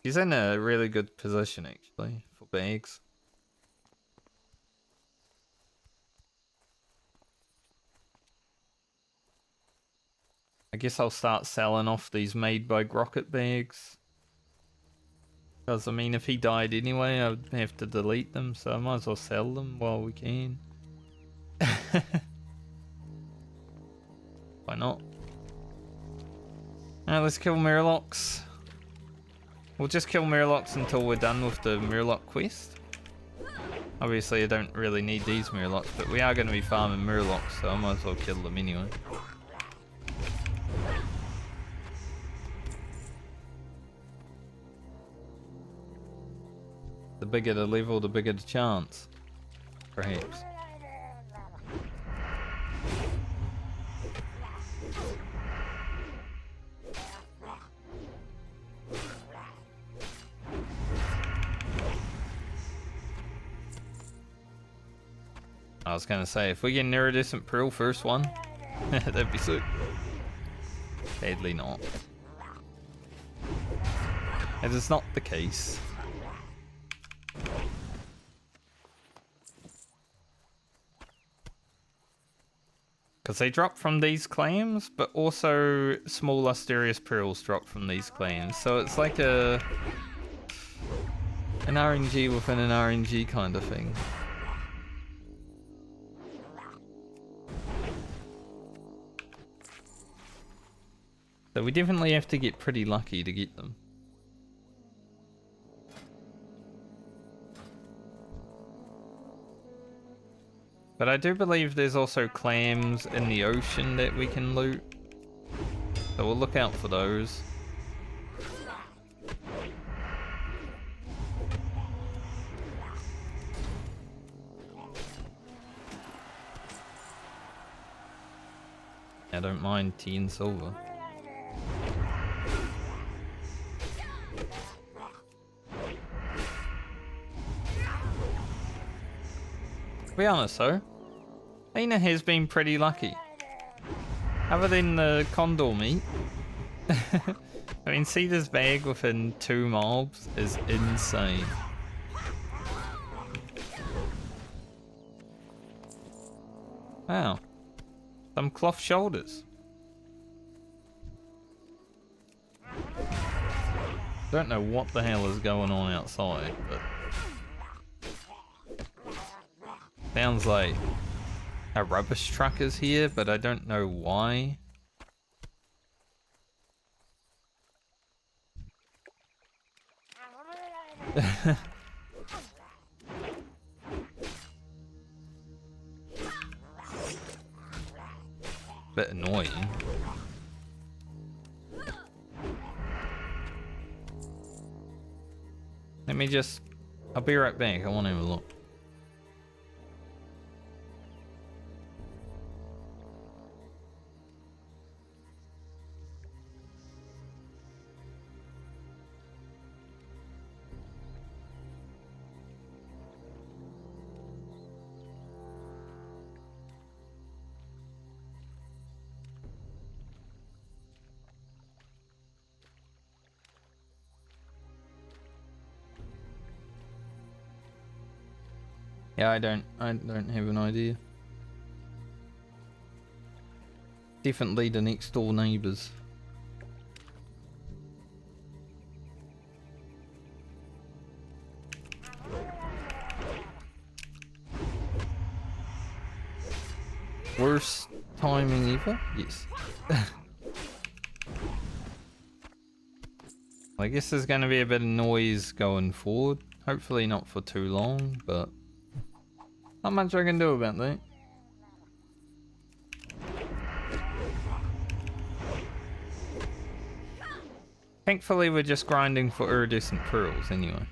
she's in a really good position actually for bags. I guess I'll start selling off these made by Grocket bags. Because, I mean, if he died anyway, I would have to delete them, so I might as well sell them while we can. Why not? Alright, let's kill murlocs. We'll just kill murlocs until we're done with the murloc quest. Obviously, I don't really need these murlocs, but we are going to be farming murlocs, so I might as well kill them anyway. The bigger the level, the bigger the chance. Perhaps. I was gonna say, if we get an iridescent pearl first one, that'd be sick. Sadly not. It is not the case. Because they drop from these claims, but also small Lusterious Pearls drop from these claims. So it's like an RNG within an RNG kind of thing. So we definitely have to get pretty lucky to get them. But I do believe there's also clams in the ocean that we can loot. So we'll look out for those. I don't mind tea and silver. To be honest though, Lena has been pretty lucky. Other than the condor meat. I mean, see this bag within 2 mobs is insane. Wow. Some cloth shoulders. Don't know what the hell is going on outside, but sounds like a rubbish truck is here, but I don't know why. Bit annoying. Let me just... I'll be right back. I want to have a look. Yeah, I don't have an idea. Definitely the next door neighbours. Worst timing ever? Yes. I guess there's going to be a bit of noise going forward. Hopefully not for too long, but not much I can do about that. Thankfully we're just grinding for iridescent pearls anyway.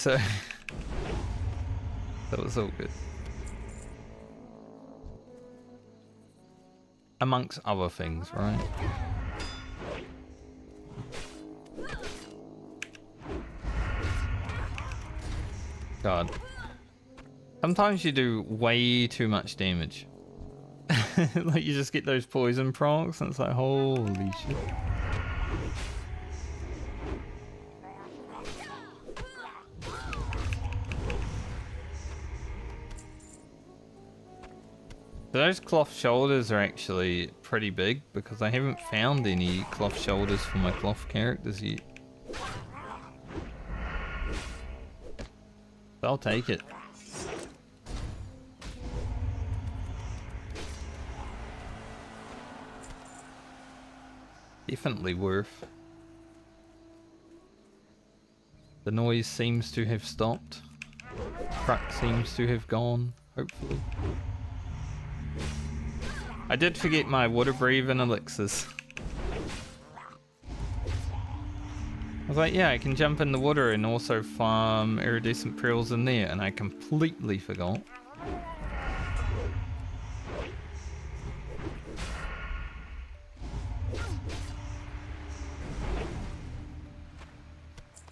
So that was all good. Amongst other things, right? God. Sometimes you do way too much damage. Like you just get those poison procs and it's like, holy shit. Those cloth shoulders are actually pretty big because I haven't found any cloth shoulders for my cloth characters yet. So I'll take it. Definitely worth. The noise seems to have stopped. Truck seems to have gone, hopefully. I did forget my water breathing elixirs. I was like, yeah, I can jump in the water and also farm iridescent pearls in there, and I completely forgot.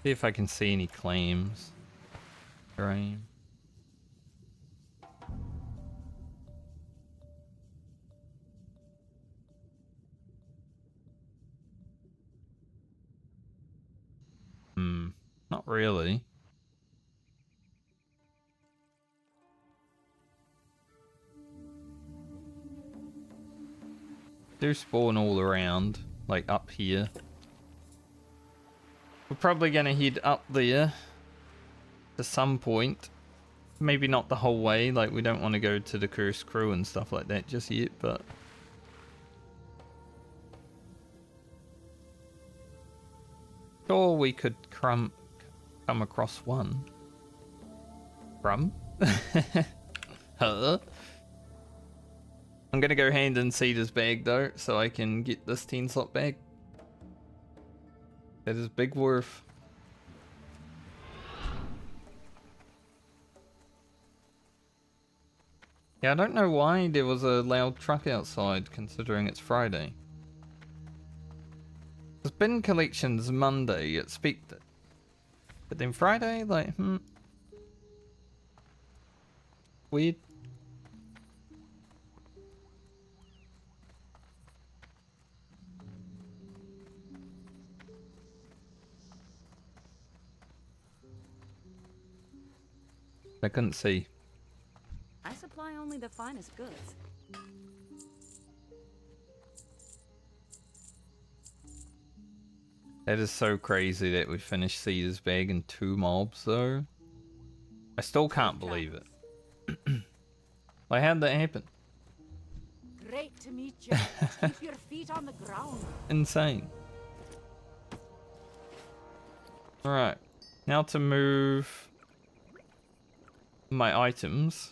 See if I can see any claims. Terrain. Not really. Do spawn all around, like up here. We're probably gonna head up there to some point. Maybe not the whole way, like we don't want to go to the Cursed Crew and stuff like that just yet, but... Sure, we could come across one. Crumb? Huh? I'm gonna go hand and see this bag though, so I can get this 10 slot bag. That is big worth. Yeah, I don't know why there was a loud truck outside, considering it's Friday. There's bin collections Monday, expected. But then Friday, like, weird. I couldn't see. I supply only the finest goods. That is so crazy that we finished Cedar's bag in 2 mobs though. I still can't believe it. Like, how'd that happen? Great to meet you. Keep your feet on the ground. Insane. Alright. Now to move my items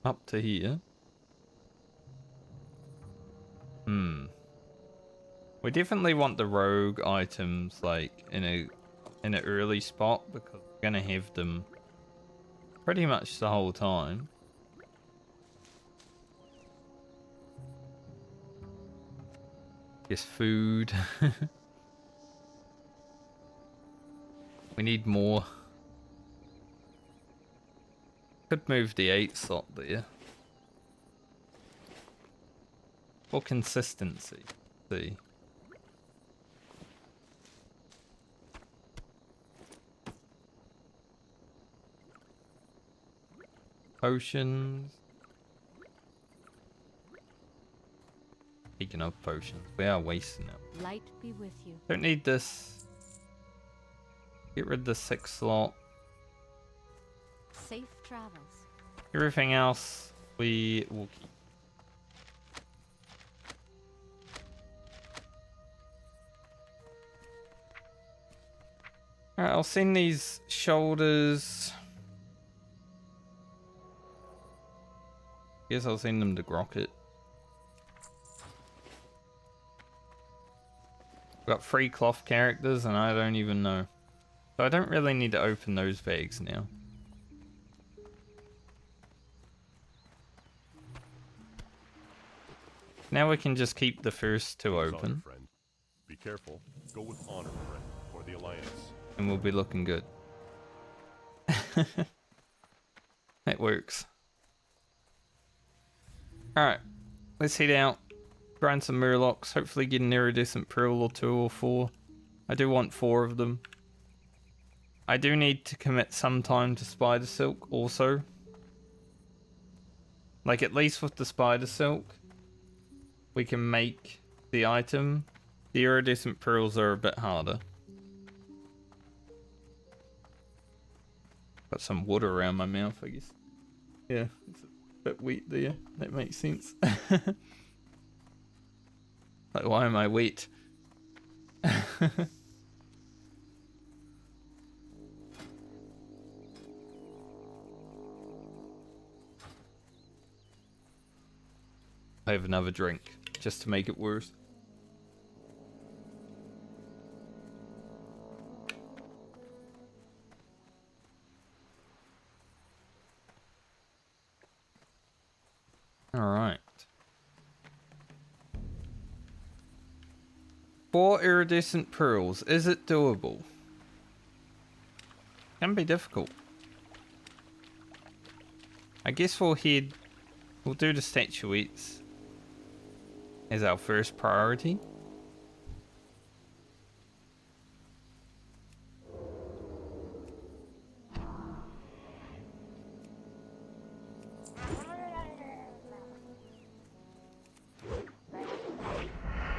up to here. We definitely want the rogue items like in an early spot because we're gonna have them pretty much the whole time. Just food. We need more. Could move the 8 slot there. For consistency. See. Potions. Speaking of potions, we are wasting them. Light be with you. Don't need this. Get rid of the 6 slot. Safe travels. Everything else we will keep. Alright, I'll send these shoulders. Guess I'll send them to Grocket. Got 3 cloth characters and I don't even know. So I don't really need to open those bags now. Now we can just keep the first 2 open. Sorry, friend. Be careful. Go with honor, friend, for the Alliance. And we'll be looking good. That works. Alright. Let's head out. Grind some murlocs. Hopefully get an iridescent pearl or 2 or 4. I do want 4 of them. I do need to commit some time to spider silk also. Like at least with the spider silk, we can make the item. The iridescent pearls are a bit harder. Got some water around my mouth, I guess. Yeah, it's a bit wet there. That makes sense. Like, why am I wet? I have another drink, just to make it worse. Alright. 4 iridescent pearls. Is it doable? Can be difficult. I guess we'll do the statuettes as our first priority.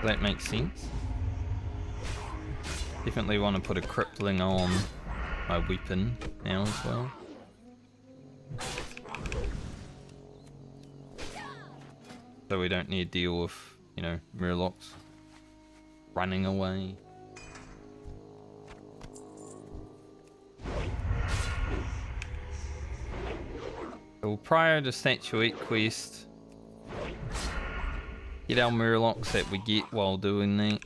That makes sense. Definitely want to put a crippling on my weapon now as well. So we don't need to deal with, you know, murlocs running away. So prior to Statuette quest, get our murlocs that we get while doing that.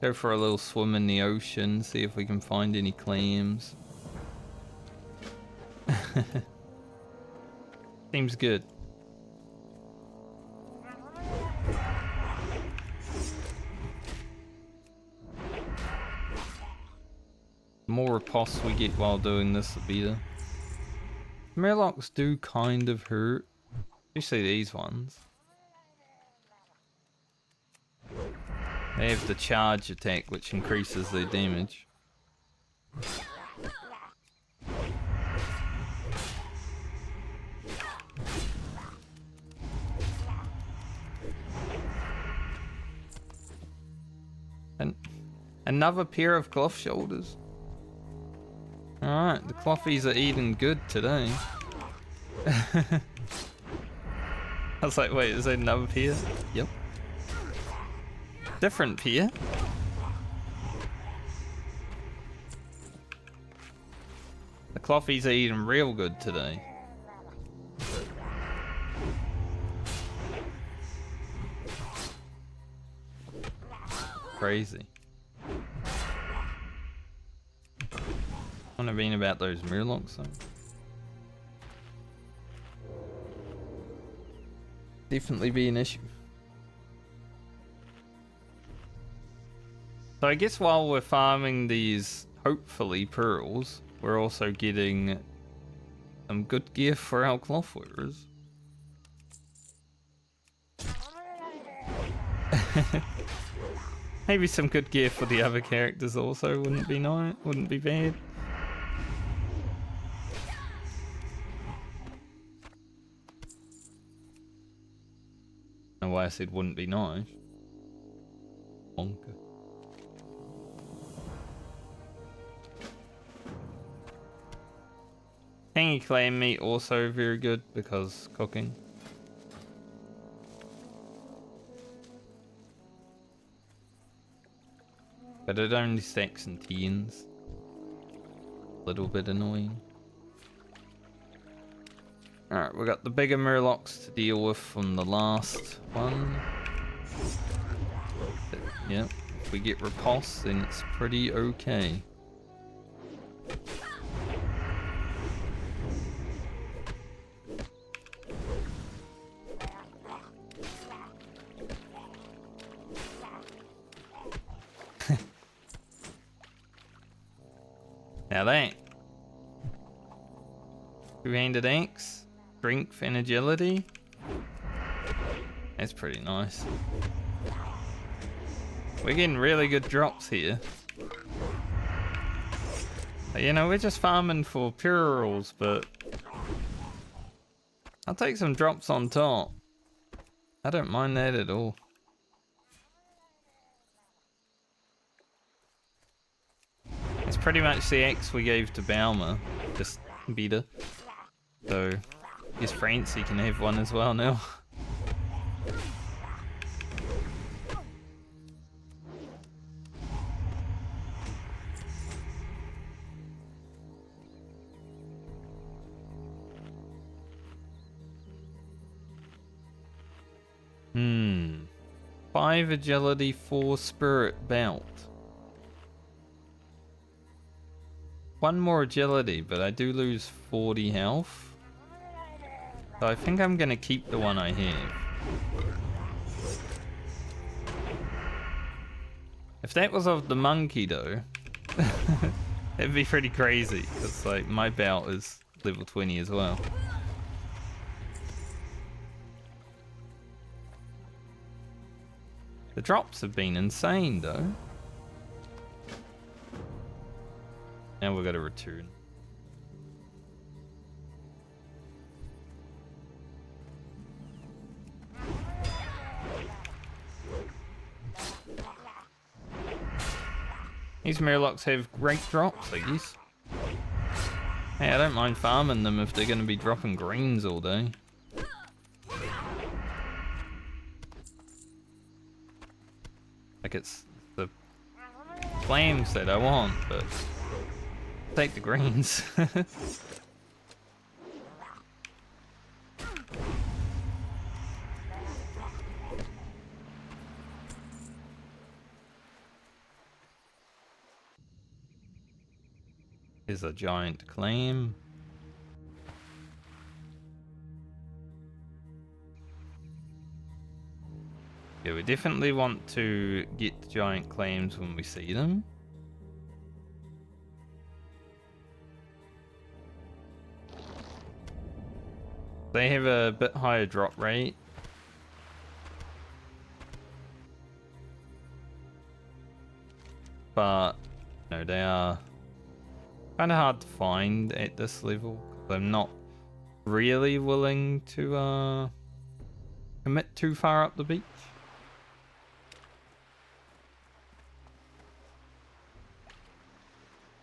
Go for a little swim in the ocean, see if we can find any clams. Seems good. The more riposte we get while doing this, the better. Murlocs do kind of hurt, especially these ones. They have the charge attack, which increases their damage. And another pair of cloth shoulders. Alright, the clothies are eating good today. I was like, wait, is that another pair? Yep. Different pair. The clothies are eating real good today. Crazy. Wouldn't have been about those murlocs though. Definitely be an issue. So I guess while we're farming these, hopefully, pearls, we're also getting some good gear for our cloth wearers. Maybe some good gear for the other characters also wouldn't be nice, wouldn't be bad. I don't know why I said wouldn't be nice. Bonker. Tangy clam meat also very good because cooking. But it only stacks in tens. A little bit annoying. Alright, we got the bigger murlocs to deal with from the last one. But, yeah, if we get repulse, then it's pretty okay. Now that two-handed axe, strength and agility. That's pretty nice. We're getting really good drops here. You know, we're just farming for pearls, but I'll take some drops on top. I don't mind that at all. It's pretty much the axe we gave to Balmer, just better. So, I guess Francie can have one as well now. Hmm. 5 agility, 4 spirit belt. 1 more agility, but I do lose 40 health. So I think I'm gonna keep the one I have. If that was of the monkey though, it'd be pretty crazy. Because like my belt is level 20 as well. The drops have been insane though. Now we've got to return. These murlocs have great drops, I guess. Hey, I don't mind farming them if they're going to be dropping greens all day. Like it's the clams that I want, but take the greens. Is a giant claim. Yeah, we definitely want to get the giant claims when we see them. They have a bit higher drop rate. But, no, they are kind of hard to find at this level. I'm not really willing to commit too far up the beach.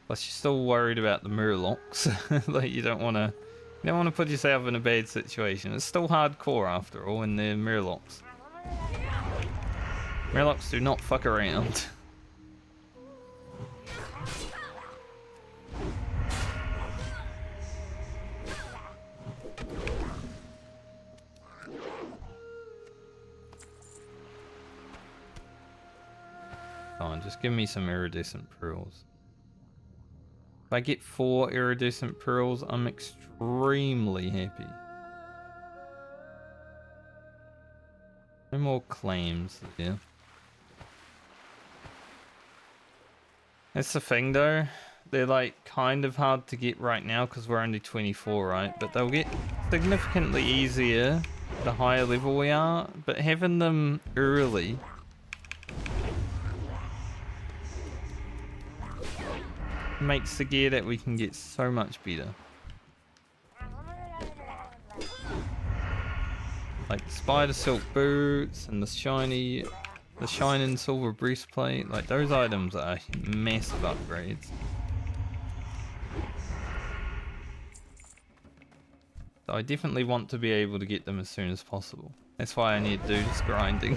Plus, you're still worried about the murlocs. Like, you don't want to put yourself in a bad situation. It's still hardcore after all, and they're murlocs. Murlocs do not fuck around. Come on, just give me some iridescent pearls. If I get 4 iridescent pearls, I'm extremely happy. No more claims here. That's the thing though. They're like kind of hard to get right now because we're only 24, right? But they'll get significantly easier the higher level we are. But having them early makes the gear that we can get so much better. Like the spider silk boots and the shining silver breastplate. Like those items are massive upgrades. So I definitely want to be able to get them as soon as possible. That's why I need to do this grinding.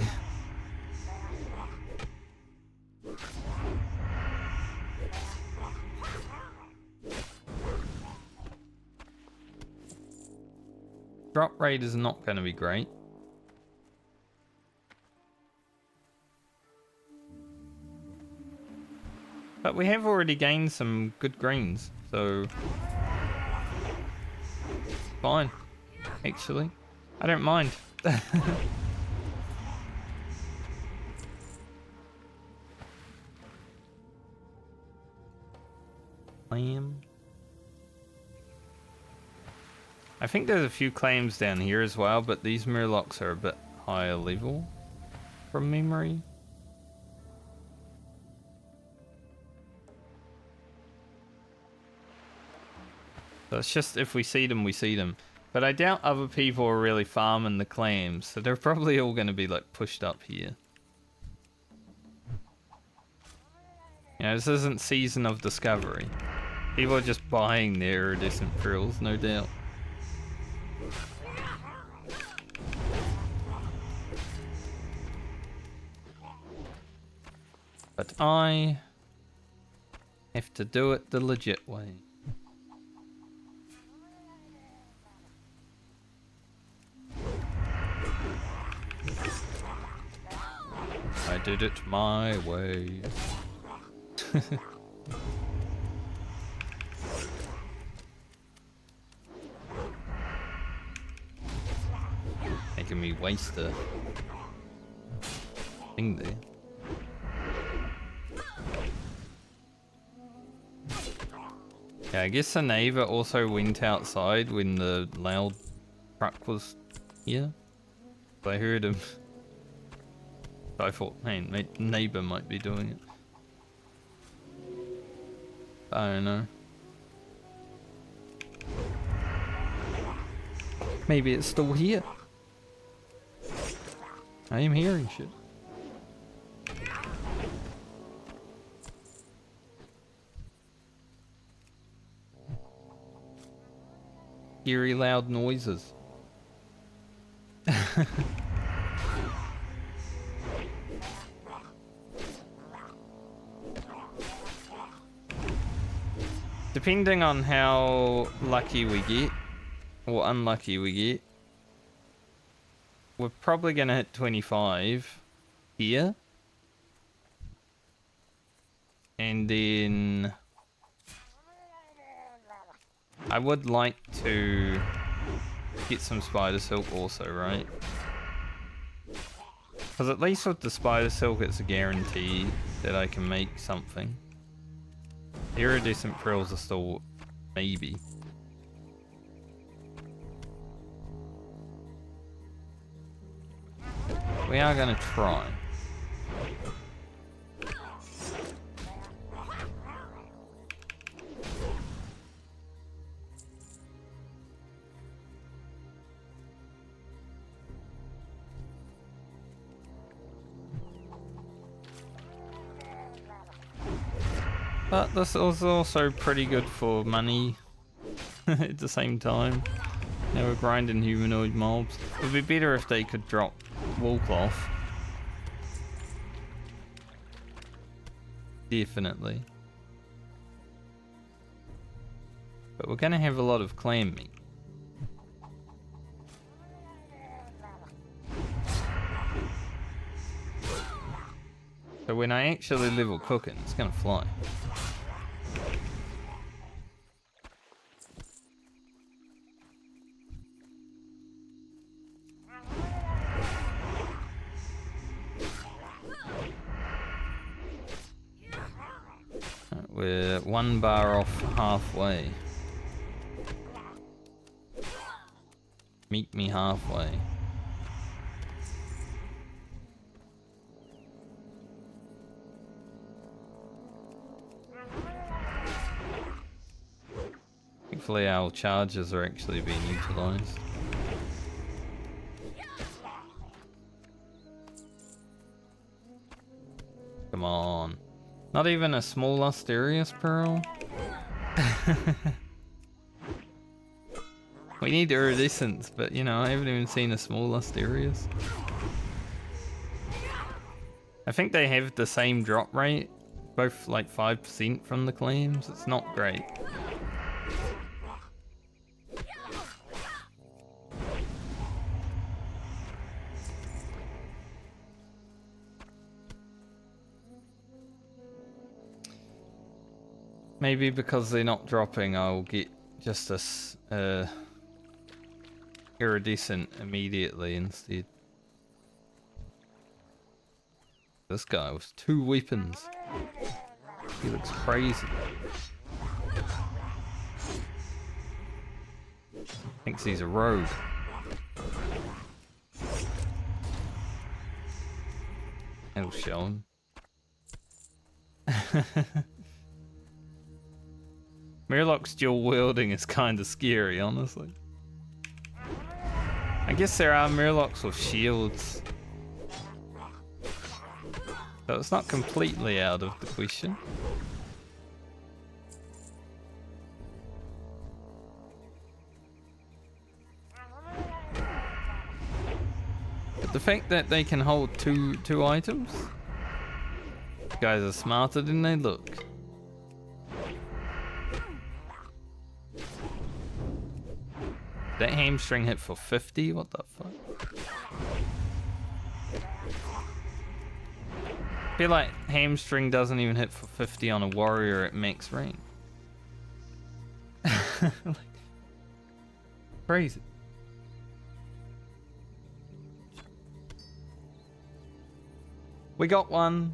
Drop rate is not going to be great. But we have already gained some good greens, so fine. Actually, I don't mind. I think there's a few claims down here as well, but these murlocs are a bit higher level from memory. So it's just if we see them, we see them. But I doubt other people are really farming the claims, so they're probably all going to be like pushed up here. You know, this isn't Season of Discovery. People are just buying their iridescent pearls, no doubt. But I have to do it the legit way. I did it my way. Making me waste a thing there. Yeah, I guess the neighbor also went outside when the loud truck was here. I heard him. So I thought, hey, my neighbor might be doing it. I don't know. Maybe it's still here. I am hearing shit. Eerie loud noises. Depending on how lucky we get, or unlucky we get, we're probably going to hit 25 here. And then I would like to get some spider silk also, right? Because at least with the spider silk, it's a guarantee that I can make something. Iridescent pearls are still maybe. We are gonna try. But this is also pretty good for money at the same time. Now we're grinding humanoid mobs. It would be better if they could drop wool cloth. Definitely. But we're gonna have a lot of clan meat. So when I actually level cooking, it's gonna fly. We're 1 bar off halfway. Meet me halfway. Hopefully our charges are actually being utilized. Come on. Not even a small Asterius Pearl? We need iridescence, but you know, I haven't even seen a small Asterius. I think they have the same drop rate, both like 5% from the claims. It's not great. Maybe because they're not dropping, I'll get just a iridescent immediately instead. This guy with 2 weapons. He looks crazy. Thinks he's a rogue. It'll show him. Murlocs dual wielding is kind of scary, honestly. I guess there are Murlocs with shields. So it's not completely out of the question. But the fact that they can hold two items, guys are smarter than they look. That hamstring hit for 50? What the fuck? I feel like hamstring doesn't even hit for 50 on a warrior at max rank. Like, crazy. We got one.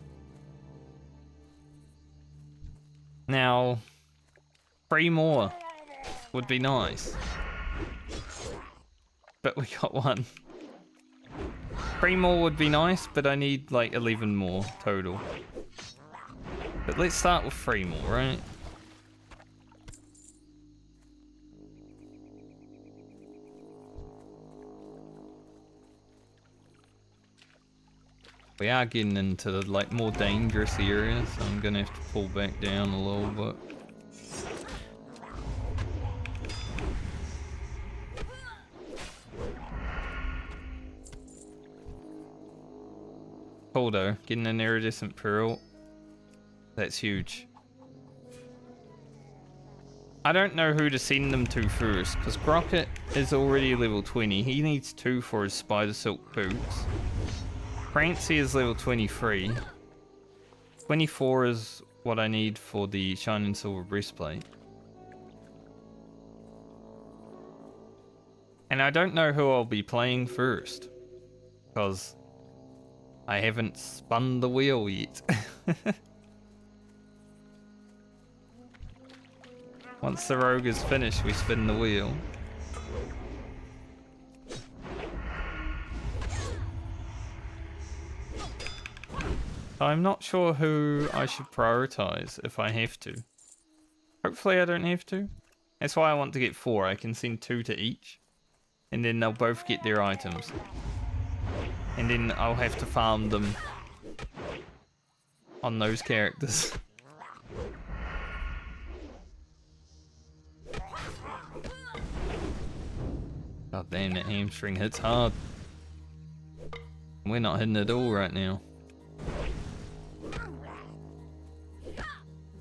Now, 3 more would be nice. But we got one. 3 more would be nice, but I need like 11 more total. But let's start with 3 more, right? We are getting into the like more dangerous areas, so I'm gonna have to pull back down a little bit. Cool though, getting an iridescent pearl. That's huge. I don't know who to send them to first, because Grocket is already level 20. He needs 2 for his spider silk boots. Francie is level 23. 24 is what I need for the shining silver breastplate. And I don't know who I'll be playing first, because I haven't spun the wheel yet. Once the rogue is finished, we spin the wheel. I'm not sure who I should prioritize if I have to. Hopefully I don't have to. That's why I want to get 4. I can send 2 to each. And then they'll both get their items. And then I'll have to farm them on those characters. God damn, that hamstring hits hard. We're not hitting it all right now.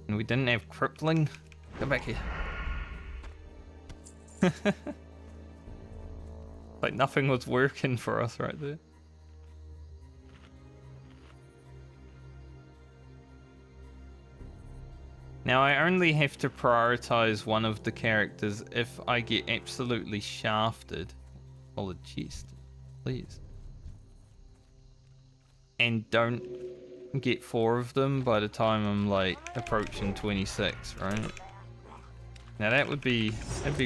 And we didn't have crippling. Go back here. Like nothing was working for us right there. Now I only have to prioritize one of the characters if I get absolutely shafted. Solid chest, please. And don't get 4 of them by the time I'm like approaching 26, right? Now that'd be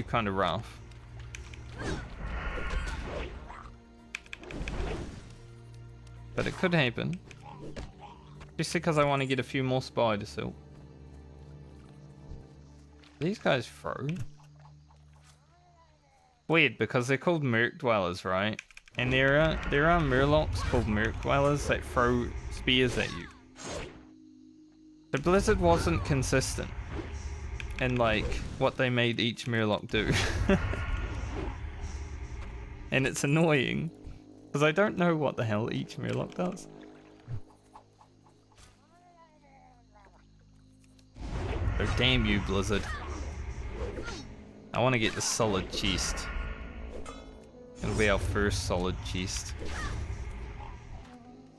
kind of rough. But it could happen. Just because I want to get a few more spider silk. These guys throw. Weird, because they're called Merc Dwellers, right? And there are murlocs called Merc Dwellers that throw spears at you. The Blizzard wasn't consistent in like what they made each murloc do. And it's annoying, because I don't know what the hell each murloc does. Oh damn you, Blizzard. I want to get the solid chest. It'll be our first solid chest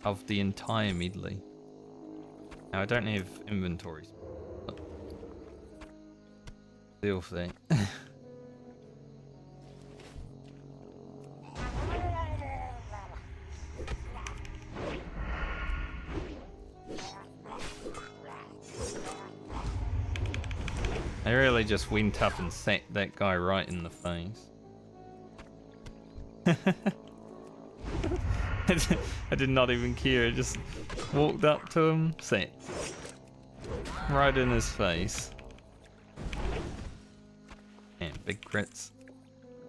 of the entire medley. Now I don't have inventories. Deal with that. I really just went up and sat that guy right in the face. I did not even care, I just walked up to him, sat. Right in his face. And big crits.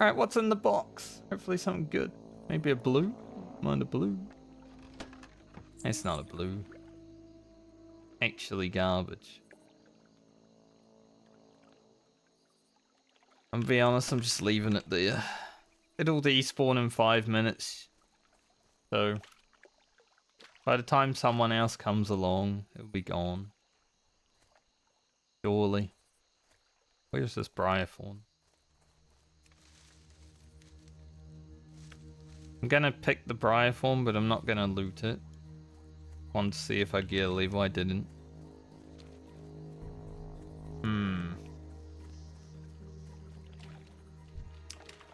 Alright, what's in the box? Hopefully something good. Maybe a blue? Mind a blue. It's not a blue. Actually garbage. I'm gonna be honest, I'm just leaving it there. It'll despawn in 5 minutes. So, by the time someone else comes along, it'll be gone. Surely. Where's this Briarthorn? I'm gonna pick the Briarthorn, but I'm not gonna loot it. Want to see if I get a level. I didn't.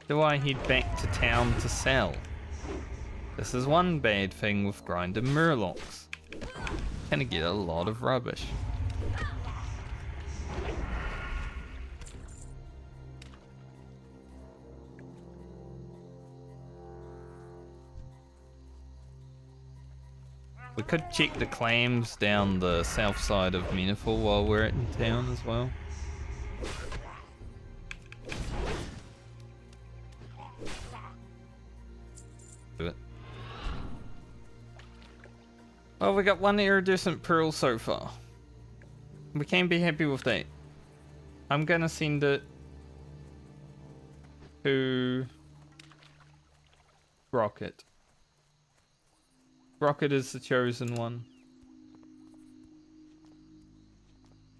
Do I head back to town to sell? This is one bad thing with grinding murlocs. Gonna get a lot of rubbish. We could check the clams down the south side of Meniful while we're in town as well. Do it. Well, we got 1 iridescent pearl so far. We can be happy with that. I'm gonna send it to Rocket. Rocket is the chosen one.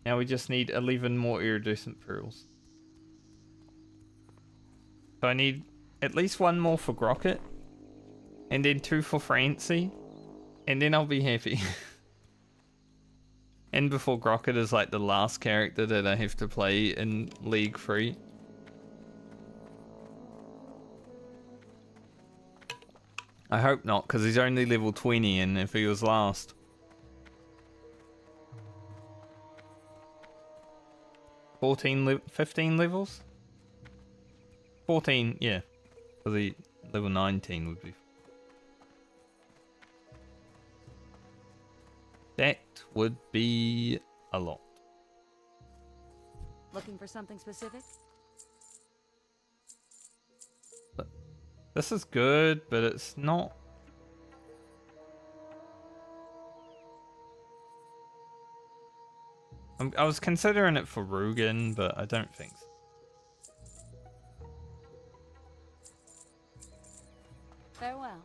Now we just need 11 more iridescent pearls. So I need at least 1 more for Rocket. And then 2 for Francie. And then I'll be happy. And before Rocket is like the last character that I have to play in League 3. I hope not, because he's only level 20, and if he was last... 15 levels? 14, yeah. For the level 19 would be... That would be a lot. Looking for something specific? But this is good, but it's not... I was considering it for Rugen, but I don't think so. Farewell.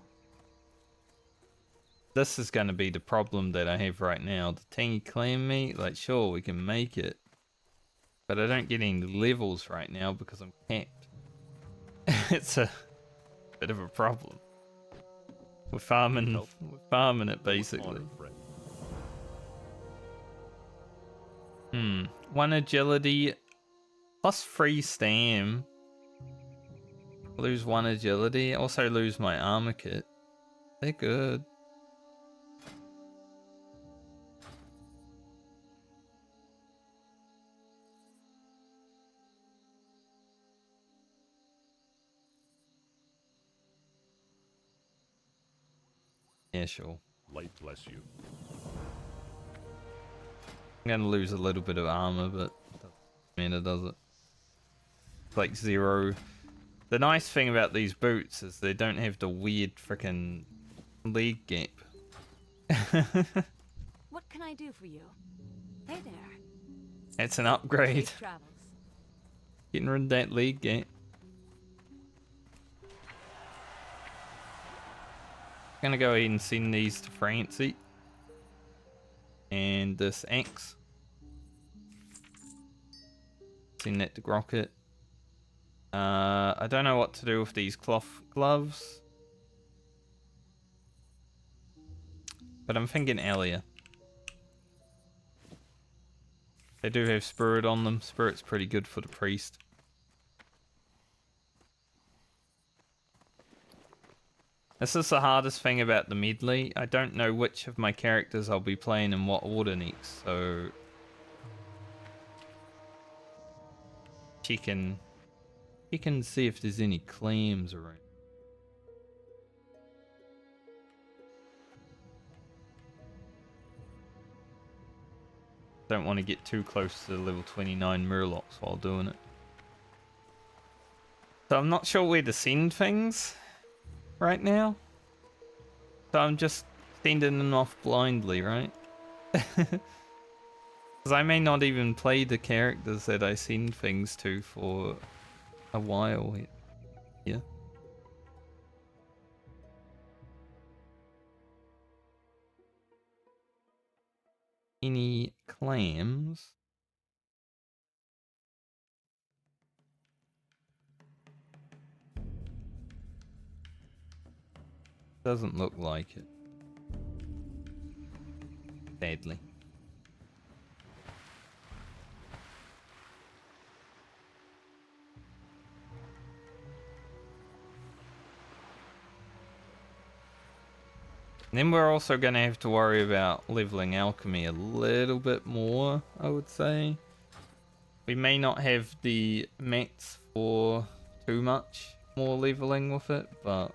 This is going to be the problem that I have right now. The tangy clan meat, like, sure, we can make it. But I don't get any levels right now because I'm capped. It's a bit of a problem. We're farming it, basically. One agility plus 3 stam. Lose 1 agility. Also lose my armor kit. They're good. Yeah, sure. Light bless you. I'm gonna lose a little bit of armor, but I mean, it does it. It's like 0. The nice thing about these boots is they don't have the weird freaking leg gap. What can I do for you? Hey there. It's an upgrade. Safe travels. Getting rid of that leg gap. Gonna go ahead and send these to Francie. And this axe. Send that to Grocket. I don't know what to do with these cloth gloves. But I'm thinking Alia. They do have Spirit on them. Spirit's pretty good for the priest. This is the hardest thing about the medley. I don't know which of my characters I'll be playing in what order next, so... Check and see if there's any clams around. Don't want to get too close to the level 29 murlocs while doing it. So I'm not sure where to send things right now. So I'm just sending them off blindly, right? Because I may not even play the characters that I send things to for a while. Yeah. Any clams? Doesn't look like it. Sadly. And then we're also going to have to worry about leveling alchemy a little bit more, I would say. We may not have the mats for too much more leveling with it, but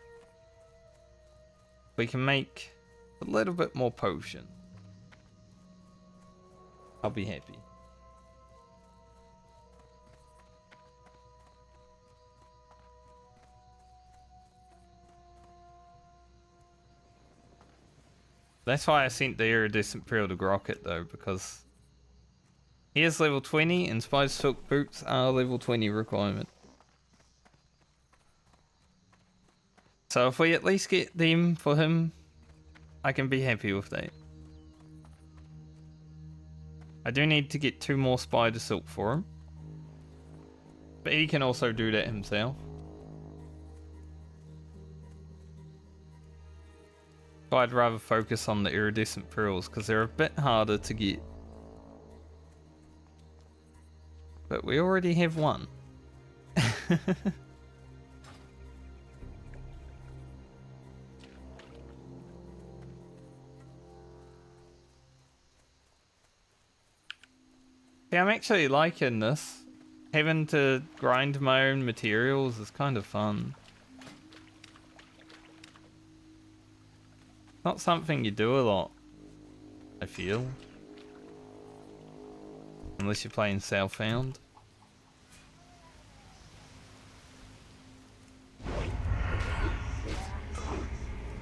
we can make a little bit more potion. I'll be happy. That's why I sent the iridescent pearl to Grocket though, because he is level 20 and Spider Silk boots are level 20 requirement. So if we at least get them for him, I can be happy with that. I do need to get 2 more Spider Silk for him. But he can also do that himself. So I'd rather focus on the iridescent pearls because they're a bit harder to get. But we already have one. Yeah, I'm actually liking this. Having to grind my own materials is kind of fun. Not something you do a lot, I feel. Unless you're playing Southbound.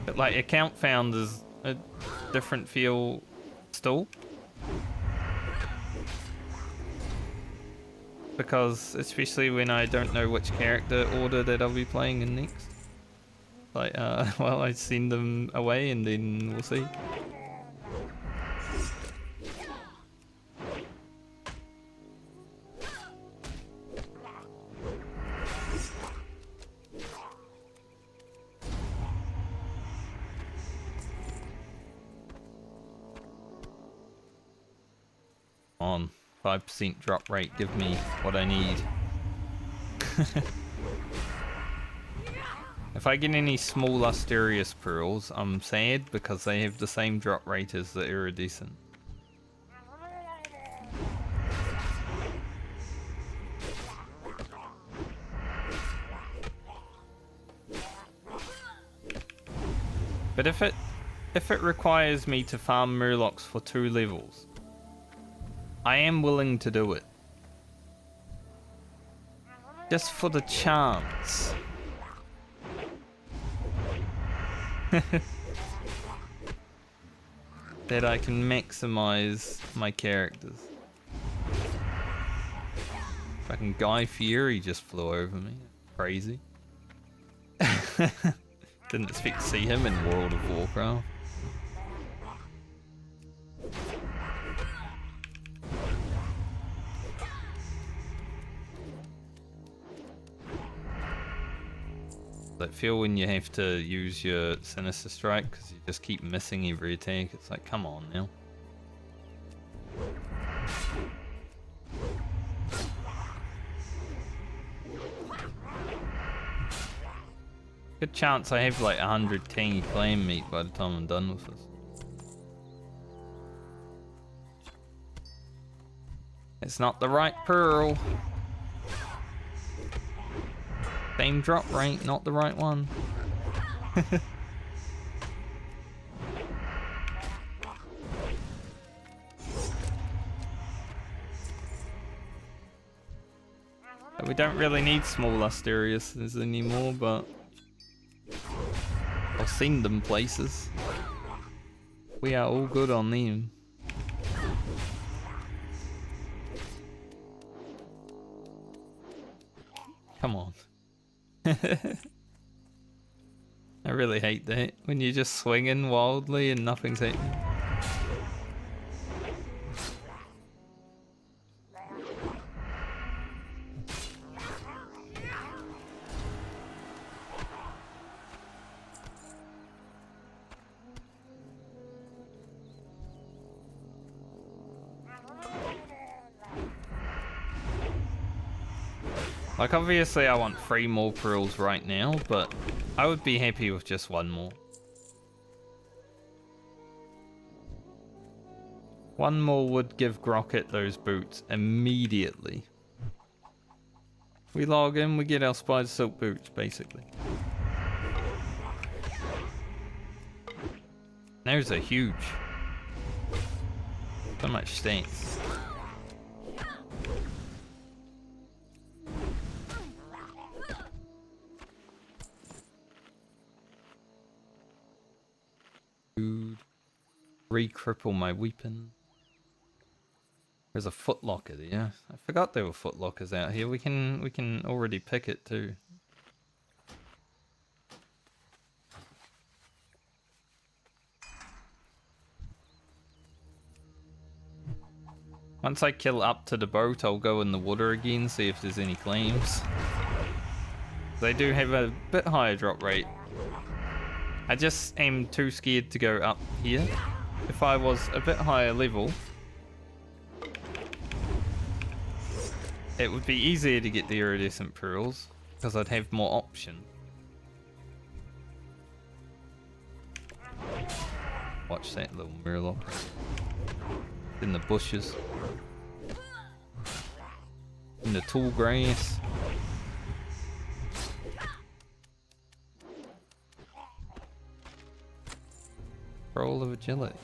But like account found is a different feel still. Because especially when I don't know which character order that I'll be playing in next. Like, well, I send them away and then we'll see. On 5% drop rate, give me what I need. If I get any small Lusterious pearls, I'm sad because they have the same drop rate as the iridescent. But if it requires me to farm murlocs for 2 levels, I am willing to do it. Just for the chance. That I can maximize my characters. Fucking Guy Fieri just flew over me. Crazy. Didn't expect to see him in World of Warcraft. That feel when you have to use your Sinister Strike because you just keep missing every attack. It's like, come on now. Good chance I have like 100 tangy flame meat by the time I'm done with this. It's not the right pearl. Same drop rate, not the right one. We don't really need small Lusteriuses anymore, but I'll send them places. We are all good on them. Come on. I really hate that when you're just swinging wildly and nothing's happening. Like, obviously I want 3 more pearls right now, but I would be happy with just 1 more. 1 more would give Grocket those boots immediately. We log in, we get our spider silk boots, basically. Those are huge. So much stats. Re-cripple my weapon. There's a footlocker there. I forgot there were footlockers out here. We can already pick it too. Once I kill up to the boat, I'll go in the water again, see if there's any claims. They do have a bit higher drop rate. I just am too scared to go up here. If I was a bit higher level, it would be easier to get the iridescent pearls because I'd have more options. Watch that little murloc in the bushes. In the tall grass. Roll of agility.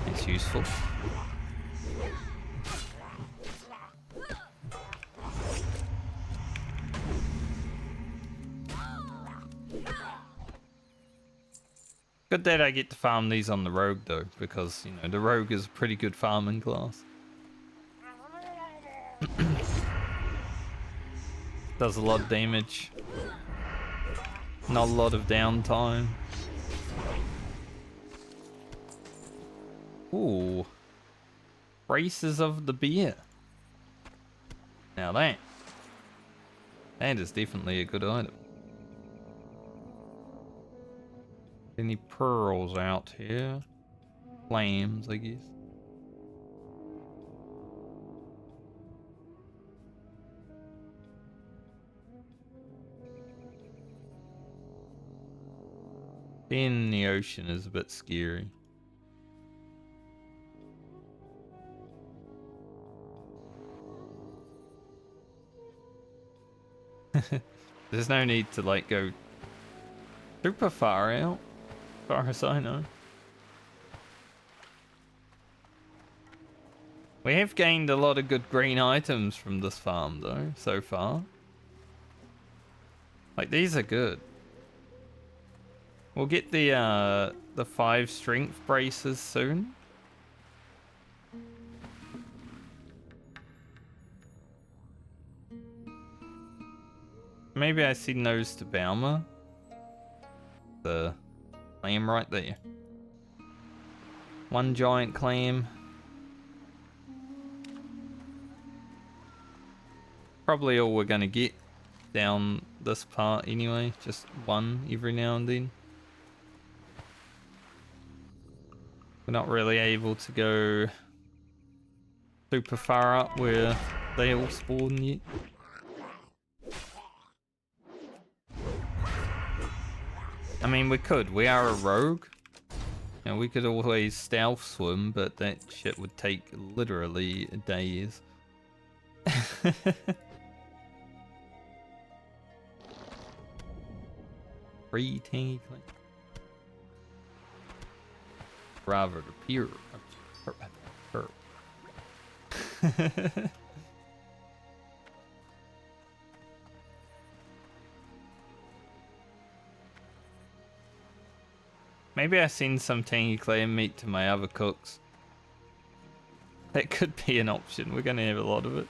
It's useful. Good that I get to farm these on the rogue though, because you know the rogue is a pretty good farming class. Does a lot of damage. Not a lot of downtime. Ooh. Braces of the bear. Now that is definitely a good item. Any pearls out here? Flames, I guess. Being in the ocean is a bit scary. There's no need to like go super far out, as far as I know. We have gained a lot of good green items from this farm though, so far. Like these are good. We'll get the 5 strength braces soon. Maybe I see nose to Balmer. The clam right there. 1 giant clam. Probably all we're gonna get down this part anyway. Just 1 every now and then. We're not really able to go super far up where they all spawn yet. I mean, we could. We are a rogue. And we could always stealth swim, but that shit would take literally days. Free tangy clank. Rather to peer. Maybe I send some tangy clam meat to my other cooks. That could be an option. We're gonna have a lot of it.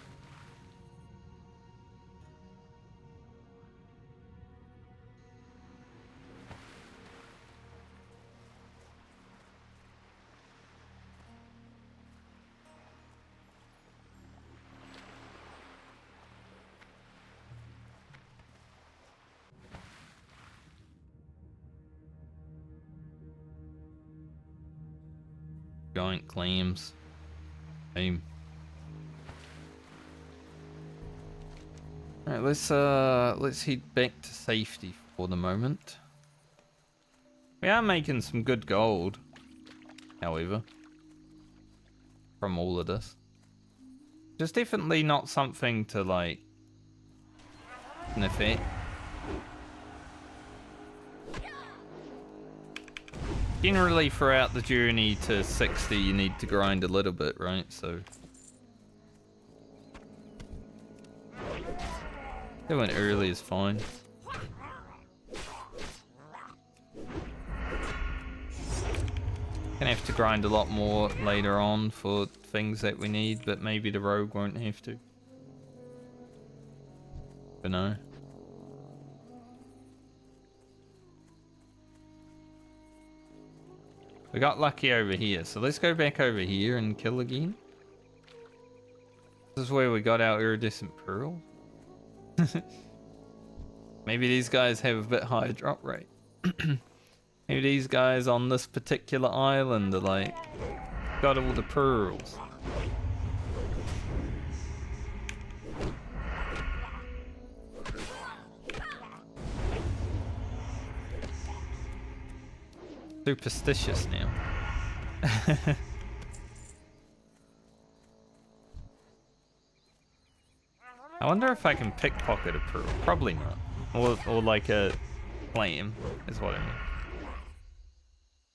Giant clams. Aim. Alright, let's head back to safety for the moment. We are making some good gold, however, from all of this. Just definitely not something to like sniff at. Generally, throughout the journey to 60, you need to grind a little bit, right? So doing it early is fine. Gonna have to grind a lot more later on for things that we need, but maybe the rogue won't have to. But no. We got lucky over here, so let's go back over here and kill again. This is where we got our iridescent pearl. Maybe these guys have a bit higher drop rate. Maybe these guys on this particular island are like, got all the pearls. Superstitious now. I wonder if I can pickpocket a pearl. Probably not. Or like a claim, is what I mean.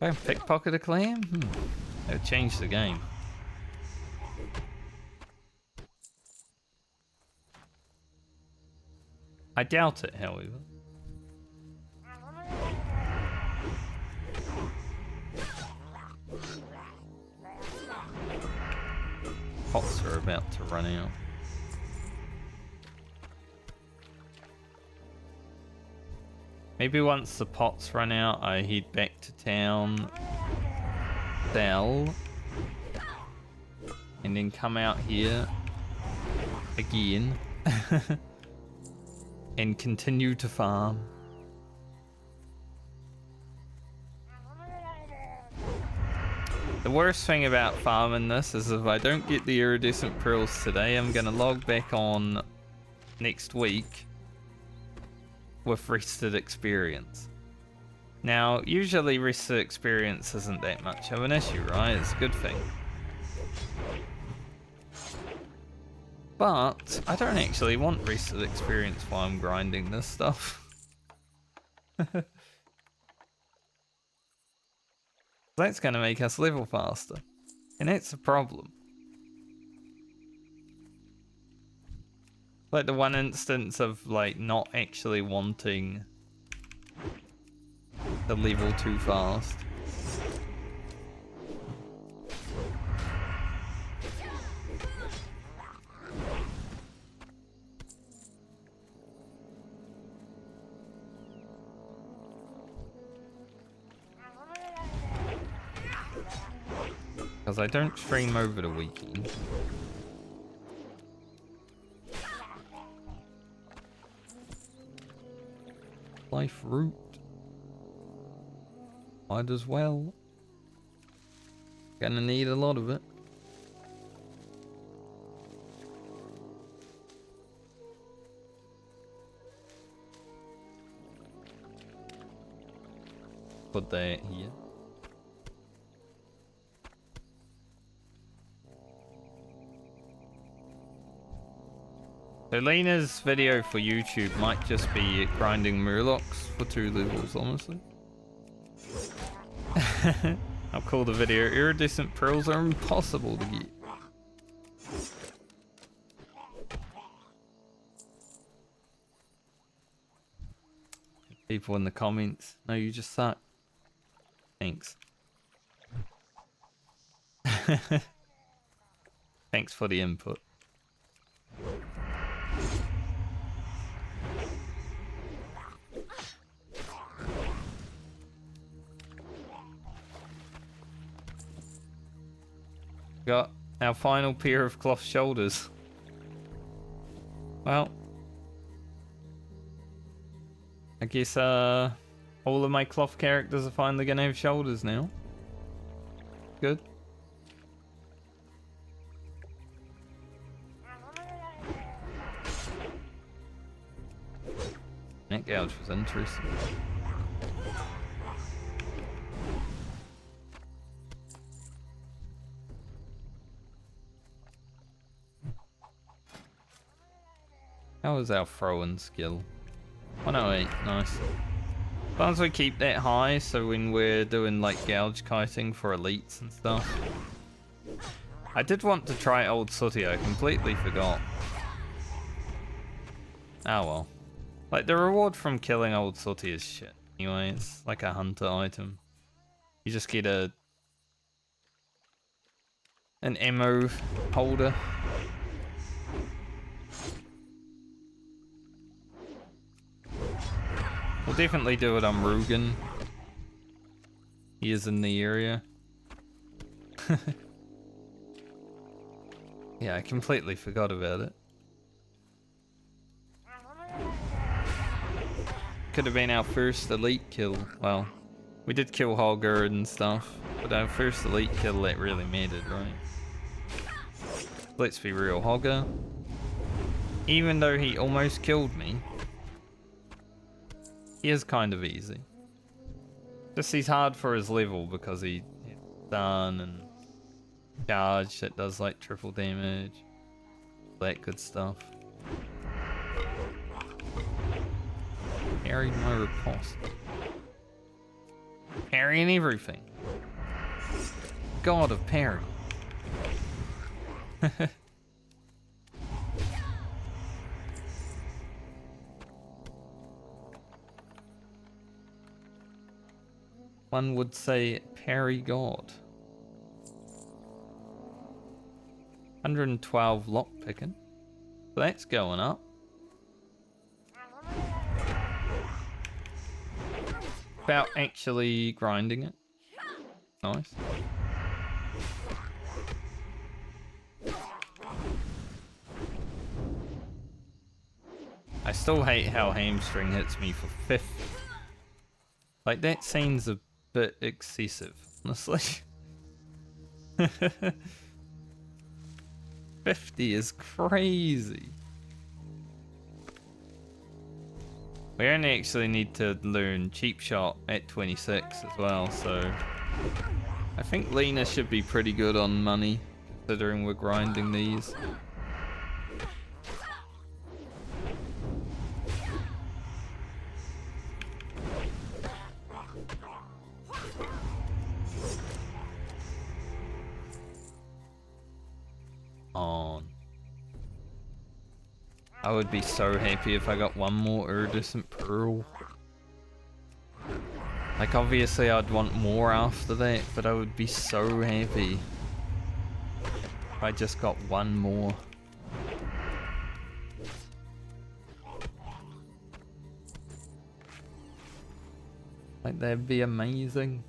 If I can pickpocket a claim? It would change the game. I doubt it, however. Pots are about to run out. Maybe once the pots run out, I head back to town, sell, and then come out here again and continue to farm. The worst thing about farming this is if I don't get the iridescent pearls today, I'm gonna log back on next week with rested experience. Now, usually rested experience isn't that much of an issue, right? It's a good thing. But I don't actually want rested experience while I'm grinding this stuff. That's gonna make us level faster, and that's a problem. Like the one instance of like not actually wanting to level too fast. Because I don't stream over the weekend. Life root. Might as well. Gonna need a lot of it. Put that here. So Lena's video for YouTube might just be grinding murlocs for 2 levels, honestly. I'll call the video Iridescent Pearls Are Impossible to Get. People in the comments, no, you just suck. Thanks. Thanks for the input. Got our final pair of cloth shoulders. Well, I guess all of my cloth characters are finally gonna have shoulders now. Good. That gouge was interesting. How is our throwing skill? 108, nice. As long as we keep that high, so when we're doing like gouge kiting for elites and stuff. I did want to try Old Sooty, I completely forgot. Oh well. Like the reward from killing Old Sooty is shit. Anyway, it's like a hunter item. You just get an ammo holder. We'll definitely do it on Rugen. He is in the area. Yeah, I completely forgot about it. Could have been our first elite kill. Well, we did kill Holger and stuff, but our first elite kill that really mattered, right? Let's be real, Holger, even though he almost killed me, he is kind of easy. Just he's hard for his level because he stun and charge that does like triple damage. That good stuff. Parry my riposte. Parrying everything. God of parry. One would say parry god. 112 lock picking. So that's going up. About actually grinding it. Nice. I still hate how hamstring hits me for 50. Like, that seems a bit excessive, honestly. 50 is crazy. We only actually need to learn cheap shot at 26 as well, so I think Lena should be pretty good on money, considering we're grinding these. On. I would be so happy if I got one more iridescent pearl. Like, obviously I'd want more after that, but I would be so happy if I just got one more. Like, that'd be amazing.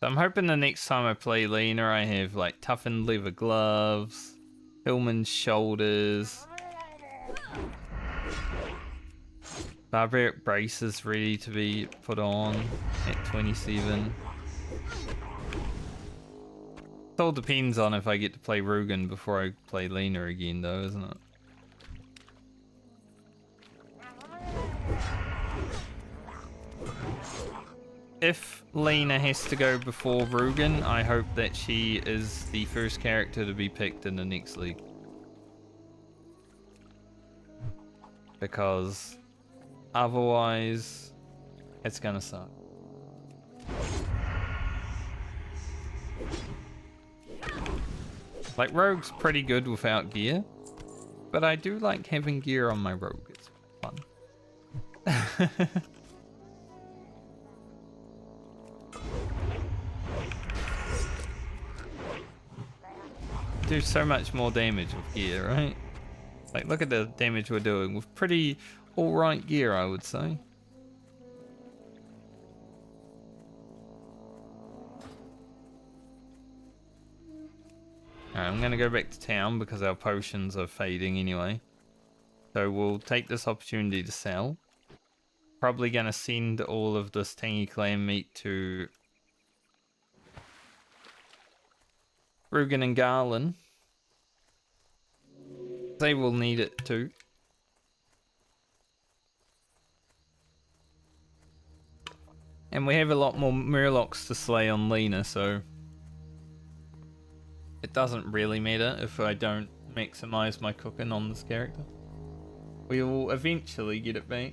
So I'm hoping the next time I play Lena I have like toughened leather gloves, Hillman's shoulders, barbaric braces ready to be put on at 27. It all depends on if I get to play Rugen before I play Lena again though, isn't it? If Lena has to go before Rugen, I hope that she is the first character to be picked in the next league. Because otherwise, it's gonna suck. Like, Rogue's pretty good without gear, but I do like having gear on my Rogue. It's fun. Do so much more damage with gear, right? Like, look at the damage we're doing with pretty alright gear, I would say. Alright, I'm gonna go back to town because our potions are fading anyway. So we'll take this opportunity to sell. Probably gonna send all of this tangy clam meat to Rugen and Garland. They will need it too. And we have a lot more murlocs to slay on Lena, so it doesn't really matter if I don't maximize my cooking on this character. We will eventually get it back.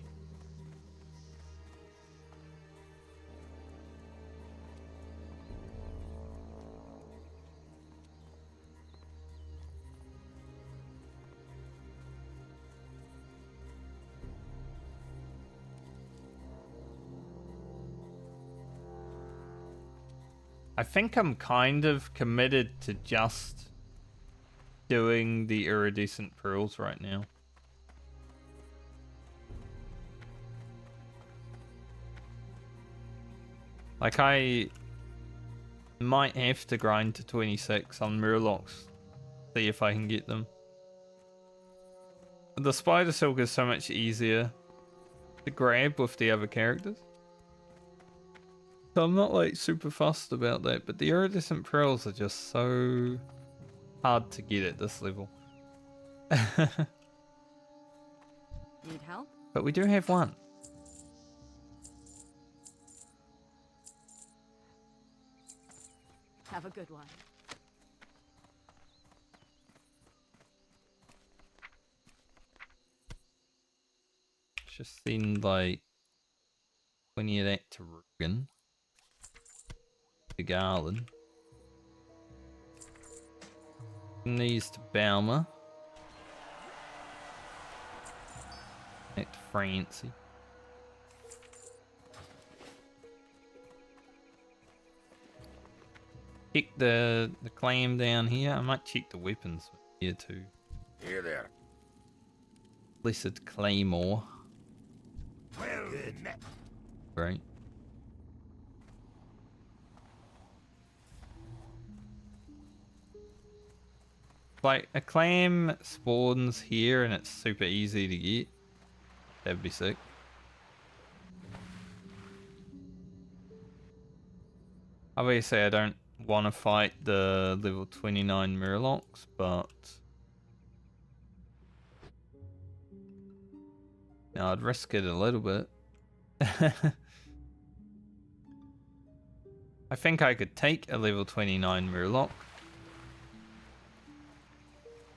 I think I'm kind of committed to just doing the iridescent pearls right now. Like, I might have to grind to 26 on murlocs, see if I can get them. The spider silk is so much easier to grab with the other characters. So I'm not like super fussed about that, but the iridescent pearls are just so hard to get at this level. Need help? But we do have one. Have a good one. Just seemed like we need that to Rugen. To Garland. And these to Balmer. That to Francie. Check the claim down here. I might check the weapons here too. Here there. Blessed Claymore. Well met. Great. Like, a claim spawns here and it's super easy to get. That'd be sick. Obviously, I don't want to fight the level 29 murlocs, but... No, I'd risk it a little bit. I think I could take a level 29 murloc.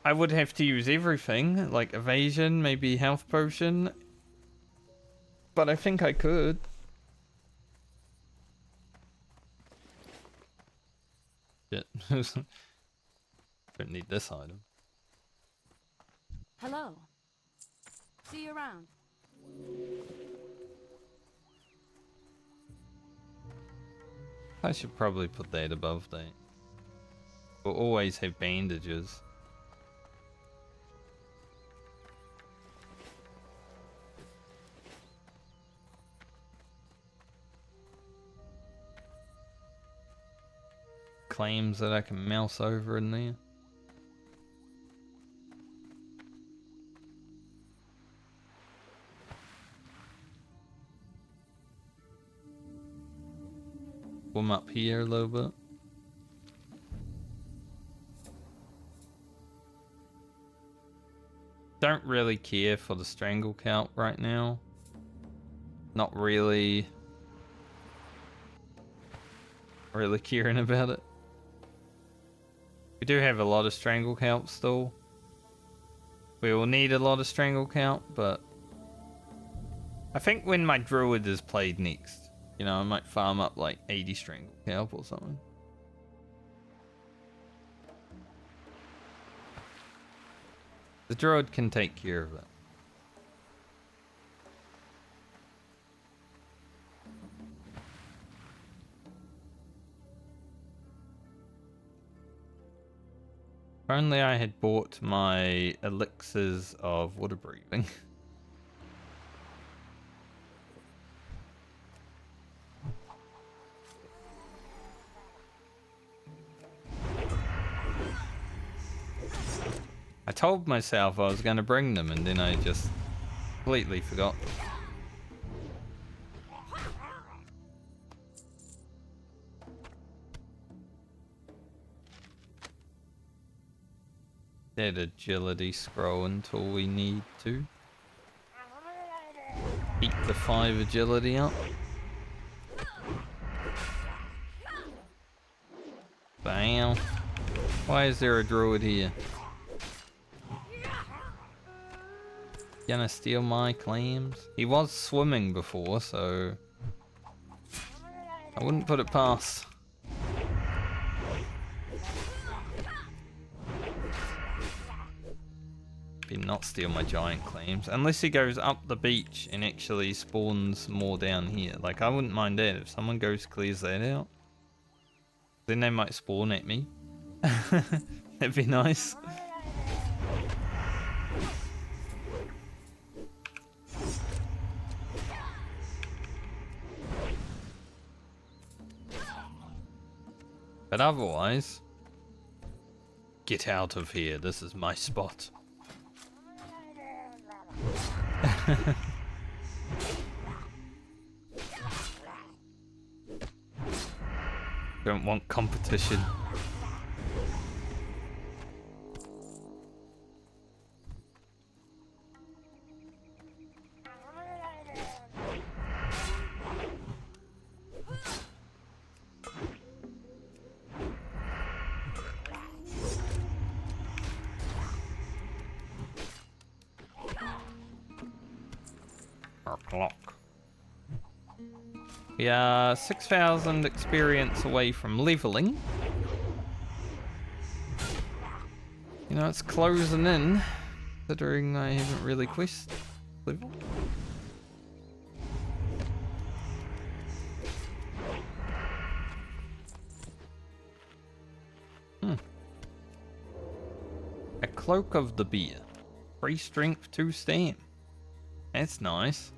I would have to use everything, like evasion, maybe health potion. But I think I could. Shit. Don't need this item. Hello. See you around. I should probably put that above that. We'll always have bandages. Claims that I can mouse over in there. Warm up here a little bit. Don't really care for the strangle count right now. Not really caring about it. We do have a lot of strangle count still. We will need a lot of strangle count, but I think when my druid is played next, you know, I might farm up like 80 strangle count or something. The druid can take care of it. If only I had bought my elixirs of water breathing. I told myself I was going to bring them and then I just completely forgot. That agility scroll until we need to. Keep the 5 agility up. Bam. Why is there a druid here? Gonna steal my claims? He was swimming before, so I wouldn't put it past. Not steal my giant claims unless he goes up the beach and actually spawns more down here. Like, I wouldn't mind that if someone goes clears that out, then they might spawn at me. That'd be nice. But otherwise, get out of here, this is my spot. Don't want competition. Our clock. We are 6,000 experience away from leveling. You know, it's closing in, considering I haven't really quest leveled. A cloak of the beer. 3 strength, 2 stam. That's nice.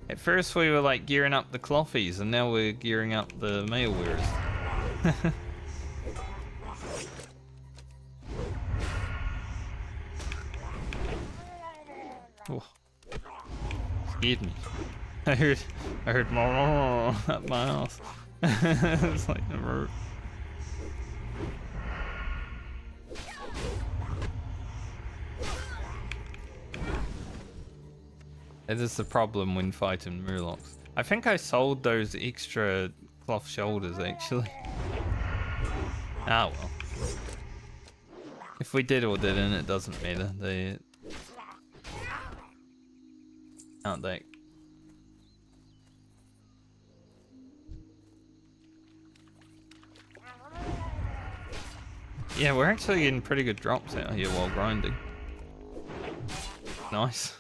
At first we were like gearing up the clothies, and now we're gearing up the mail wearers. Oh. Scared me. I heard more up my house. It's like never. It is the problem when fighting murlocs. I think I sold those extra cloth shoulders actually. Ah well. If we did or didn't, it doesn't matter. They aren't they? Yeah, we're actually getting pretty good drops out here while grinding. Nice.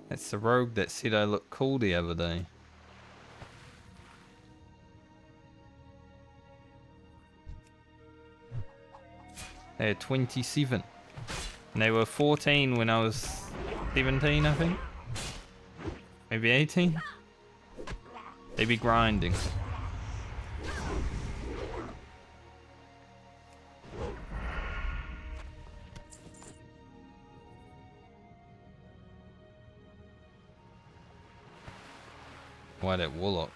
That's the rogue that said I looked cool the other day. They're 27. And they were 14 when I was 17, I think. Maybe 18? They be grinding. Why that warlock?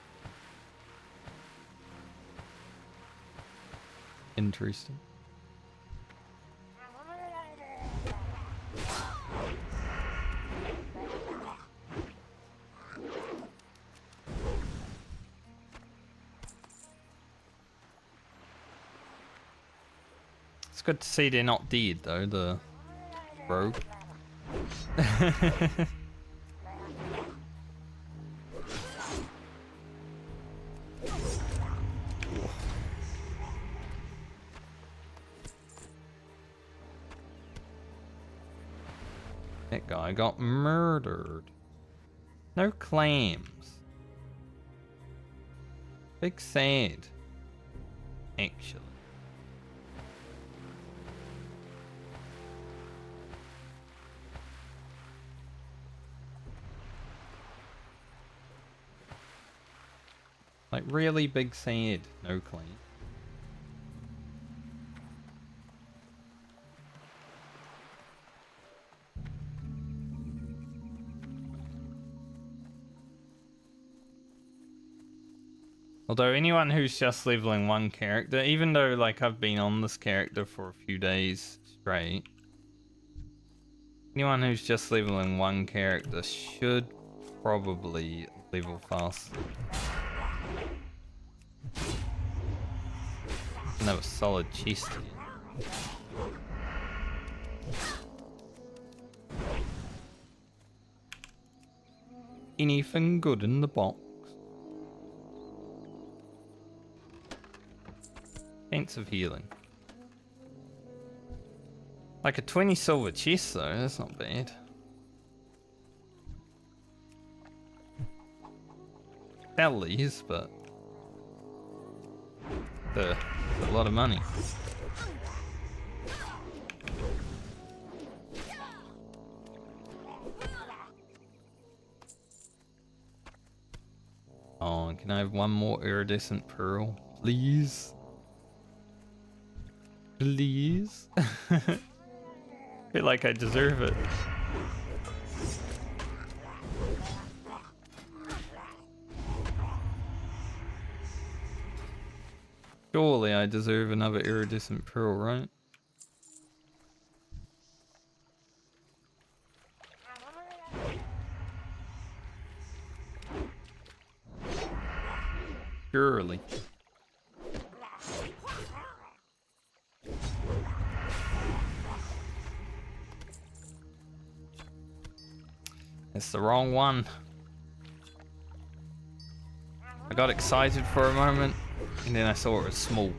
Interesting. It's good to see they're not dead though, the rogue. That guy got murdered. No clams. Big sad. Actually. Like really big sad. No claim. Although anyone who's just leveling one character, even though like I've been on this character for a few days straight, anyone who's just leveling one character should probably level fast. Another solid chest here. Anything good in the box? Chance of healing. Like a 20 silver chest though, that's not bad. Sell these, but a lot of money. Oh, can I have one more iridescent pearl, please? Please? I feel like I deserve it. Surely I deserve another iridescent pearl, right? early. It's the wrong one. I got excited for a moment, and then I saw it was small.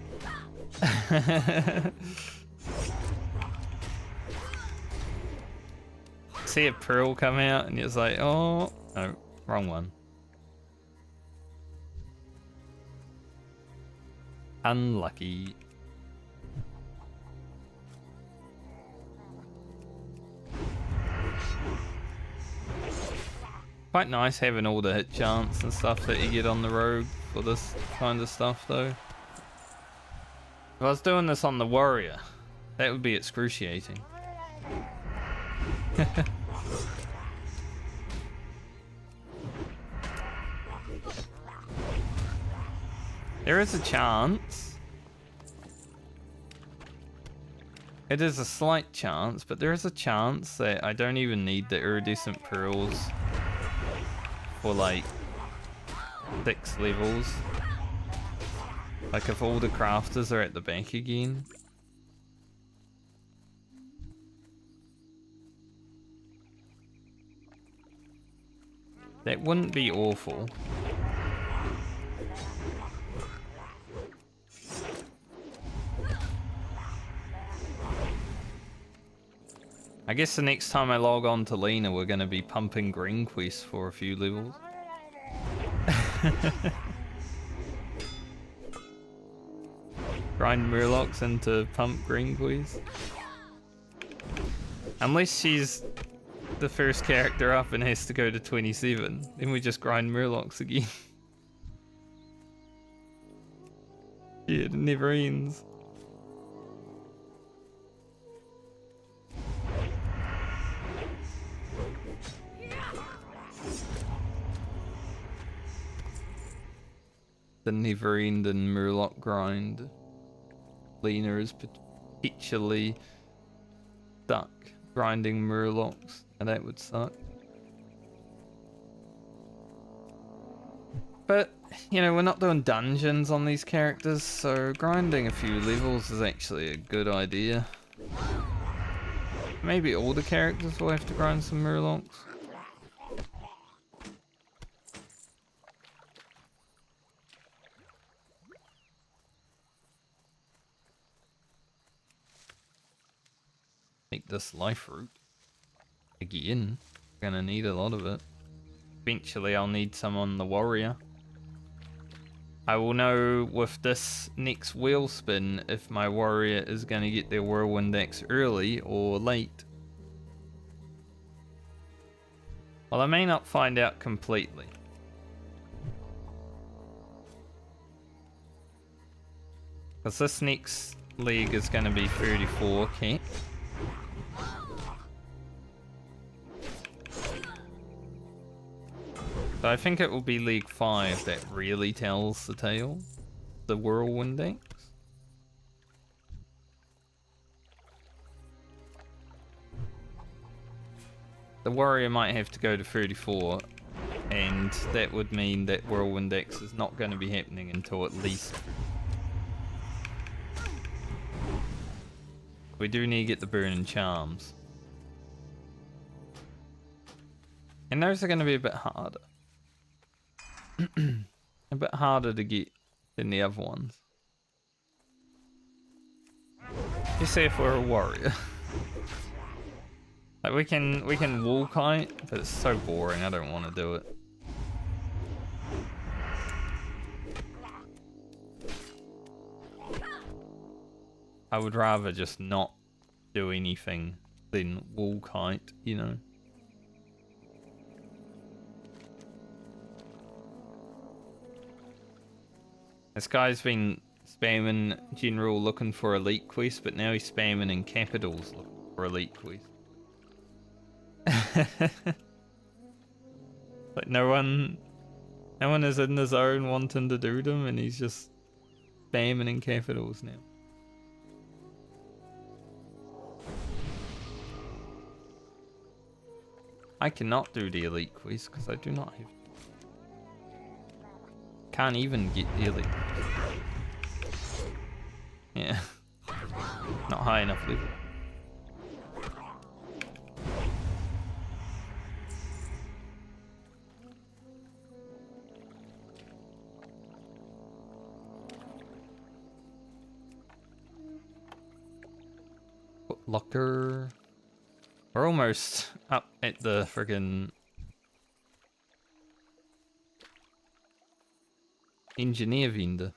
See a pearl come out, and it's like, oh, no, wrong one. Unlucky. Quite nice having all the hit chance and stuff that you get on the rogue for this kind of stuff, though. If I was doing this on the warrior, that would be excruciating. There is a chance. It is a slight chance, but there is a chance that I don't even need the iridescent pearls for like 6 levels. Like if all the crafters are at the back again. That wouldn't be awful. I guess the next time I log on to Lena, we're going to be pumping green quests for a few levels. Grind murlocs into pump green quests. Unless she's the first character up and has to go to 27, then we just grind murlocs again. Yeah, it never ends. The never-ending murloc grind. Lena is perpetually stuck grinding murlocs, and that would suck. But, you know, we're not doing dungeons on these characters, so grinding a few levels is actually a good idea. Maybe all the characters will have to grind some murlocs. Make this life root. Again, gonna need a lot of it. Eventually I'll need some on the warrior. I will know with this next wheel spin if my warrior is gonna get their whirlwind axe early or late. Well, I may not find out completely. Because this next leg is gonna be 34k. So I think it will be League 5 that really tells the tale. The Whirlwind Axe. The Warrior might have to go to 34, and that would mean that Whirlwind Axe is not going to be happening until at least... We do need to get the Burning Charms. And those are going to be a bit harder. A bit harder to get than the other ones. Just say if we're a warrior. Like we can wall kite, but it's so boring, I don't want to do it. I would rather just not do anything than wall kite, you know. This guy's been spamming general looking for elite quests, but now he's spamming in capitals looking for elite quests. Like no one is in the zone wanting to do them, and he's just spamming in capitals now. I cannot do the elite quest because I do not have. Can't even get nearly. Yeah. Not high enough level. Locker. We're almost up at the friggin' engineer vendor.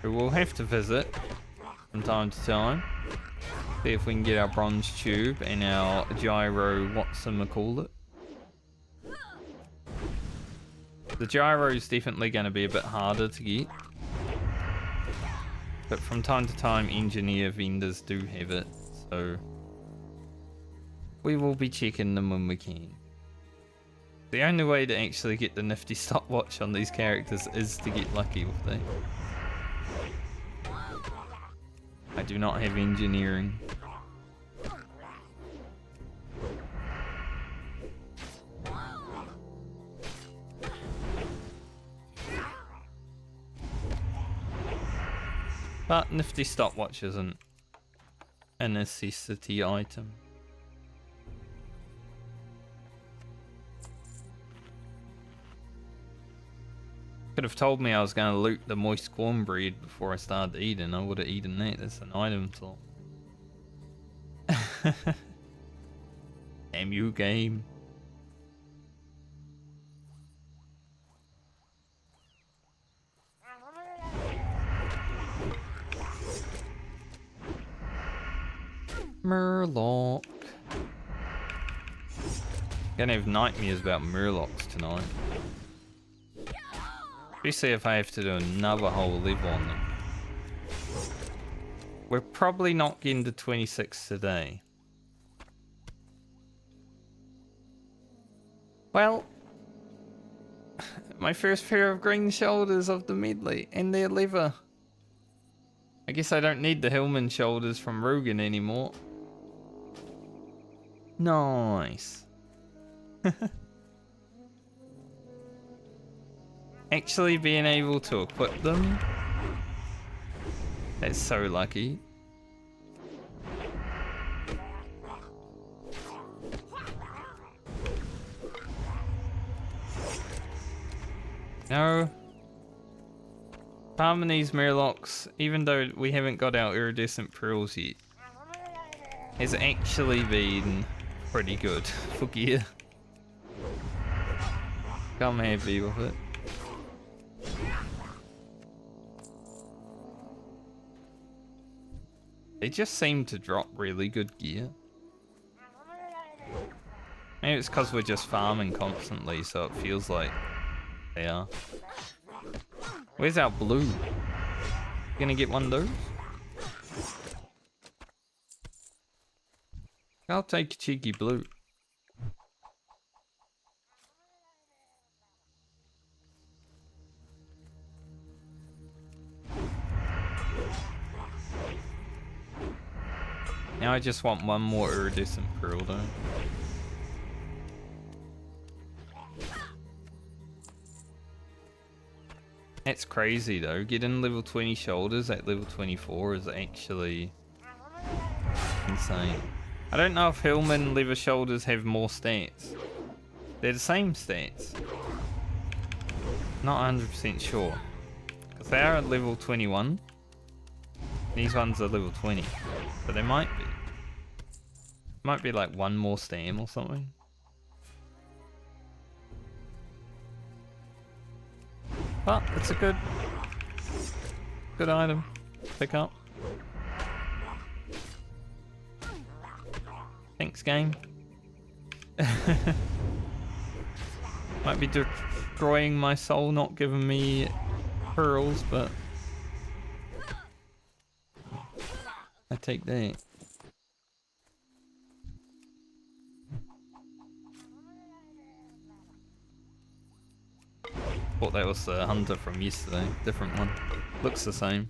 We will have to visit from time to time. See if we can get our bronze tube and our gyro, whatchamacallit. The gyro is definitely going to be a bit harder to get. But from time to time, engineer vendors do have it, so we will be checking them when we can. The only way to actually get the nifty stopwatch on these characters is to get lucky with them. I do not have engineering. But nifty stopwatch isn't a necessity item. Could have told me I was going to loot the moist cornbread before I started eating. I would have eaten that. That's an item slot. Damn you, game. Murloc. Gonna have nightmares about murlocs tonight. Especially if I have to do another whole level on them. We're probably not getting to 26 today. Well, my first pair of green shoulders of the medley and their leather. I guess I don't need the Hillman shoulders from Rugen anymore. Nice. Actually being able to equip them. That's so lucky. No. Farming these murlocs, even though we haven't got our iridescent pearls yet, has actually been pretty good for gear. I'm happy with it. They just seem to drop really good gear. Maybe it's because we're just farming constantly, so it feels like they are. Where's our blue? You gonna get one of those? I'll take a cheeky blue. Now I just want one more iridescent pearl though. That's crazy though. Getting level 20 shoulders at level 24 is actually insane. I don't know if Hillman leather shoulders have more stats. They're the same stats. Not 100% sure. Because they are at level 21. These ones are level 20. But they might be. Might be like one more stam or something. But it's a good item to pick up. Thanks, game. Might be destroying my soul, not giving me pearls, but I take that. Thought that was the hunter from yesterday. Different one. Looks the same.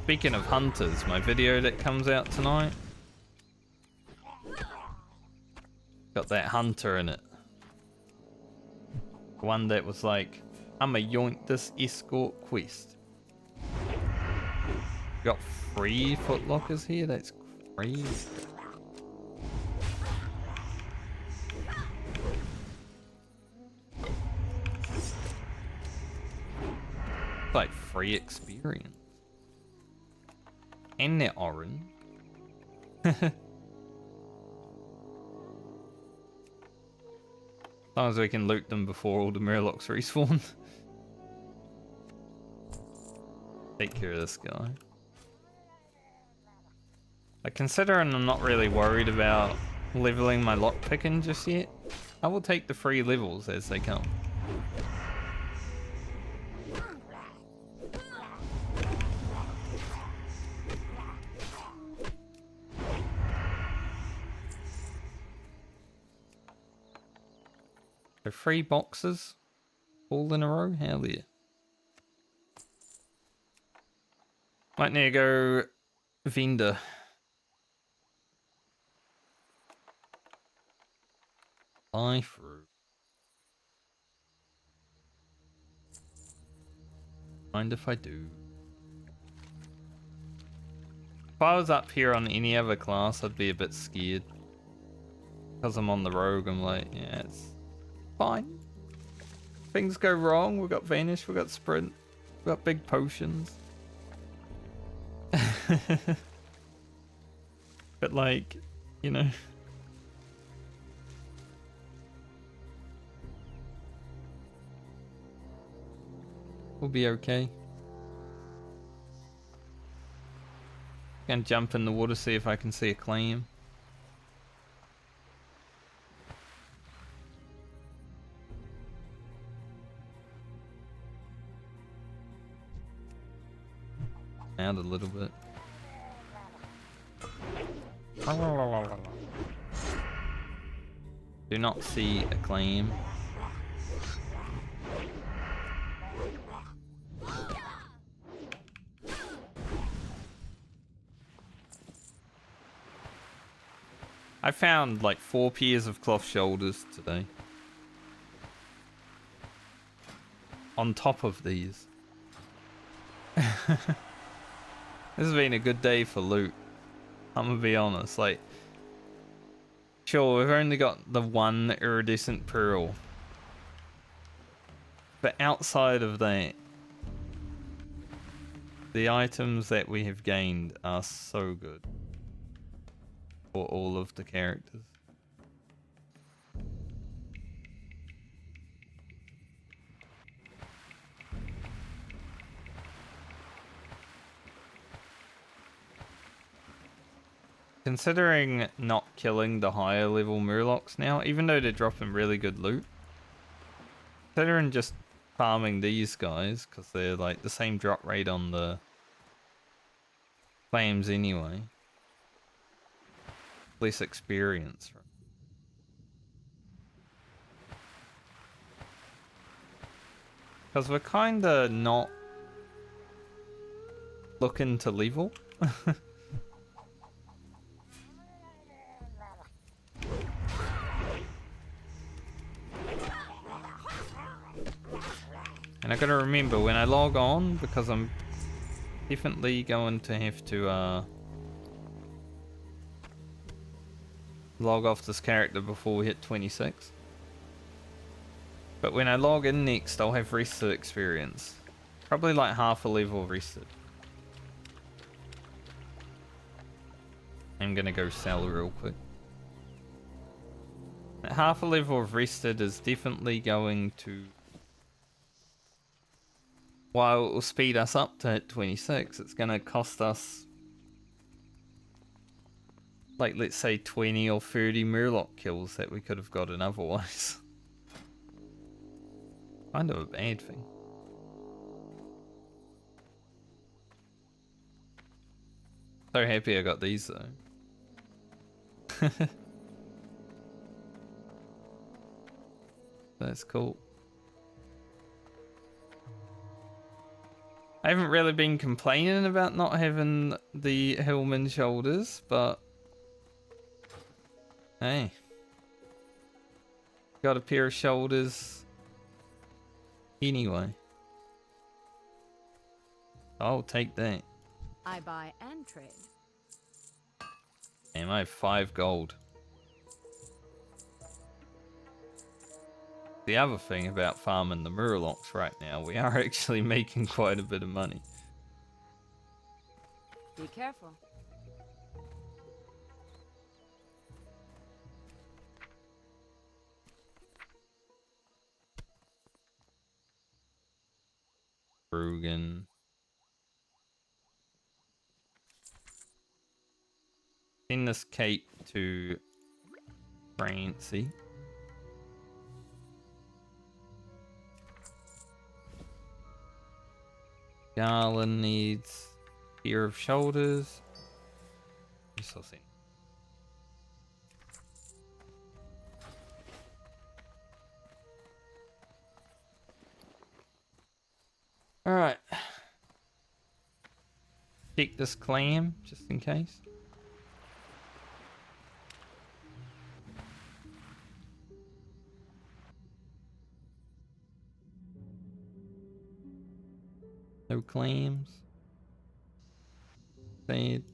Speaking of hunters, my video that comes out tonight. Got that hunter in it. One that was like, I'ma yoink this escort quest. Got 3 footlockers here? That's crazy. Like free experience. And they're orange. As long as we can loot them before all the murlocs respawn. Take care of this guy. Like, considering I'm not really worried about leveling my lockpicking just yet, I will take the free levels as they come. So 3 boxes all in a row? Hell yeah. Might need to go vendor. Buy fruit. Mind if I do? If I was up here on any other class, I'd be a bit scared. Because I'm on the rogue, I'm like, yeah, it's fine. Things go wrong, we've got vanish, we've got sprint, we've got big potions. But like, you know. We'll be okay. Gonna jump in the water, see if I can see a clam. Out a little bit. Do not see a clam. I found like 4 pairs of cloth shoulders today. On top of these. This has been a good day for loot. I'm gonna be honest, like, sure, we've only got the 1 iridescent pearl. But outside of that, the items that we have gained are so good. For all of the characters. Considering not killing the higher level murlocs now, even though they're dropping really good loot, considering just farming these guys, because they're like the same drop rate on the claims anyway. Less experience. Because we're kinda not looking to level. And I gotta remember when I log on, because I'm definitely going to have to log off this character before we hit 26. But when I log in next, I'll have rested experience. Probably like half a level rested. I'm gonna go sell real quick. Half a level of rested is definitely going to... While it will speed us up to hit 26, it's gonna cost us... like, let's say 20 or 30 murloc kills that we could have gotten otherwise. Kind of a bad thing. So happy I got these though. That's cool. I haven't really been complaining about not having the Hillman shoulders, but hey, Got a pair of shoulders. Anyway. I'll take that. I buy and trade. Damn, I have 5 gold. The other thing about farming the murlocs right now, we are actually making quite a bit of money. Be careful. Rugen. Send this cape to Francie. Garland needs pair of shoulders. Yes, I'll see. Alright. Check this clam, just in case. No clams. Sad.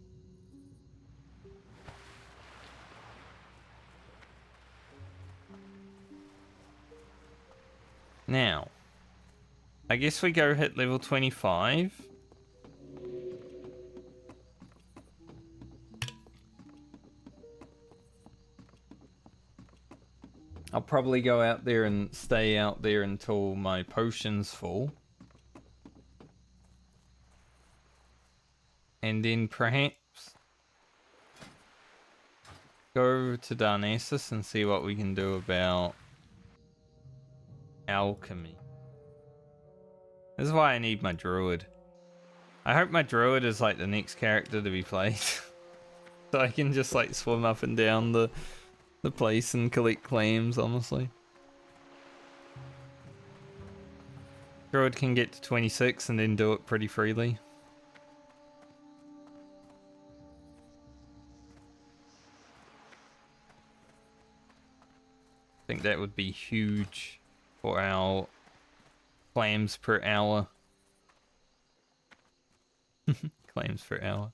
Now, I guess we go hit level 25. I'll probably go out there and stay out there until my potion's full. And then perhaps go over to Darnassus and see what we can do about alchemy. This is why I need my druid. I hope my druid is like the next character to be played. So I can just like swim up and down the place and collect clams, honestly. Druid can get to 26 and then do it pretty freely. I think that would be huge for our clams per hour. Clams per hour.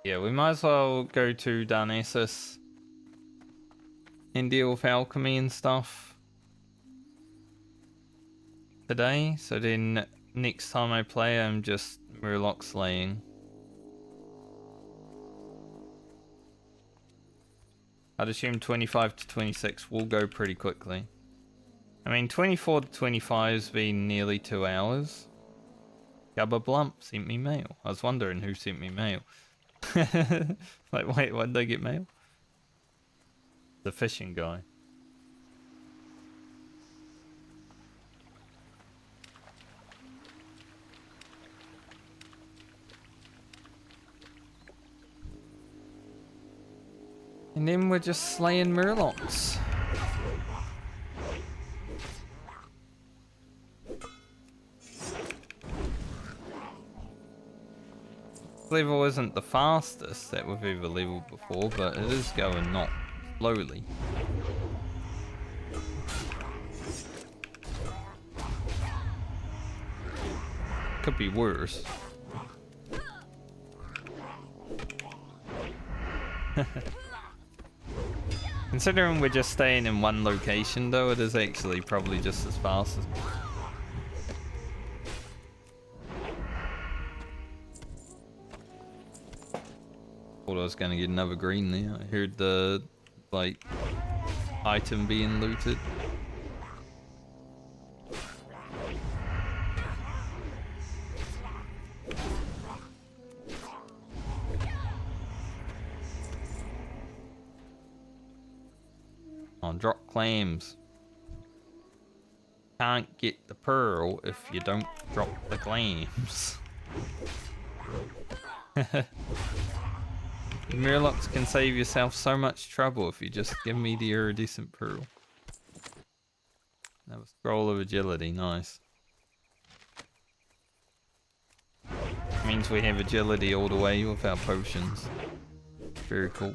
Yeah, we might as well go to Darnassus and deal with alchemy and stuff today. So then next time I play, I'm just murloc slaying. I'd assume 25 to 26 will go pretty quickly. I mean, 24 to 25's been nearly 2 hours. Gubba Blump sent me mail. I was wondering who sent me mail. Like, wait, when did I get mail? The fishing guy. And then we're just slaying murlocs. Level isn't the fastest that we've ever leveled before, but it is going not slowly. Could be worse. Considering we're just staying in one location though, it is actually probably just as fast as... Thought I was gonna get another green there. I heard the, like, item being looted. On drop clams. Can't get the pearl if you don't drop the clams. Murlocs can save yourself so much trouble if you just give me the iridescent pearl. That was scroll of agility, nice. means we have agility all the way with our potions. Very cool.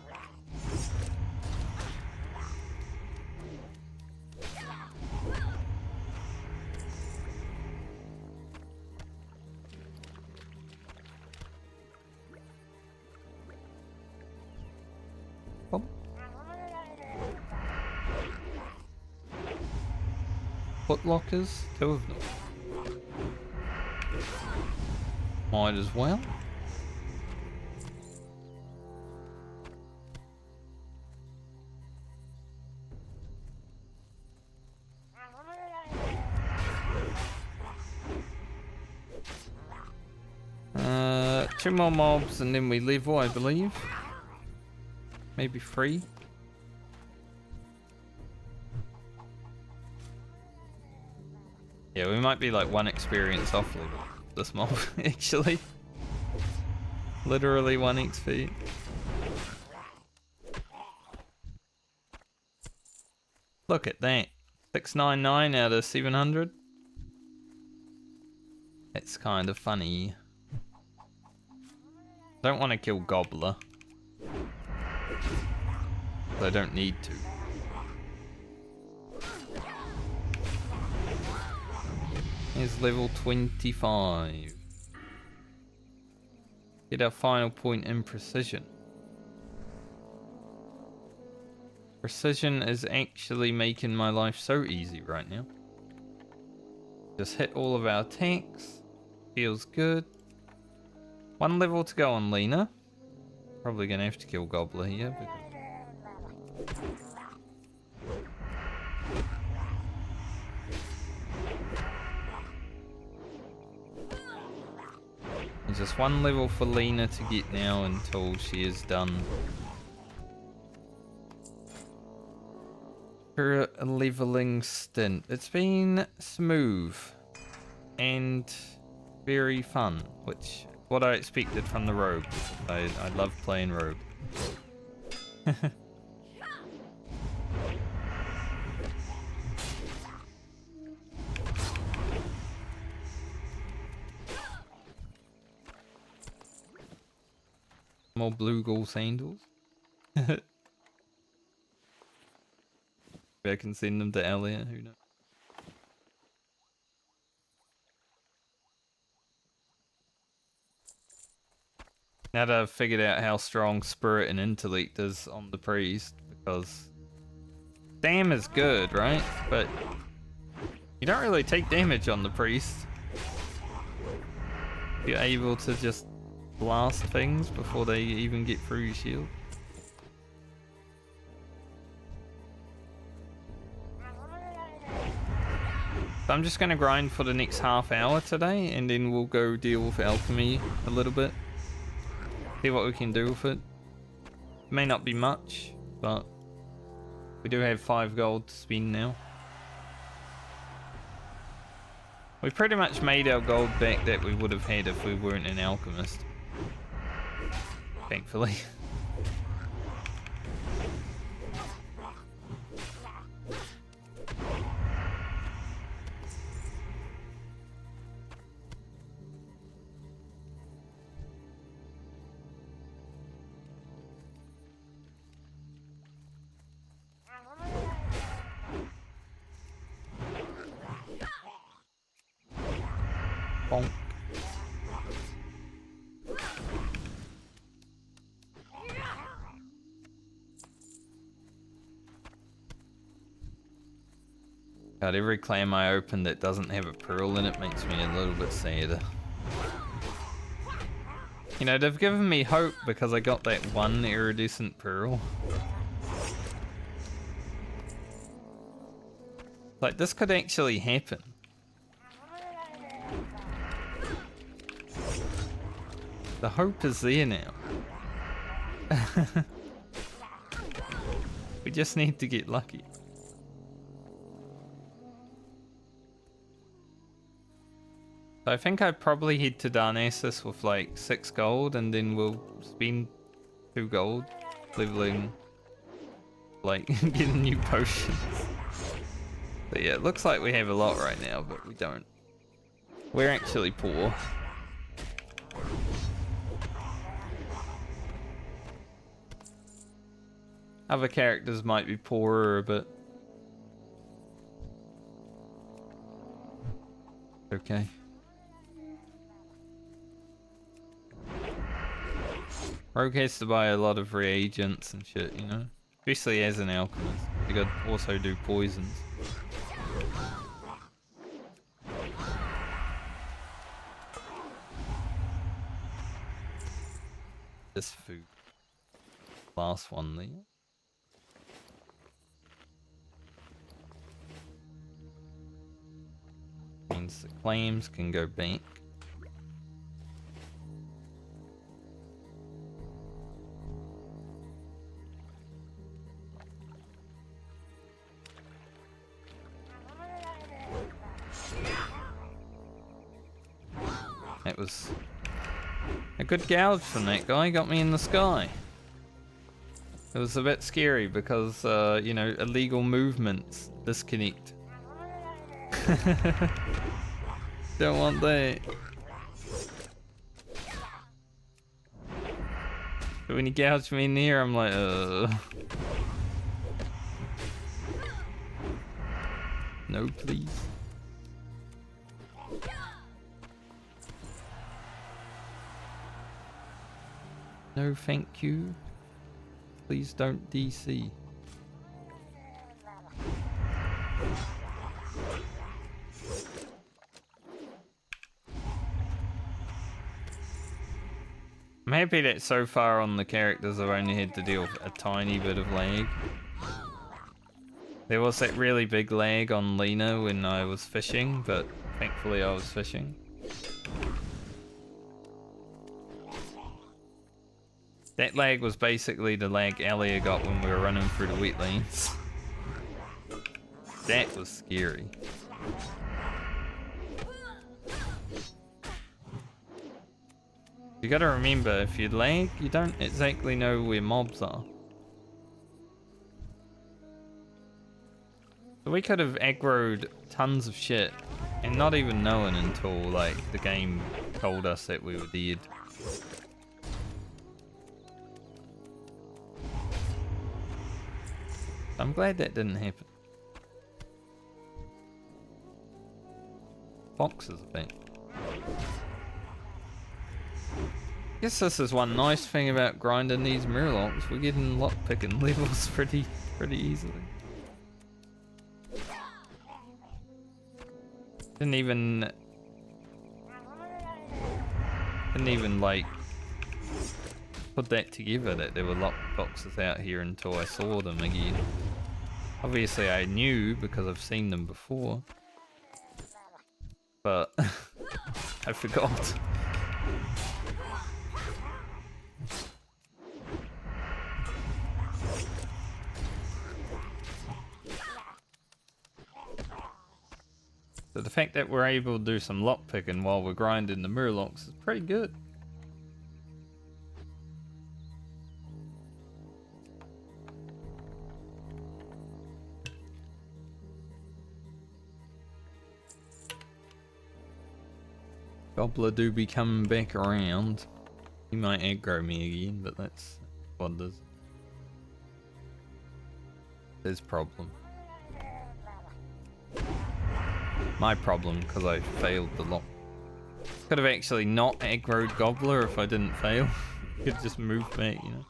Footlockers, 2 of them. Might as well. Two more mobs and then we level, I believe. Maybe 3. Yeah, we might be like 1 experience off level this mob, actually. Literally 1 XP. Look at that. 699 out of 700. That's kind of funny. Don't want to kill Gobbler. I don't need to. Here's level 25. Get our final point in precision. Precision is actually making my life so easy right now. Just hit all of our attacks. Feels good. 1 level to go on Lena. Probably gonna have to kill Gobbler here. There's just 1 level for Lena to get now until she is done her leveling stint. It's been smooth and very fun, which what I expected from the rogue. I love playing rogue. More blue ghoul sandals. Maybe I can send them to Elliot, who knows. Now that I've figured out how strong spirit and intellect is on the priest, because Dam is good, right? But you don't really take damage on the priest. You're able to just blast things before they even get through your shield. So I'm just going to grind for the next half hour today, and then we'll go deal with alchemy a little bit. See what we can do with it. May not be much, but we do have 5 gold to spend now. We pretty much made our gold back that we would have had if we weren't an alchemist. Thankfully. Bonk. God, every clam I open that doesn't have a pearl in it makes me a little bit sadder. You know, they've given me hope because I got that 1 iridescent pearl. Like, this could actually happen. The hope is there now. We just need to get lucky. So I think I'd probably head to Darnassus with like 6 gold, and then we'll spend 2 gold leveling, like getting new potions. But yeah, it looks like we have a lot right now, but we don't. We're actually poor. Other characters might be poorer, but okay. Rogue has to buy a lot of reagents and shit, you know? Especially as an alchemist. You could also do poisons. This food. Last one there. Means the claims can go back. It was a good gouge from that guy, got me in the sky. It was a bit scary because, you know, illegal movements disconnect. Don't want that. But when he gouged me in here, I'm like, no, please. No, thank you. Please don't DC. I'm happy that so far on the characters I've only had to deal with a tiny bit of lag. There was that really big lag on Lena when I was fishing, but thankfully I was fishing. That lag was basically the lag Alia got when we were running through the wetlands. That was scary. You gotta remember, if you lag, you don't exactly know where mobs are. So we could have aggroed tons of shit and not even knowing until like the game told us that we were dead. I'm glad that didn't happen. Boxes, I think. Guess this is one nice thing about grinding these murlocs. We're getting lockpicking levels pretty easily. Didn't even like put that together that there were lock boxes out here until I saw them again. Obviously I knew because I've seen them before, but I forgot. So the fact that we're able to do some lockpicking while we're grinding the murlocs is pretty good. Gobbler do be coming back around. He might aggro me again, but that's what it is. His problem. My problem, because I failed the lock. Could have actually not aggroed Gobbler if I didn't fail. Could just move back, you know.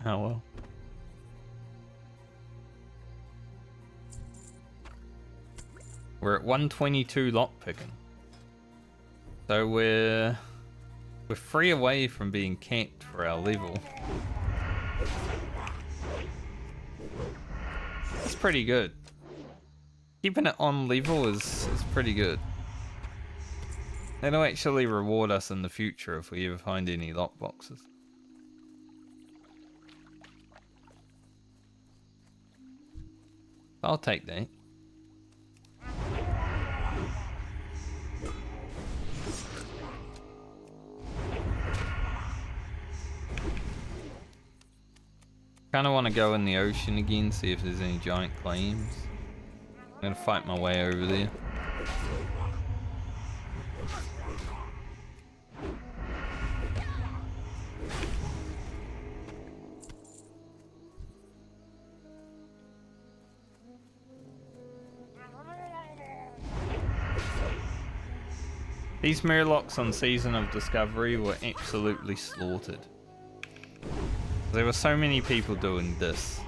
Oh well. We're at 122 lockpicking. So we're 3 away from being capped for our level. That's pretty good. Keeping it on level is pretty good. That'll actually reward us in the future if we ever find any lockboxes. I'll take that. Kind of want to go in the ocean again, see if there's any giant claims. I'm gonna fight my way over there. These murlocs on Season of Discovery were absolutely slaughtered. There were so many people doing this.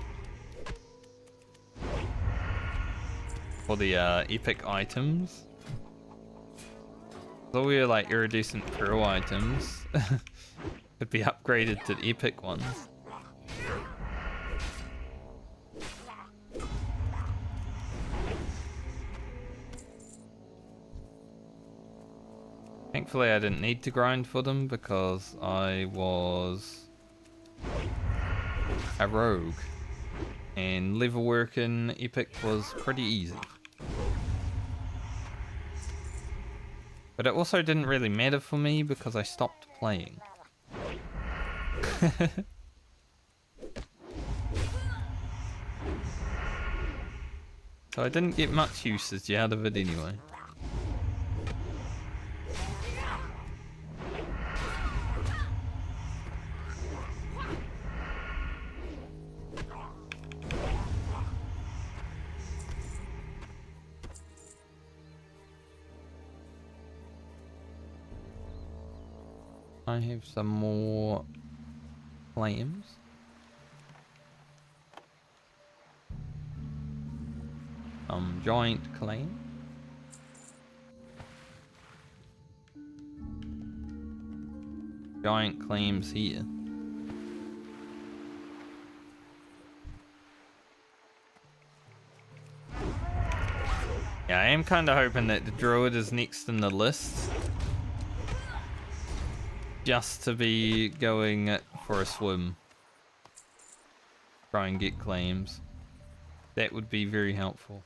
For the epic items. All your like iridescent pearl items could be upgraded to the epic ones. Thankfully I didn't need to grind for them because I was a rogue and level work in epic was pretty easy. But it also didn't really matter for me because I stopped playing. So I didn't get much usage out of it anyway. I have some more claims. Giant claim. Giant claims here. Yeah, I am kind of hoping that the druid is next in the list. Just to be going for a swim. Try and get claims. That would be very helpful.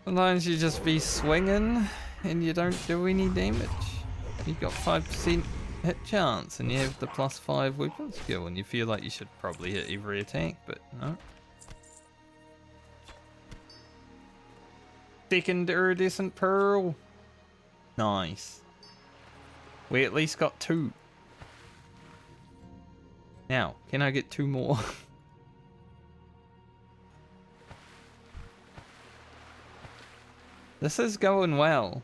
Sometimes you just be swinging and you don't do any damage. You got 5% hit chance and you have the +5 weapon skill and you feel like you should probably hit every attack, but no. Second iridescent pearl. Nice. We at least got 2. Now, can I get 2 more? This is going well.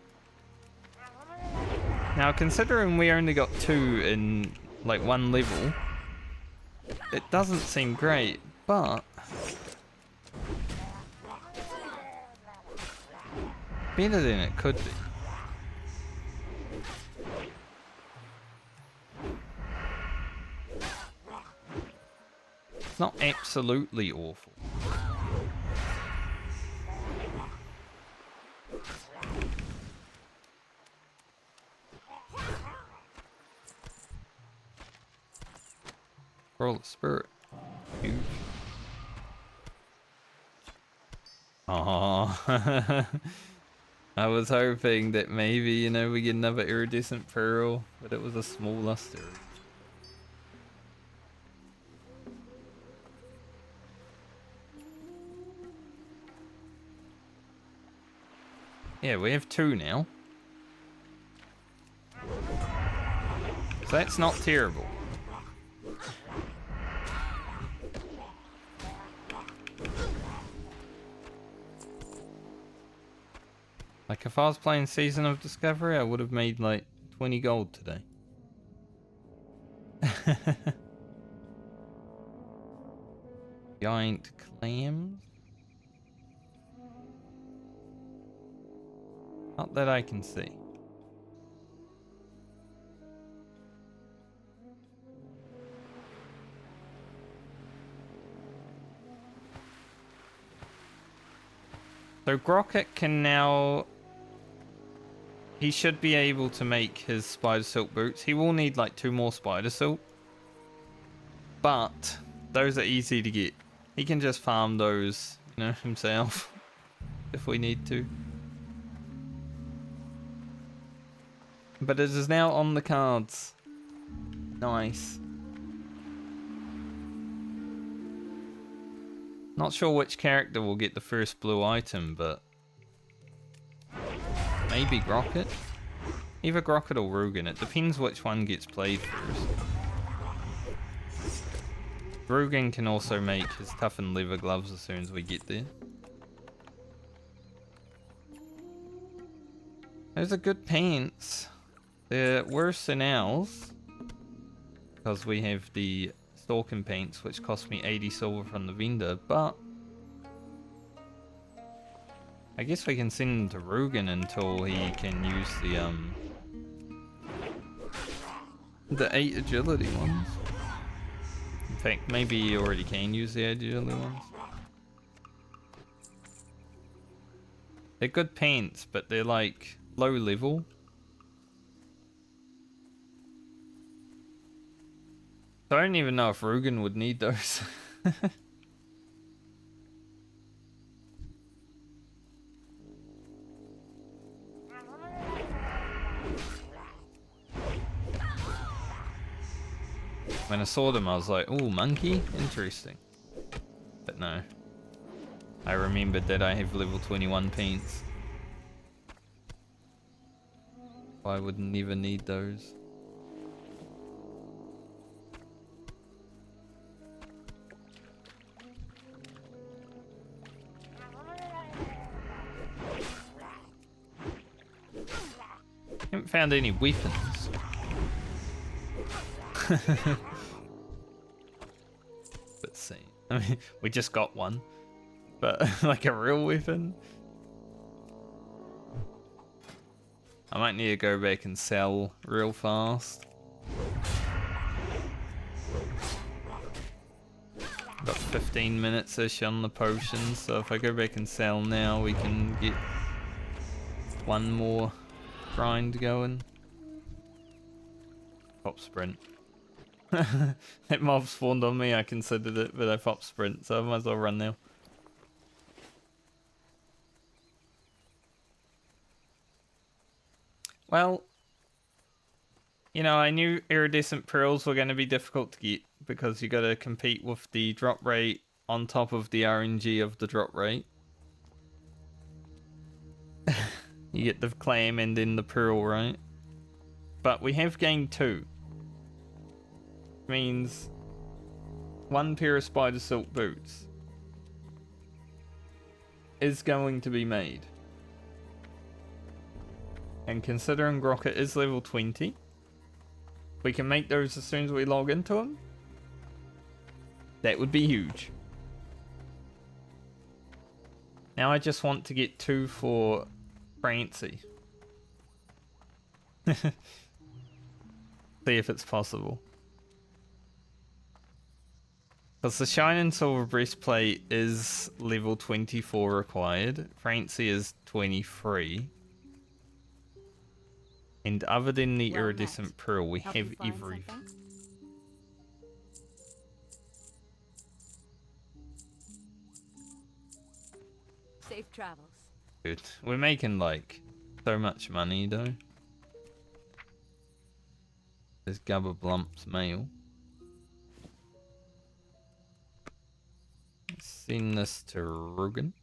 Now, considering we only got 2 in like 1 level, it doesn't seem great, but better than it could be. It's not absolutely awful. Roll the spirit. Huge. Aww. I was hoping that maybe, you know, we get another iridescent pearl, but it was a small luster. Yeah, we have 2 now. So that's not terrible. Like, if I was playing Season of Discovery, I would have made like 20 gold today. Giant clams? Not that I can see. So Grocket can now... He should be able to make his spider silk boots. He will need like 2 more spider silk. But those are easy to get. He can just farm those, you know, himself. If we need to. But it is now on the cards. Nice. Not sure which character will get the first blue item, but maybe Grocket? Either Grocket or Rugen. It depends which one gets played first. Rugen can also make his toughened leather gloves as soon as we get there. Those are good pants. They're worse than ours, because we have the Stalking pants, which cost me 80 silver from the vendor, but I guess we can send them to Rugen until he can use the 8 agility ones. In fact, maybe he already can use the 8 agility ones. They're good pants, but they're like low level. So I don't even know if Rugen would need those. When I saw them, I was like, "Oh, monkey? Interesting." But no. I remembered that I have level 21 paints. I would never need those. Haven't found any weapons. Let's see. I mean, we just got one, but like a real weapon. I might need to go back and sell real fast. Got 15 minutes-ish on the potions, so if I go back and sell now, we can get one more grind going. Pop sprint. That mob spawned on me, I considered it, but I pop sprint, so I might as well run now. Well, you know, I knew iridescent pearls were going to be difficult to get because you got to compete with the drop rate on top of the RNG of the drop rate. You get the clam and then the pearl, right? But we have gained 2. Means 1 pair of spider silk boots is going to be made. And considering Grocket is level 20, we can make those as soon as we log into them. That would be huge. Now I just want to get 2 for Francie. See if it's possible. Because the Shine and Silver Breastplate is level 24 required. Francie is 23. And other than the iridescent pearl, we have everything. Safe travels. Good. We're making like so much money though. There's Gubba Blump's mail. Send this to Rugen.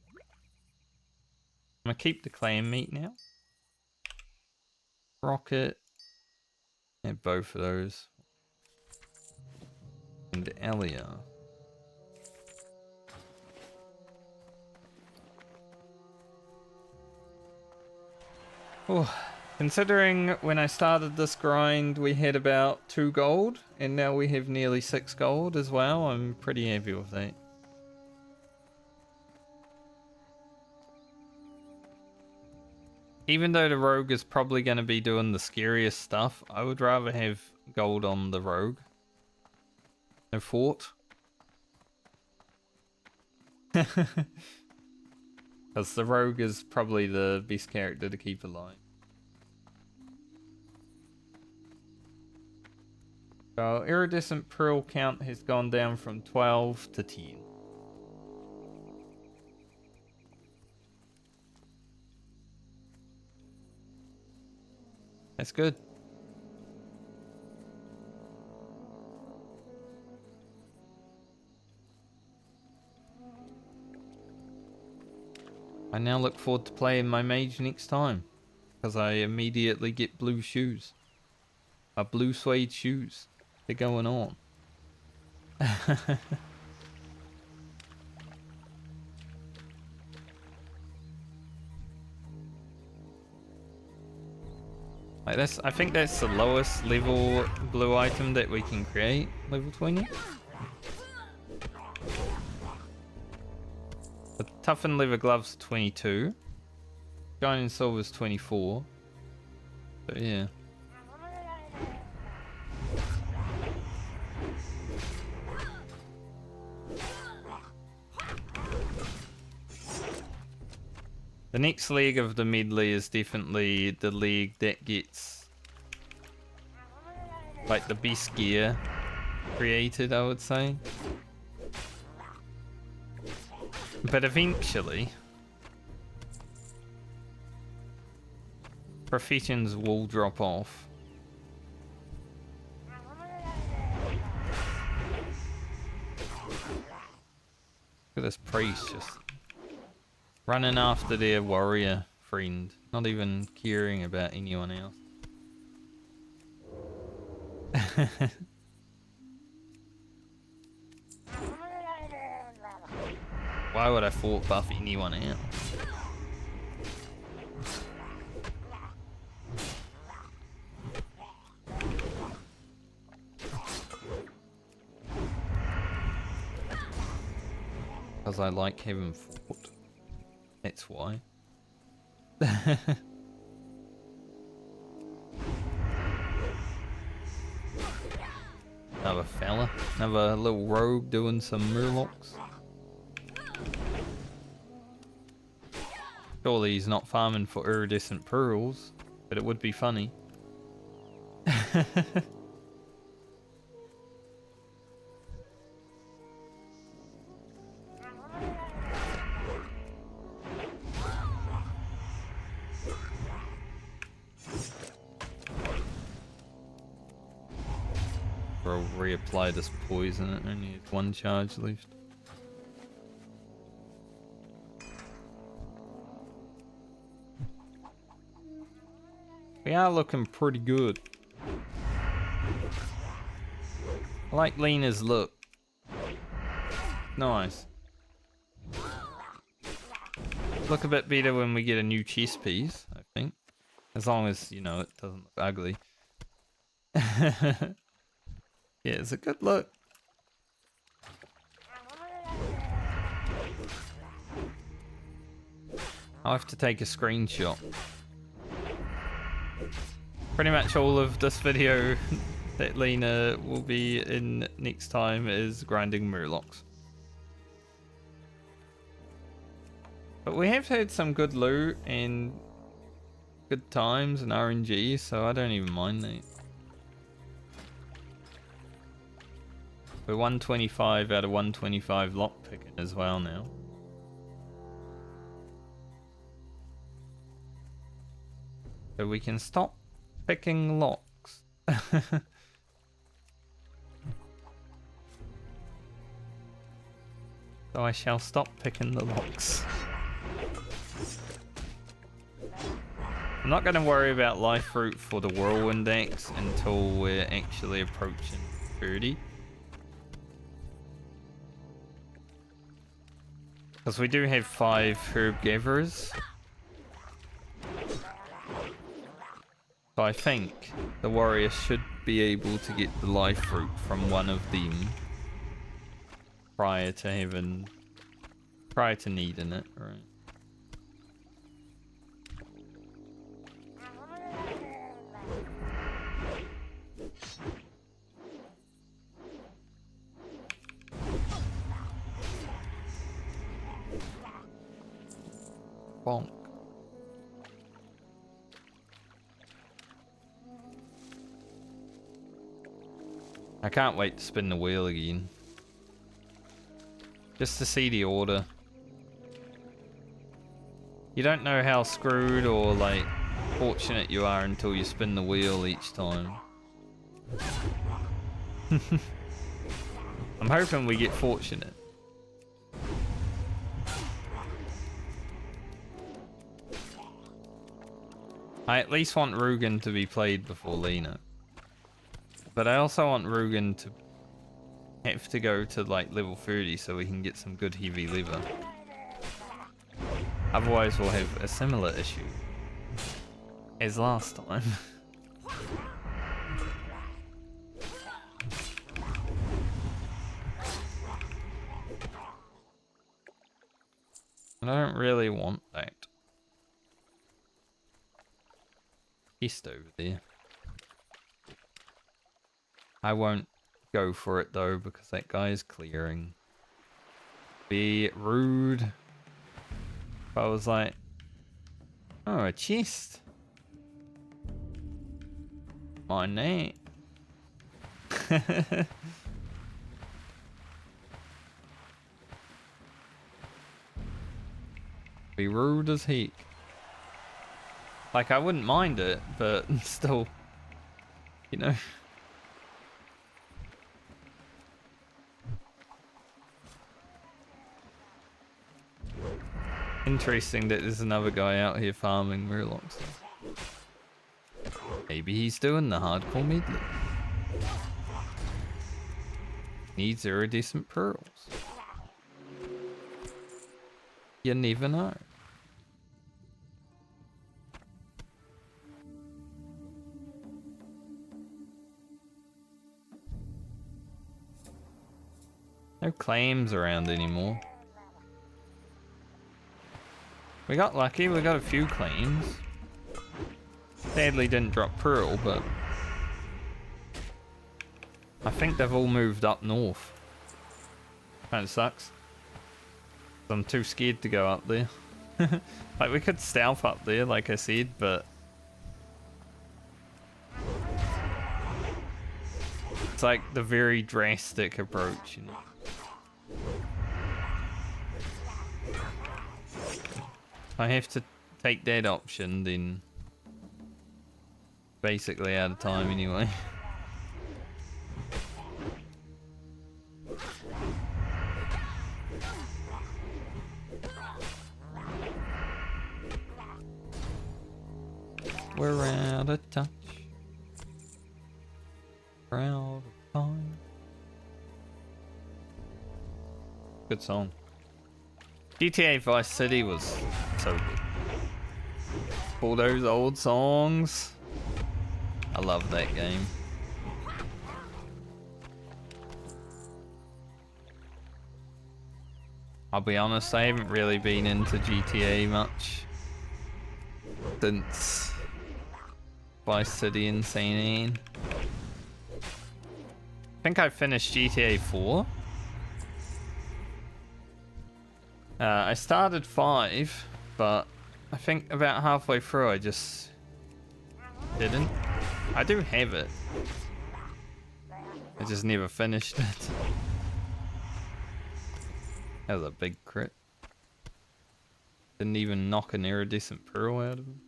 I'm gonna keep the clam meat now. Rocket. And both of those. And Elia. Oh, considering when I started this grind we had about 2 gold and now we have nearly 6 gold as well, I'm pretty happy with that. Even though the rogue is probably going to be doing the scariest stuff, I would rather have gold on the rogue. No fort. Because the rogue is probably the best character to keep alive. So iridescent pearl count has gone down from 12 to 10. That's good. I now look forward to playing my mage next time, because I immediately get blue shoes. Blue suede shoes. They're going on. Like that's, I think that's the lowest level blue item that we can create, level 20. The toughened leather gloves 22. Shining silver's 24. But yeah. The next leg of the medley is definitely the leg that gets like the best gear created, I would say. But eventually professions will drop off. Look at this priest just running after their warrior friend, not even caring about anyone else. Why would I fort buff anyone else? Because I like having fort. That's why. Another fella. Another little rogue doing some murlocs. Surely he's not farming for iridescent pearls, but it would be funny. I'll reapply this poison, it only has one charge left. We are looking pretty good. I like Lena's look. Nice. Look a bit better when we get a new chess piece, I think. As long as, you know, it doesn't look ugly. Yeah, it's a good look. I'll have to take a screenshot. Pretty much all of this video that Lena will be in next time is grinding murlocs. But we have had some good loot and good times and RNG, so I don't even mind that. We're 125 out of 125 lockpicking as well now. So we can stop picking locks. So I shall stop picking the locks. I'm not going to worry about life fruit for the whirlwind axe until we're actually approaching 30. Because we do have 5 herb gatherers. So I think the warrior should be able to get the life fruit from one of them prior to needing it, right? Bonk. I can't wait to spin the wheel again. Just to see the order. You don't know how screwed or like fortunate you are until you spin the wheel each time. I'm hoping we get fortunate. I at least want Rugen to be played before Lena. But I also want Rugen to have to go to like level 30 so we can get some good heavy lever. Otherwise we'll have a similar issue as last time. I don't really want that. Chest over there. I won't go for it though because that guy is clearing. Be rude. If I was like, oh, a chest. My name. Be rude as heck. Like, I wouldn't mind it, but still, you know. Interesting that there's another guy out here farming murlocs. Maybe he's doing the hardcore medley. Needs iridescent pearls. You never know. No claims around anymore. We got lucky, we got a few claims. Sadly didn't drop pearl, but I think they've all moved up north. Kinda sucks. I'm too scared to go up there. Like, we could stealth up there, like I said, but it's like the very drastic approach, you know. I have to take that option, then basically out of time anyway. We're out of touch. We're out of time. Good song. GTA Vice City was so good. All those old songs. I love that game. I'll be honest, I haven't really been into GTA much since Vice City and St. Anne. I think I finished GTA 4. I started 5, but I think about halfway through I just didn't. I do have it. I just never finished it. That was a big crit. Didn't even knock an iridescent pearl out of him.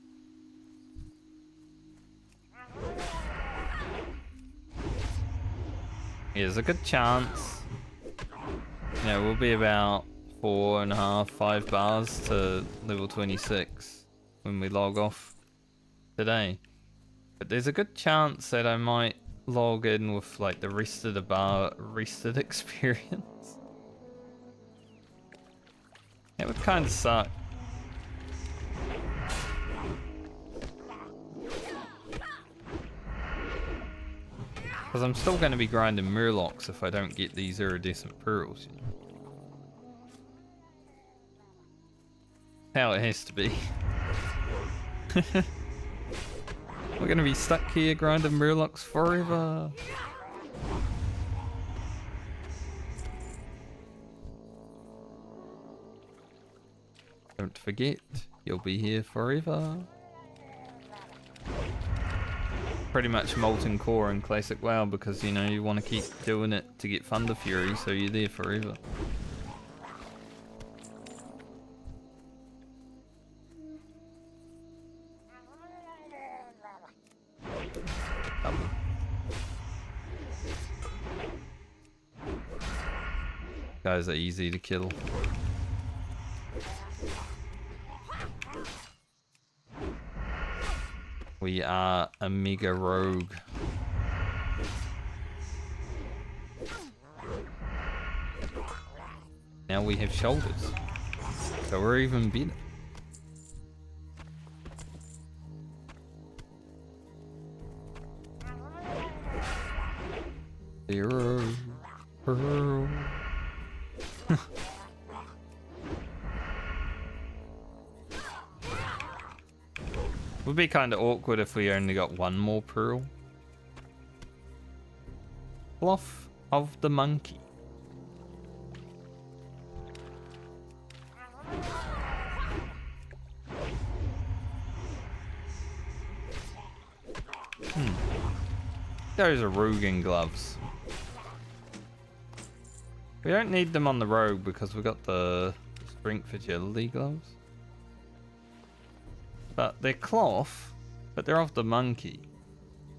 Yeah, there's a good chance. You know, we'll be about 4.5, 5 bars to level 26 when we log off today. But there's a good chance that I might log in with like the rest of the rested experience. That would kind of suck. Because I'm still going to be grinding murlocs if I don't get these iridescent pearls, you know. How it has to be. We're going to be stuck here grinding murlocs forever. Don't forget, you'll be here forever. Pretty much molten core in classic WoW because, you know, you want to keep doing it to get Thunder Fury, so you're there forever. Guys are easy to kill. We are a mega rogue. Now we have shoulders. So we're even better. Zero pearl. Would be kind of awkward if we only got one more pearl. Cloth of the monkey. Those are Rugen gloves. We don't need them on the rogue because we got the strength agility gloves. But they're cloth, but they're of the monkey.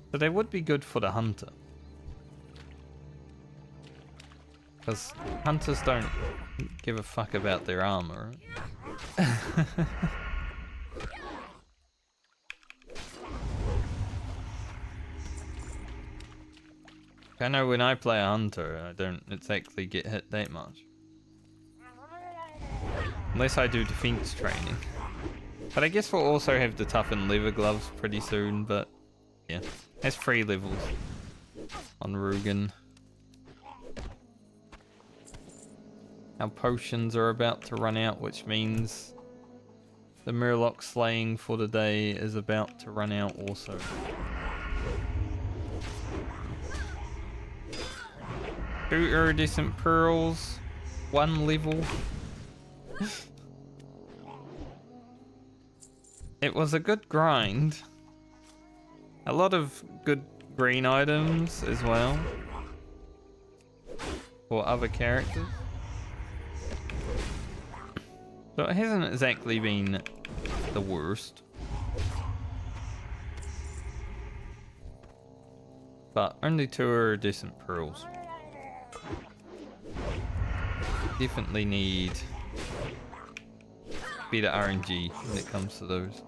So they would be good for the hunter. Because hunters don't give a fuck about their armor. I know when I play a hunter, I don't exactly get hit that much. Unless I do defense training. But I guess we'll also have the toughened leather gloves pretty soon, but yeah. That's 3 levels on Rugen. Our potions are about to run out, which means the murloc slaying for the day is about to run out also. 2 iridescent pearls, 1 level. It was a good grind. A lot of good green items as well for other characters. So it hasn't exactly been the worst. But only 2 iridescent pearls. Definitely need better RNG when it comes to those.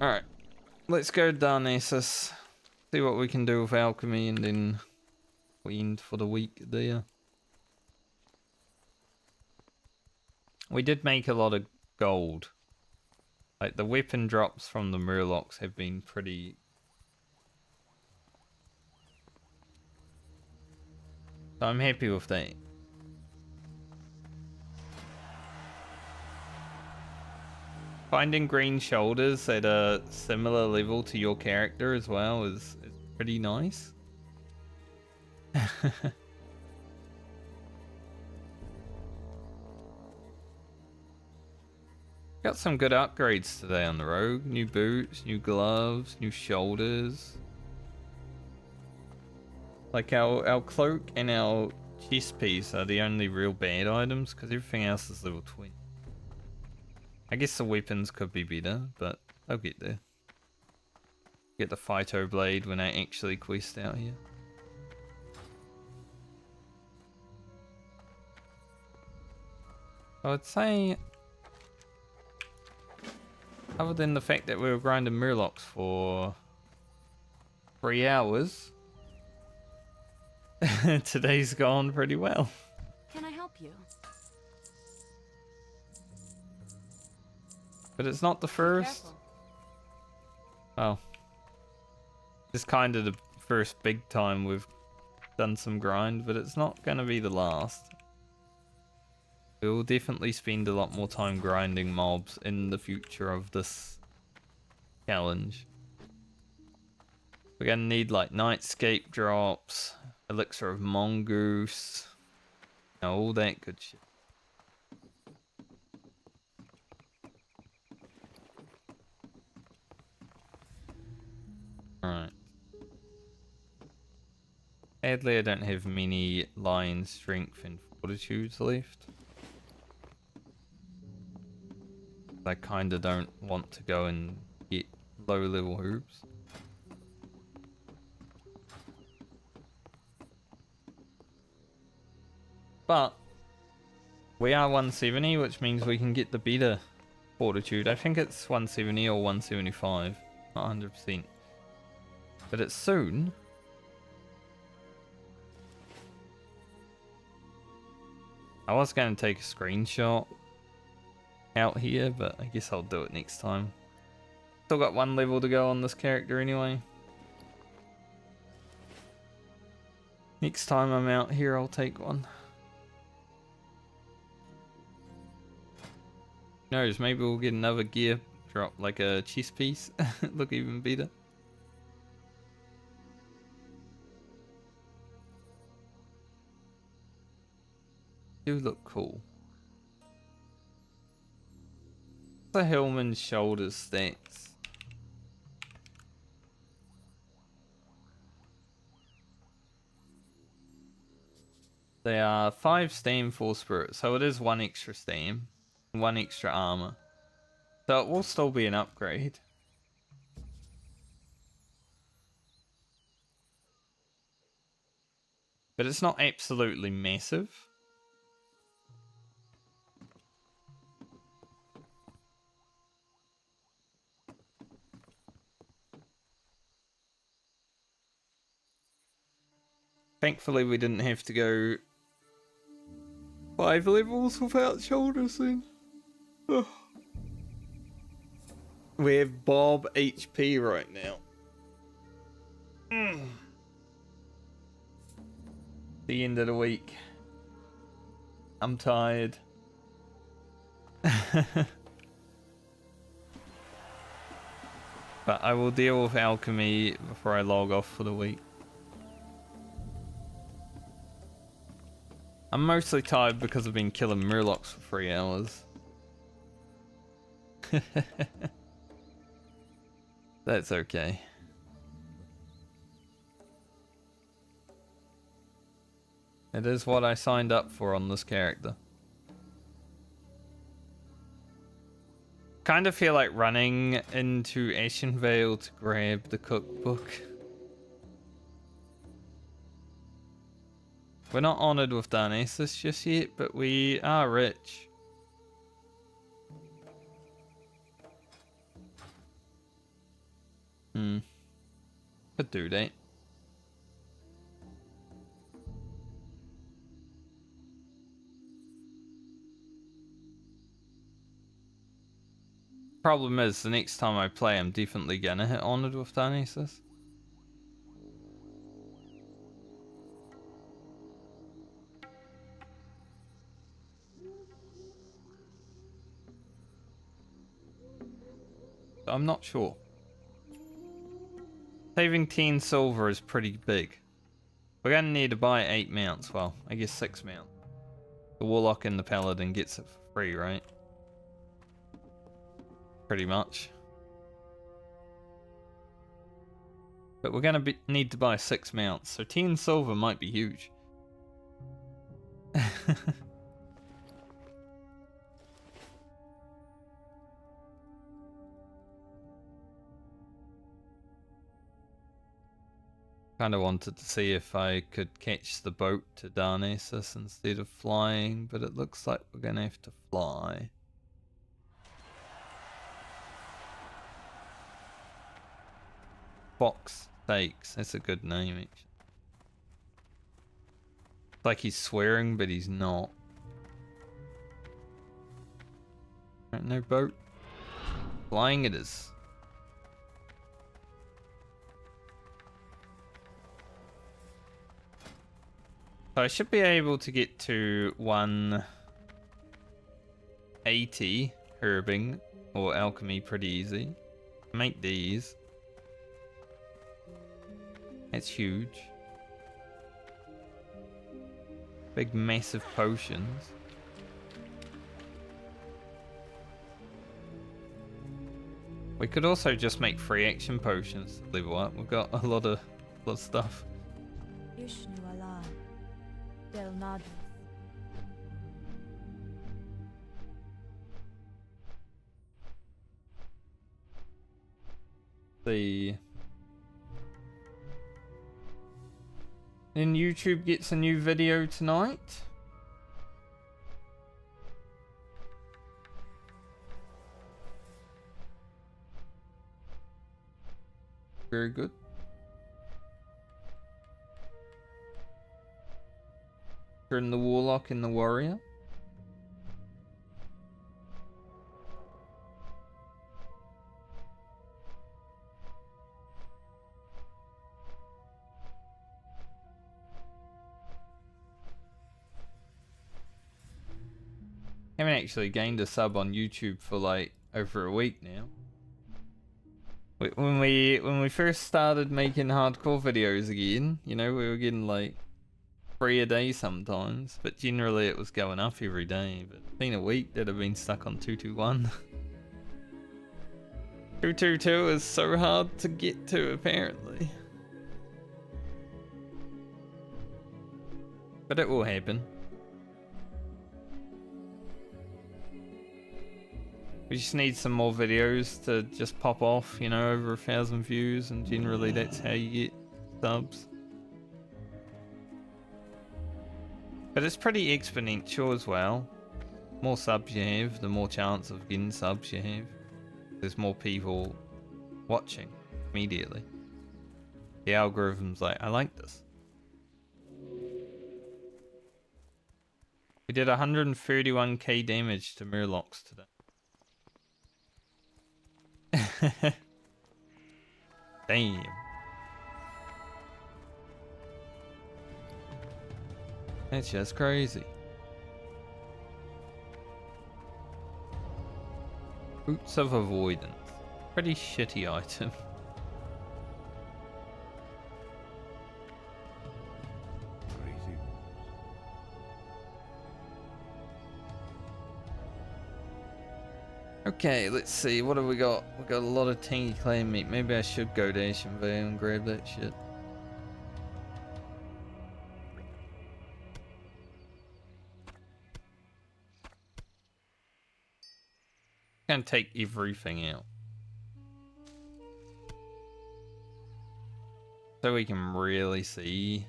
Alright, let's go Darnassus. See what we can do with alchemy and then we end for the week there. We did make a lot of gold. Like the weapon drops from the murlocs have been pretty... So I'm happy with that. Finding green shoulders at a similar level to your character as well is pretty nice. Got some good upgrades today on the rogue. New boots, new gloves, new shoulders. Like our cloak and our chest piece are the only real bad items because everything else is level 20. I guess the weapons could be better, but I'll get there. Get the Phyto Blade when I actually quest out here. I would say, other than the fact that we were grinding murlocs for 3 hours, today's gone pretty well. Can I help you? But it's not the first. Careful. Oh. It's kind of the first big time we've done some grind, but it's not going to be the last. We will definitely spend a lot more time grinding mobs in the future of this challenge. We're going to need like Nightscape drops, Elixir of Mongoose, all that good shit. Alright. Sadly, I don't have many lion strength and fortitudes left. I kinda don't want to go and get low level hoops. But We are 170, which means we can get the better fortitude. I think it's 170 or 175, not 100%. But it's soon. I was going to take a screenshot out here, but I guess I'll do it next time. Still got one level to go on this character anyway. Next time I'm out here, I'll take one. Who knows, maybe we'll get another gear drop, like a chess piece. Look even better. Do look cool. The Hillman's shoulder stats. They are 5 steam, 4 spirit, so it is 1 extra steam, 1 extra armor. So it will still be an upgrade. But it's not absolutely massive. Thankfully we didn't have to go 5 levels without shoulders then. Ugh. We have Bob HP right now. The end of the week. I'm tired. But I will deal with alchemy before I log off for the week. I'm mostly tired because I've been killing murlocs for 3 hours. That's okay. It is what I signed up for on this character. Kind of feel like running into Ashenvale to grab the cookbook. We're not honoured with Darnassus just yet, but we are rich. Could do that. Problem is, the next time I play, I'm definitely gonna hit honoured with Darnassus. I'm not sure. Saving 10 silver is pretty big. We're gonna need to buy 8 mounts. Well, I guess 6 mounts. The Warlock and the Paladin gets it for free, right? Pretty much. But we're gonna need to buy 6 mounts, so 10 silver might be huge. Kind of wanted to see if I could catch the boat to Darnassus instead of flying, but it looks like we're gonna have to fly. Fox Steaks, that's a good name actually. It's like he's swearing, but he's not. Right, no boat. Flying it is. So I should be able to get to 180 herbing or alchemy pretty easy. Make these. That's huge. Big massive potions. We could also just make free action potions to level up. We've got a lot of stuff. Ishnu Allah, Del Nadris. See. Then YouTube gets a new video tonight. Very good. Turn the warlock in the warrior. Haven't actually gained a sub on YouTube for like over a week now. When we first started making hardcore videos again, you know, we were getting like 3 a day sometimes, but generally it was going up every day. But it's been a week that I've been stuck on 221. 222 is so hard to get to apparently. But it will happen. We just need some more videos to just pop off, you know, over 1,000 views, and generally that's how you get subs. But it's pretty exponential as well. More subs you have, the more chance of getting subs you have. There's more people watching immediately. The algorithm's like, I like this. We did 131k damage to murlocs today. Damn. That's just crazy. Boots of Avoidance. Pretty shitty item. Crazy. Okay, let's see. What have we got? We got a lot of tangy clan meat. Maybe I should go to Ashen Vale and grab that shit. Gonna take everything out so we can really see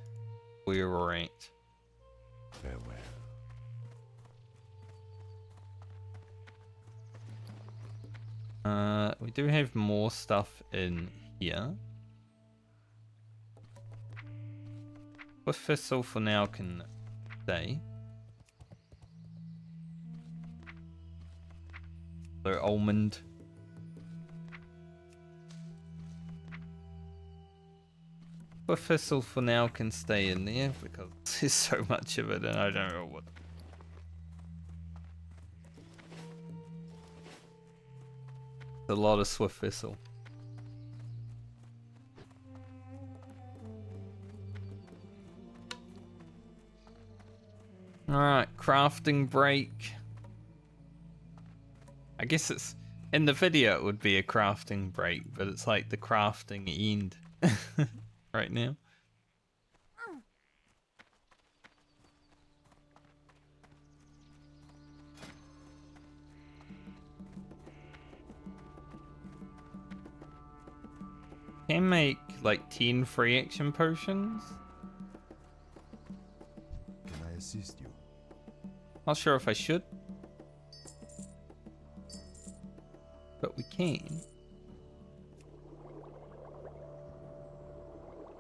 where we're at. Farewell. We do have more stuff in here. With Thistle for now can stay. So almond. But Thistle for now can stay in there because there's so much of it and I don't know what. A lot of Swift Thistle. Alright, crafting break. I guess it's in the video it would be a crafting break, but it's like the crafting end right now. Can make like 10 free action potions. Can I assist you? Not sure if I should. But we can.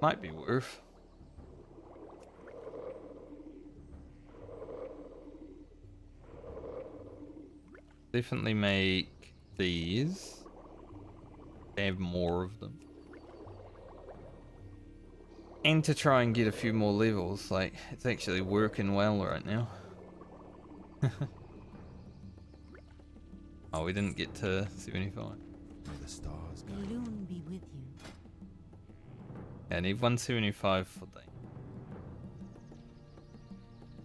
Might be worth. Definitely make these. Have more of them. And to try and get a few more levels, like, it's actually working well right now. Oh, we didn't get to 75. May the stars guide you. Loon be with you. Yeah, I need 175 for that.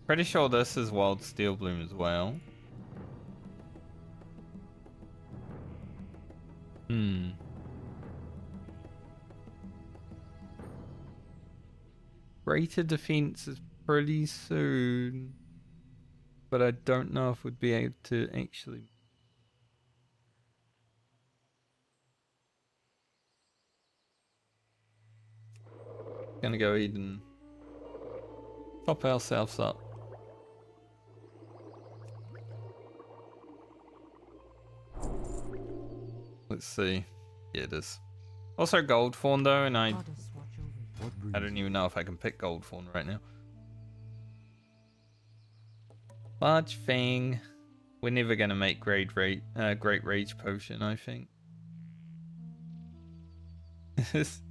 Pretty sure this is Wild Steel Bloom as well. Greater defense is pretty soon. But I don't know if we'd be able to actually. Gonna go ahead and top ourselves up. Let's see. Yeah, it is. Also gold fawn though, and I Goddess watch over you. What brings I don't even know if I can pick gold fawn right now. Large Fang. We're never gonna make great rage potion, I think. Especially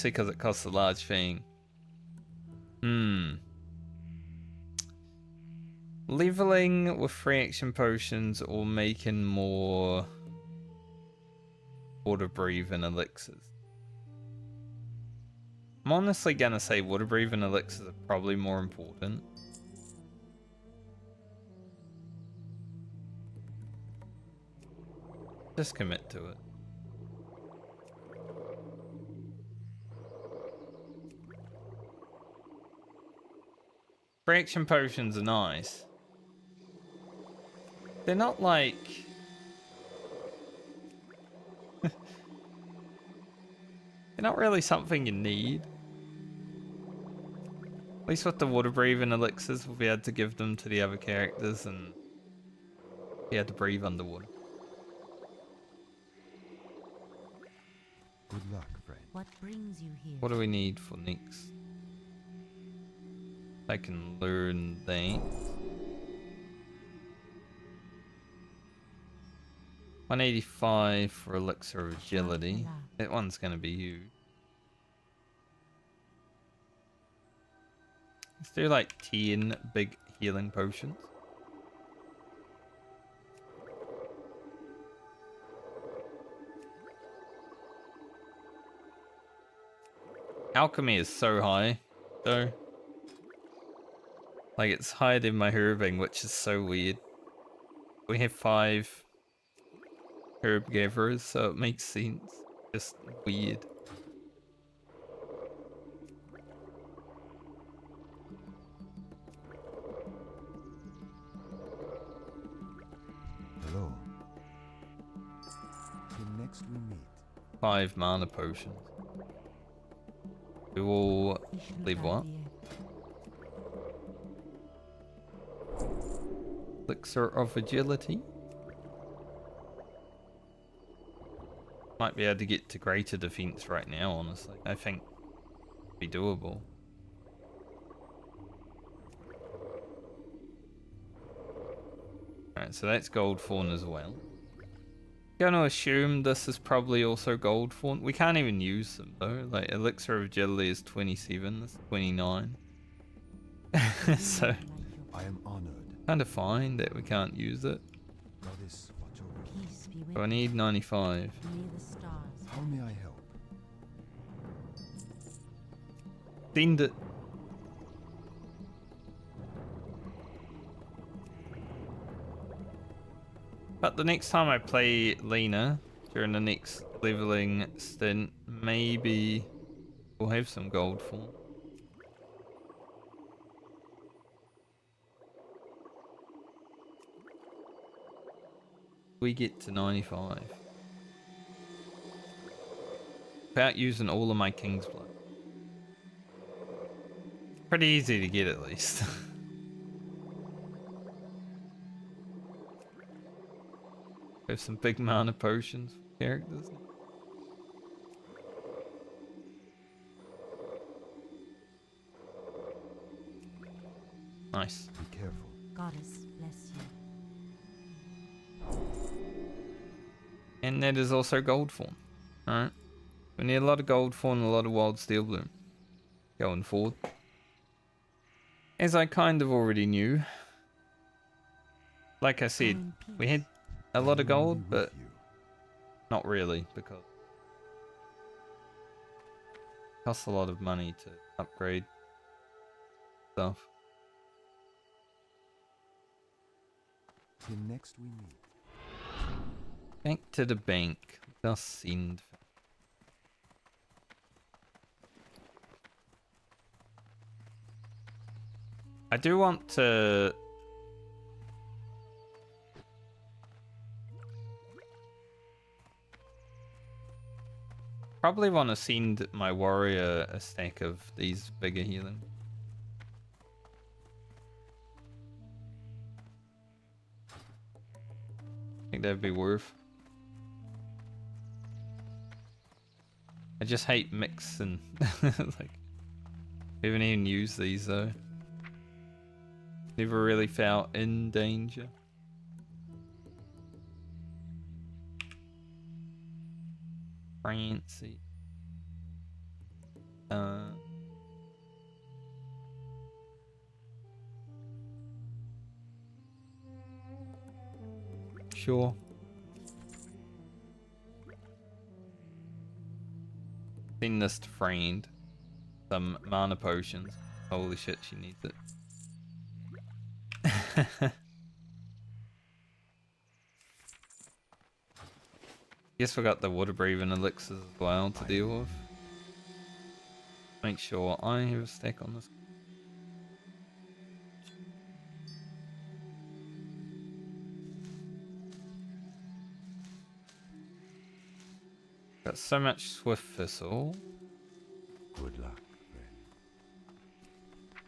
because it costs a large Fang. Leveling with free action potions or making more water breathing elixirs. I'm honestly gonna say water breathing elixirs are probably more important. Just commit to it. Free action potions are nice. They're not like... They're not really something you need. At least with the water breathing elixirs, we'll be able to give them to the other characters and be able to breathe underwater. Good luck, friend. What brings you here? What do we need for next? I can learn that. 185 for elixir of agility. That one's gonna be huge. Let's do like 10 big healing potions. Alchemy is so high, though. Like, it's higher than my herbing, which is so weird. We have 5 herb gatherers, so it makes sense. Just weird. Hello. Till next we meet. 5 mana potions. We will leave what? Elixir of agility. Might be able to get to greater defense right now, honestly. I think it'd be doable. Alright, so that's gold fawn as well. Gonna assume this is probably also gold fawn. We can't even use them though. Like elixir of agility is 27, that's 29. So I am honored. kind of fine that we can't use it. Goddess, watch over you. Peace be with So I need 95. May the stars. How may I help? Send it. But the next time I play Lena during the next leveling stint, maybe we'll have some gold form. We get to 95 without using all of my King's Blood. Pretty easy to get at least. We have some big mana potions for characters. Nice. Be careful. Goddess bless you. And that is also gold form. Alright. We need a lot of gold form and a lot of wild steel bloom going forward. As I kind of already knew. Like I said, we had a lot of gold, Only but with you. not really, because it costs a lot of money to upgrade stuff. Till next we meet. Back to the bank. Just send. I do want to probably want to send my warrior a stack of these bigger healing. I think that'd be worth I just hate mixing. Like, we haven't even used these though. Never really felt in danger. Fancy. Sure. Seen this to friend. Some mana potions. Holy shit, she needs it. Guess we got the water breathing elixirs as well to deal with. Make sure I have a stack on this. Got so much swift thistle. Good luck, friend.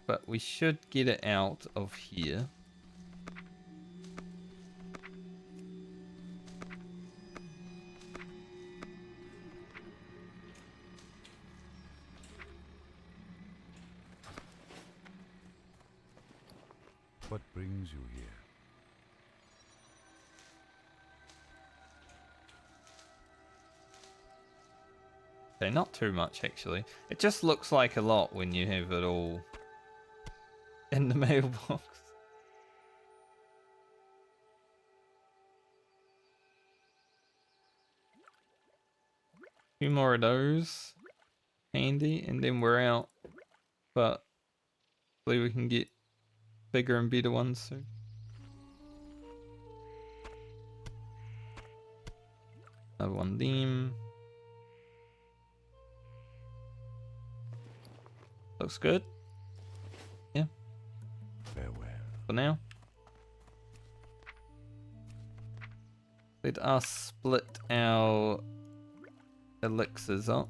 But we should get it out of here. What brings you here? Okay, not too much actually. It just looks like a lot when you have it all in the mailbox. Few more of those handy and then we're out. But hopefully we can get bigger and better ones soon. Another one them. Looks good. Yeah. Farewell. For now. Let us split our elixirs up.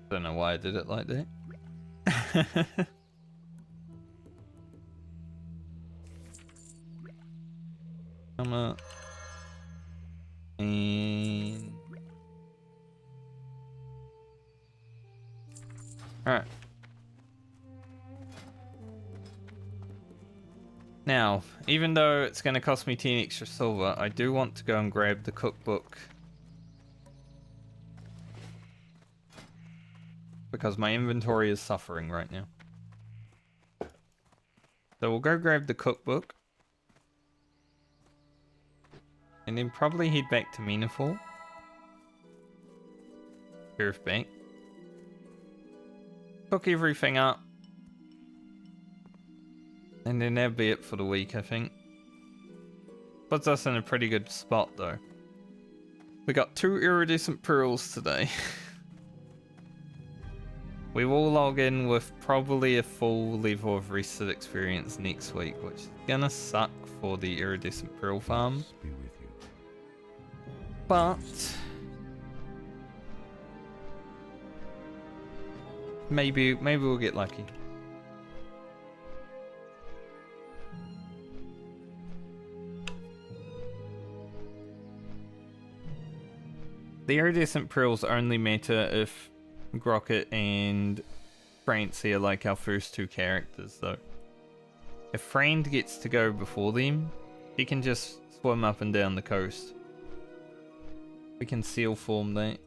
Don't know why I did it like that. Come up. And alright. Now, even though it's going to cost me 10 extra silver, I do want to go and grab the cookbook. Because my inventory is suffering right now. So we'll go grab the cookbook. And then probably head back to Menafall. Earth Bank. Cook everything up. And then that'll be it for the week, I think. Puts us in a pretty good spot though. We got 2 iridescent pearls today. We will log in with probably a full level of rested experience next week, which is gonna suck for the iridescent pearl farm. Be with you. But maybe we'll get lucky. The iridescent pearls only matter if Grocket and Francie are like our first 2 characters though. If Friend gets to go before them, he can just swim up and down the coast. We can seal form that.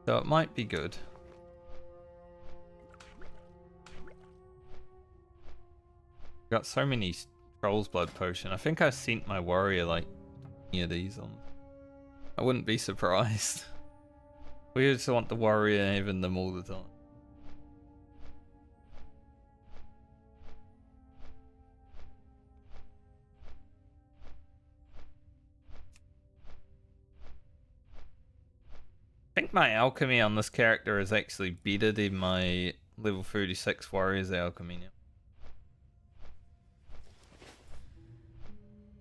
So it might be good. Got so many Troll's Blood Potion. I think I sent my warrior like any of these on. I wouldn't be surprised. We just want the warrior having them all the time. I think my alchemy on this character is actually better than my level 36 warrior's alchemy now.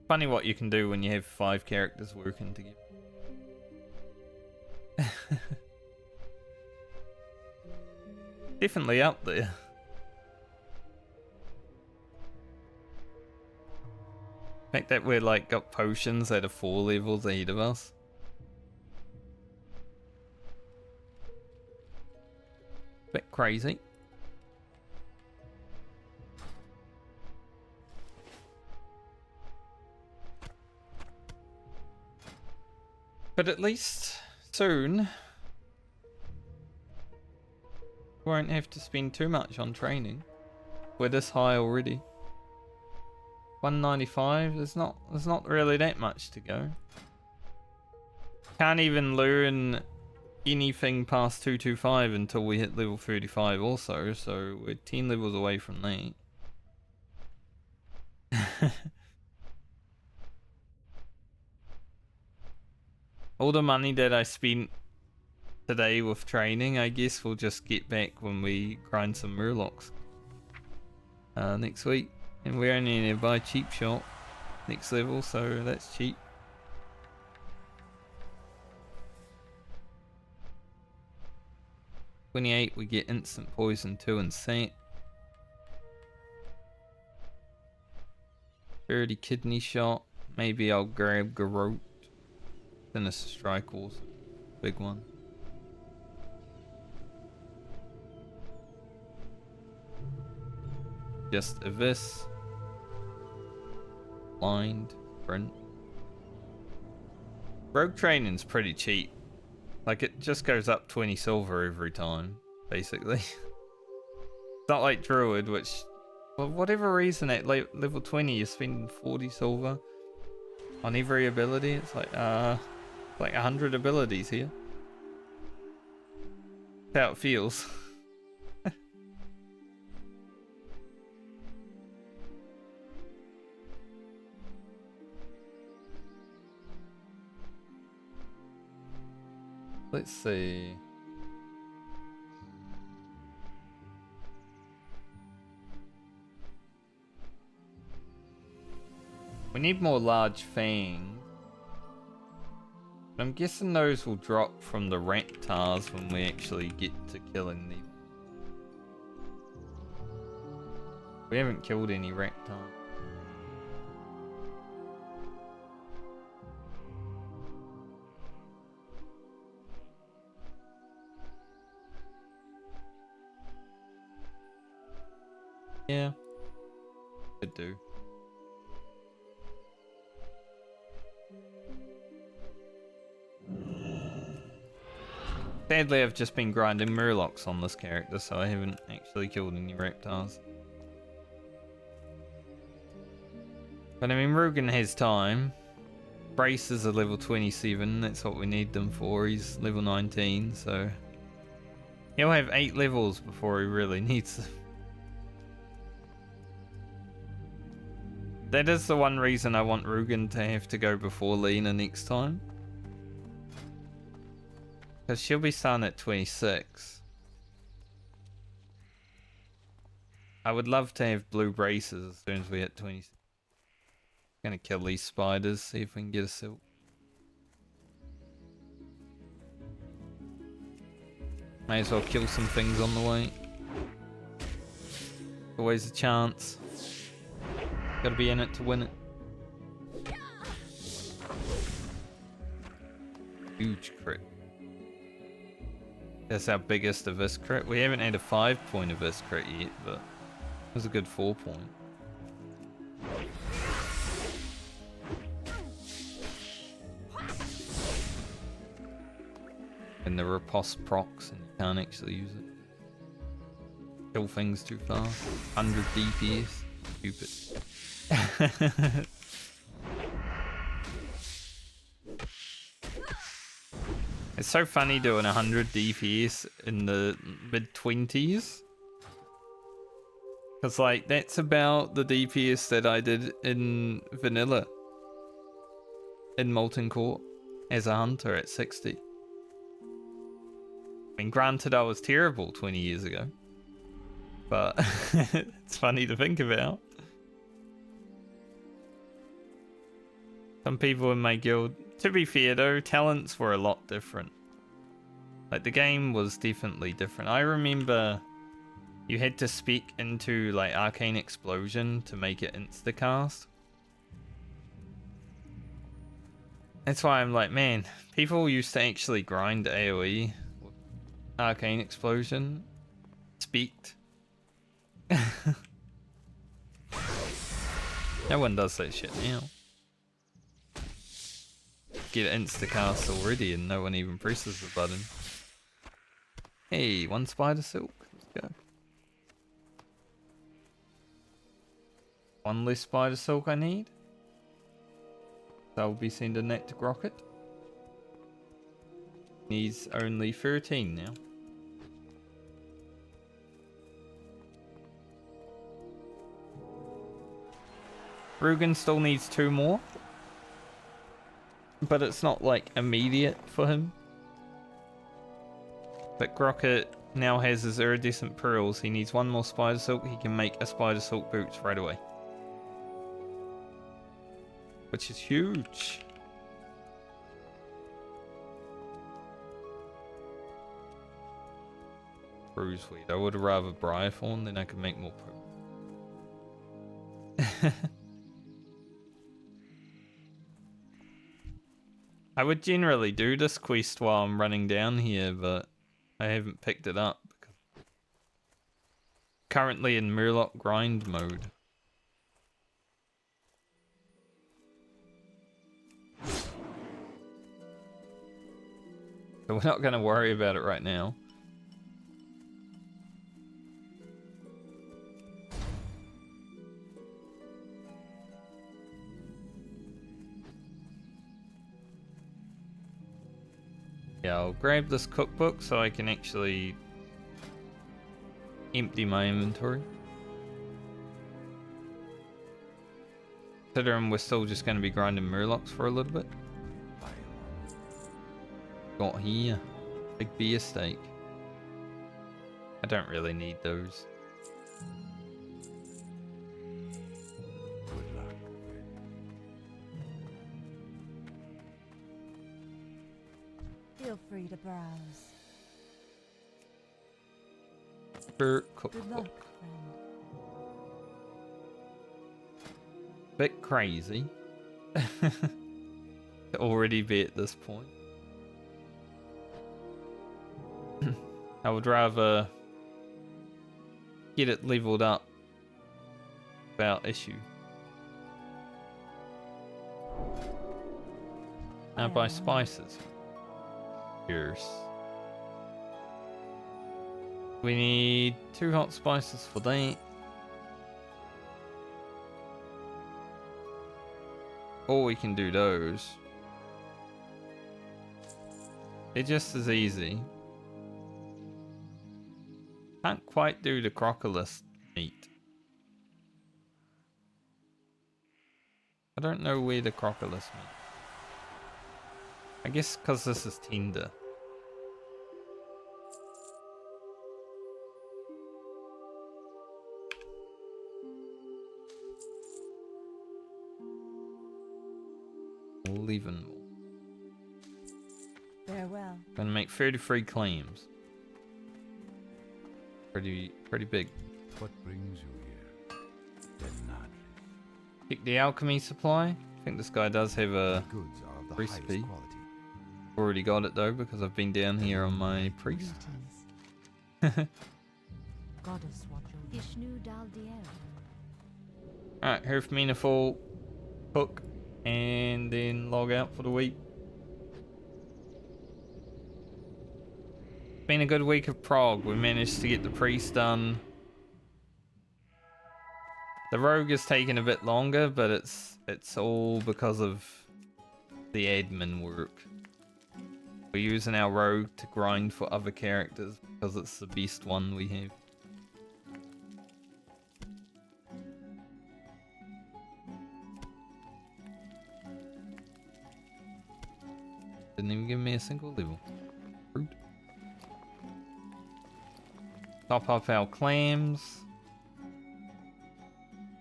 Funny what you can do when you have 5 characters working together. Definitely up there. The fact that we're like got potions that are 4 levels ahead of us. Bit crazy. But at least soon won't have to spend too much on training. We're this high already. 195, there's not really that much to go. Can't even learn anything past 225 until we hit level 35 also, so we're 10 levels away from that. All the money that I spent today with training, I guess we'll just get back when we grind some murlocs next week. And we're only in a buy cheap shop next level, so that's cheap. $28, we get instant poison 2 and sack. 30 kidney shot. Maybe I'll grab Garrote. Sinister Strike also. Big one. Just Abyss. Blind. Sprint. Rogue training's pretty cheap. Like, it just goes up 20 silver every time, basically. It's not like Druid, which, for whatever reason, at level 20, you're spending 40 silver on every ability. It's like 100 abilities here. That's how it feels. Let's see. We need more large fangs. I'm guessing those will drop from the raptors when we actually get to killing them. We haven't killed any raptors. Yeah, could do. Sadly, I've just been grinding murlocs on this character, so I haven't actually killed any raptors. But I mean, Rugen has time. Braces are level 27, that's what we need them for. He's level 19, so he'll have 8 levels before he really needs them. That is the one reason I want Rugen to have to go before Lena next time. Because she'll be starting at 26. I would love to have blue braces as soon as we hit 26. Gonna kill these spiders, see if we can get a silk. May as well kill some things on the way. Always a chance. Gotta be in it to win it. Huge crit. That's our biggest Abyss crit. We haven't had a 5-point Abyss crit yet, but it was a good 4-point. And the riposte procs and you can't actually use it. Kill things too fast. 100 DPS. Stupid. It's so funny doing 100 DPS in the mid-20s. Because, like, that's about the DPS that I did in Vanilla. In Molten Core. As a hunter at 60. I mean, granted, I was terrible 20 years ago. But it's funny to think about. Some people in my guild, to be fair though, talents were a lot different. Like, the game was definitely different. I remember You had to speak into like Arcane Explosion to make it instacast. That's why I'm like, man, people used to actually grind AoE with Arcane Explosion. Speaked. No one does that shit now. Get it instacast already and no one even presses the button. Hey, 1 spider silk. Let's go. 1 less spider silk I need. So I'll be sending that to Grocket. Needs only 13 now. Rugen still needs 2 more. But it's not like immediate for him. But Grocket now has his iridescent pearls. He needs 1 more spider silk. He can make a spider silk boots right away. Which is huge. Bruiseweed. I would rather Briarthorn, then I could make more pearls. I would generally do this quest while I'm running down here, but I haven't picked it up. Because currently in Murloc grind mode. So we're not going to worry about it right now. Yeah, I'll grab this cookbook so I can actually empty my inventory. Considering we're still just going to be grinding Murlocs for a little bit. Got here. Big beer steak. I don't really need those. Good luck. Feel free to browse. Good Good luck, cookbook. friend. Bit crazy. To already be at this point. I would rather get it leveled up without issue. Now buy spices. Cheers. We need 2 hot spices for that. Or we can do those. They're just as easy. Can't quite do the crocolus meat. I don't know where the crocolus meat. I guess because this is tender. Even more. Farewell. Gonna make 33 claims. Pretty big. What brings you here? Denad. Pick the alchemy supply. I think this guy does have a Goods are of the recipe. highest quality. Already got it though because I've been down here on my priest. Greetings. Goddess watch over. Ishnu Daldiel. Alright, Herfmina full, cook, and then log out for the week. Been a good week of Prague. We managed to get the priest done. The rogue is taking a bit longer, but it's all because of the admin work. We're using our rogue to grind for other characters because it's the best one we have. Didn't even give me a single level. Rude. Top up our clams.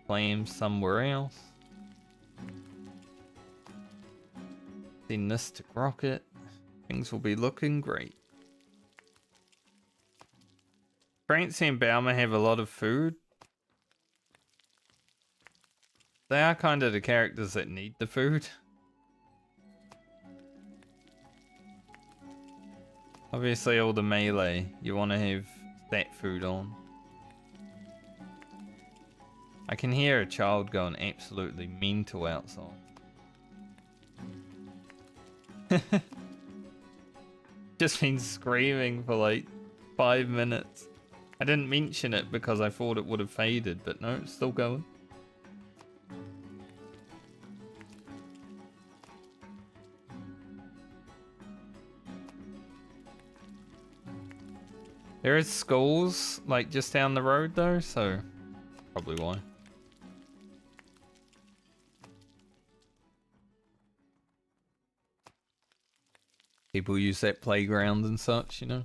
Clams somewhere else. Send this to Rocket. Things will be looking great. Francie and Baumer have a lot of food. They are kind of the characters that need the food. Obviously all the melee, you want to have that food on. I can hear a child going absolutely mental outside. Just been screaming for like 5 minutes. I didn't mention it because I thought it would have faded, but no, it's still going. There is schools like just down the road though, so probably why. People use that playground and such, you know.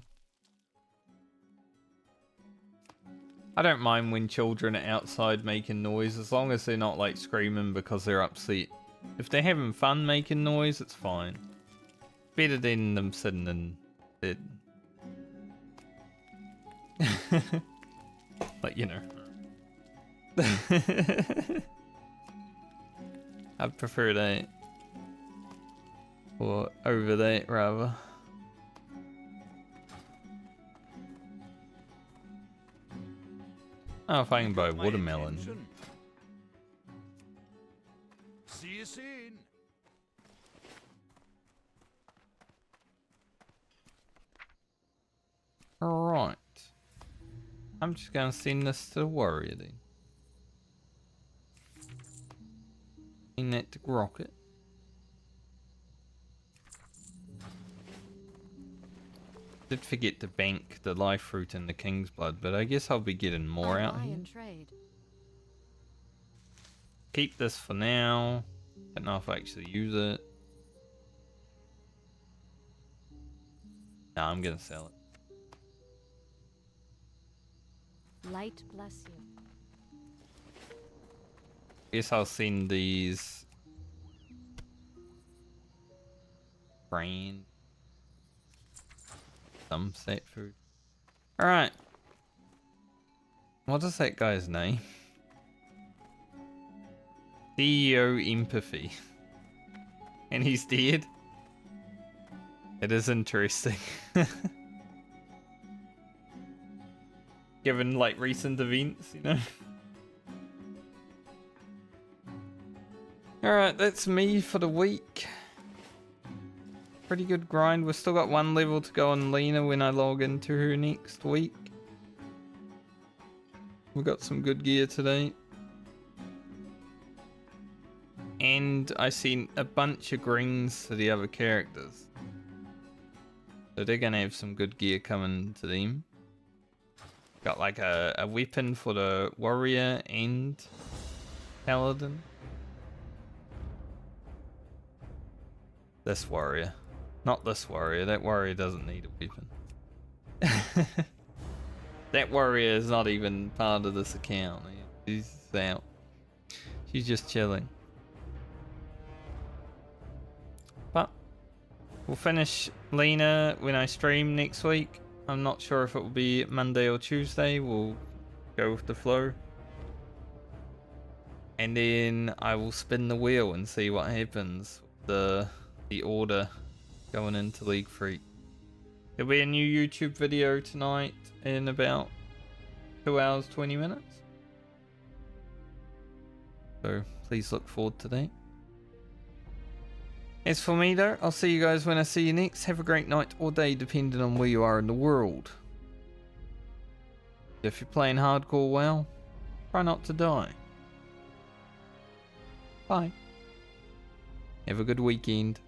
I don't mind when children are outside making noise as long as they're not like screaming because they're upset. If they're having fun making noise, it's fine. Better than them sitting in bed. But you know. I'd prefer that. Or over that rather. Oh, if I can buy watermelon. See you soon. Alright. I'm just gonna send this to the warrior then. Send that to Rocket. Did forget to bank the life fruit and the king's blood, but I guess I'll be getting more out here. Trade. Keep this for now. Don't know if I actually use it. Nah, I'm gonna sell it. Light bless you. Guess I'll send these brain some set food. Alright. What is that guy's name? CEO Empathy. And he's dead? It is interesting. Given like recent events, you know? Alright, that's me for the week. Pretty good grind. We've still got 1 level to go on Lena when I log into her next week. We've got some good gear today. And I seen a bunch of greens to the other characters. So they're gonna have some good gear coming to them. Got like a weapon for the warrior and paladin. This warrior. Not this warrior. That warrior doesn't need a weapon. That warrior is not even part of this account. She's out. She's just chilling. But we'll finish Lena when I stream next week. I'm not sure if it will be Monday or Tuesday. We'll go with the flow. And then I will spin the wheel and see what happens with the order going into League Freak. There'll be a new YouTube video tonight in about 2 hours 20 minutes. So please look forward to that. As for me though, I'll see you guys when I see you next. Have a great night or day depending on where you are in the world. If you're playing hardcore WoW, try not to die. Bye. Have a good weekend.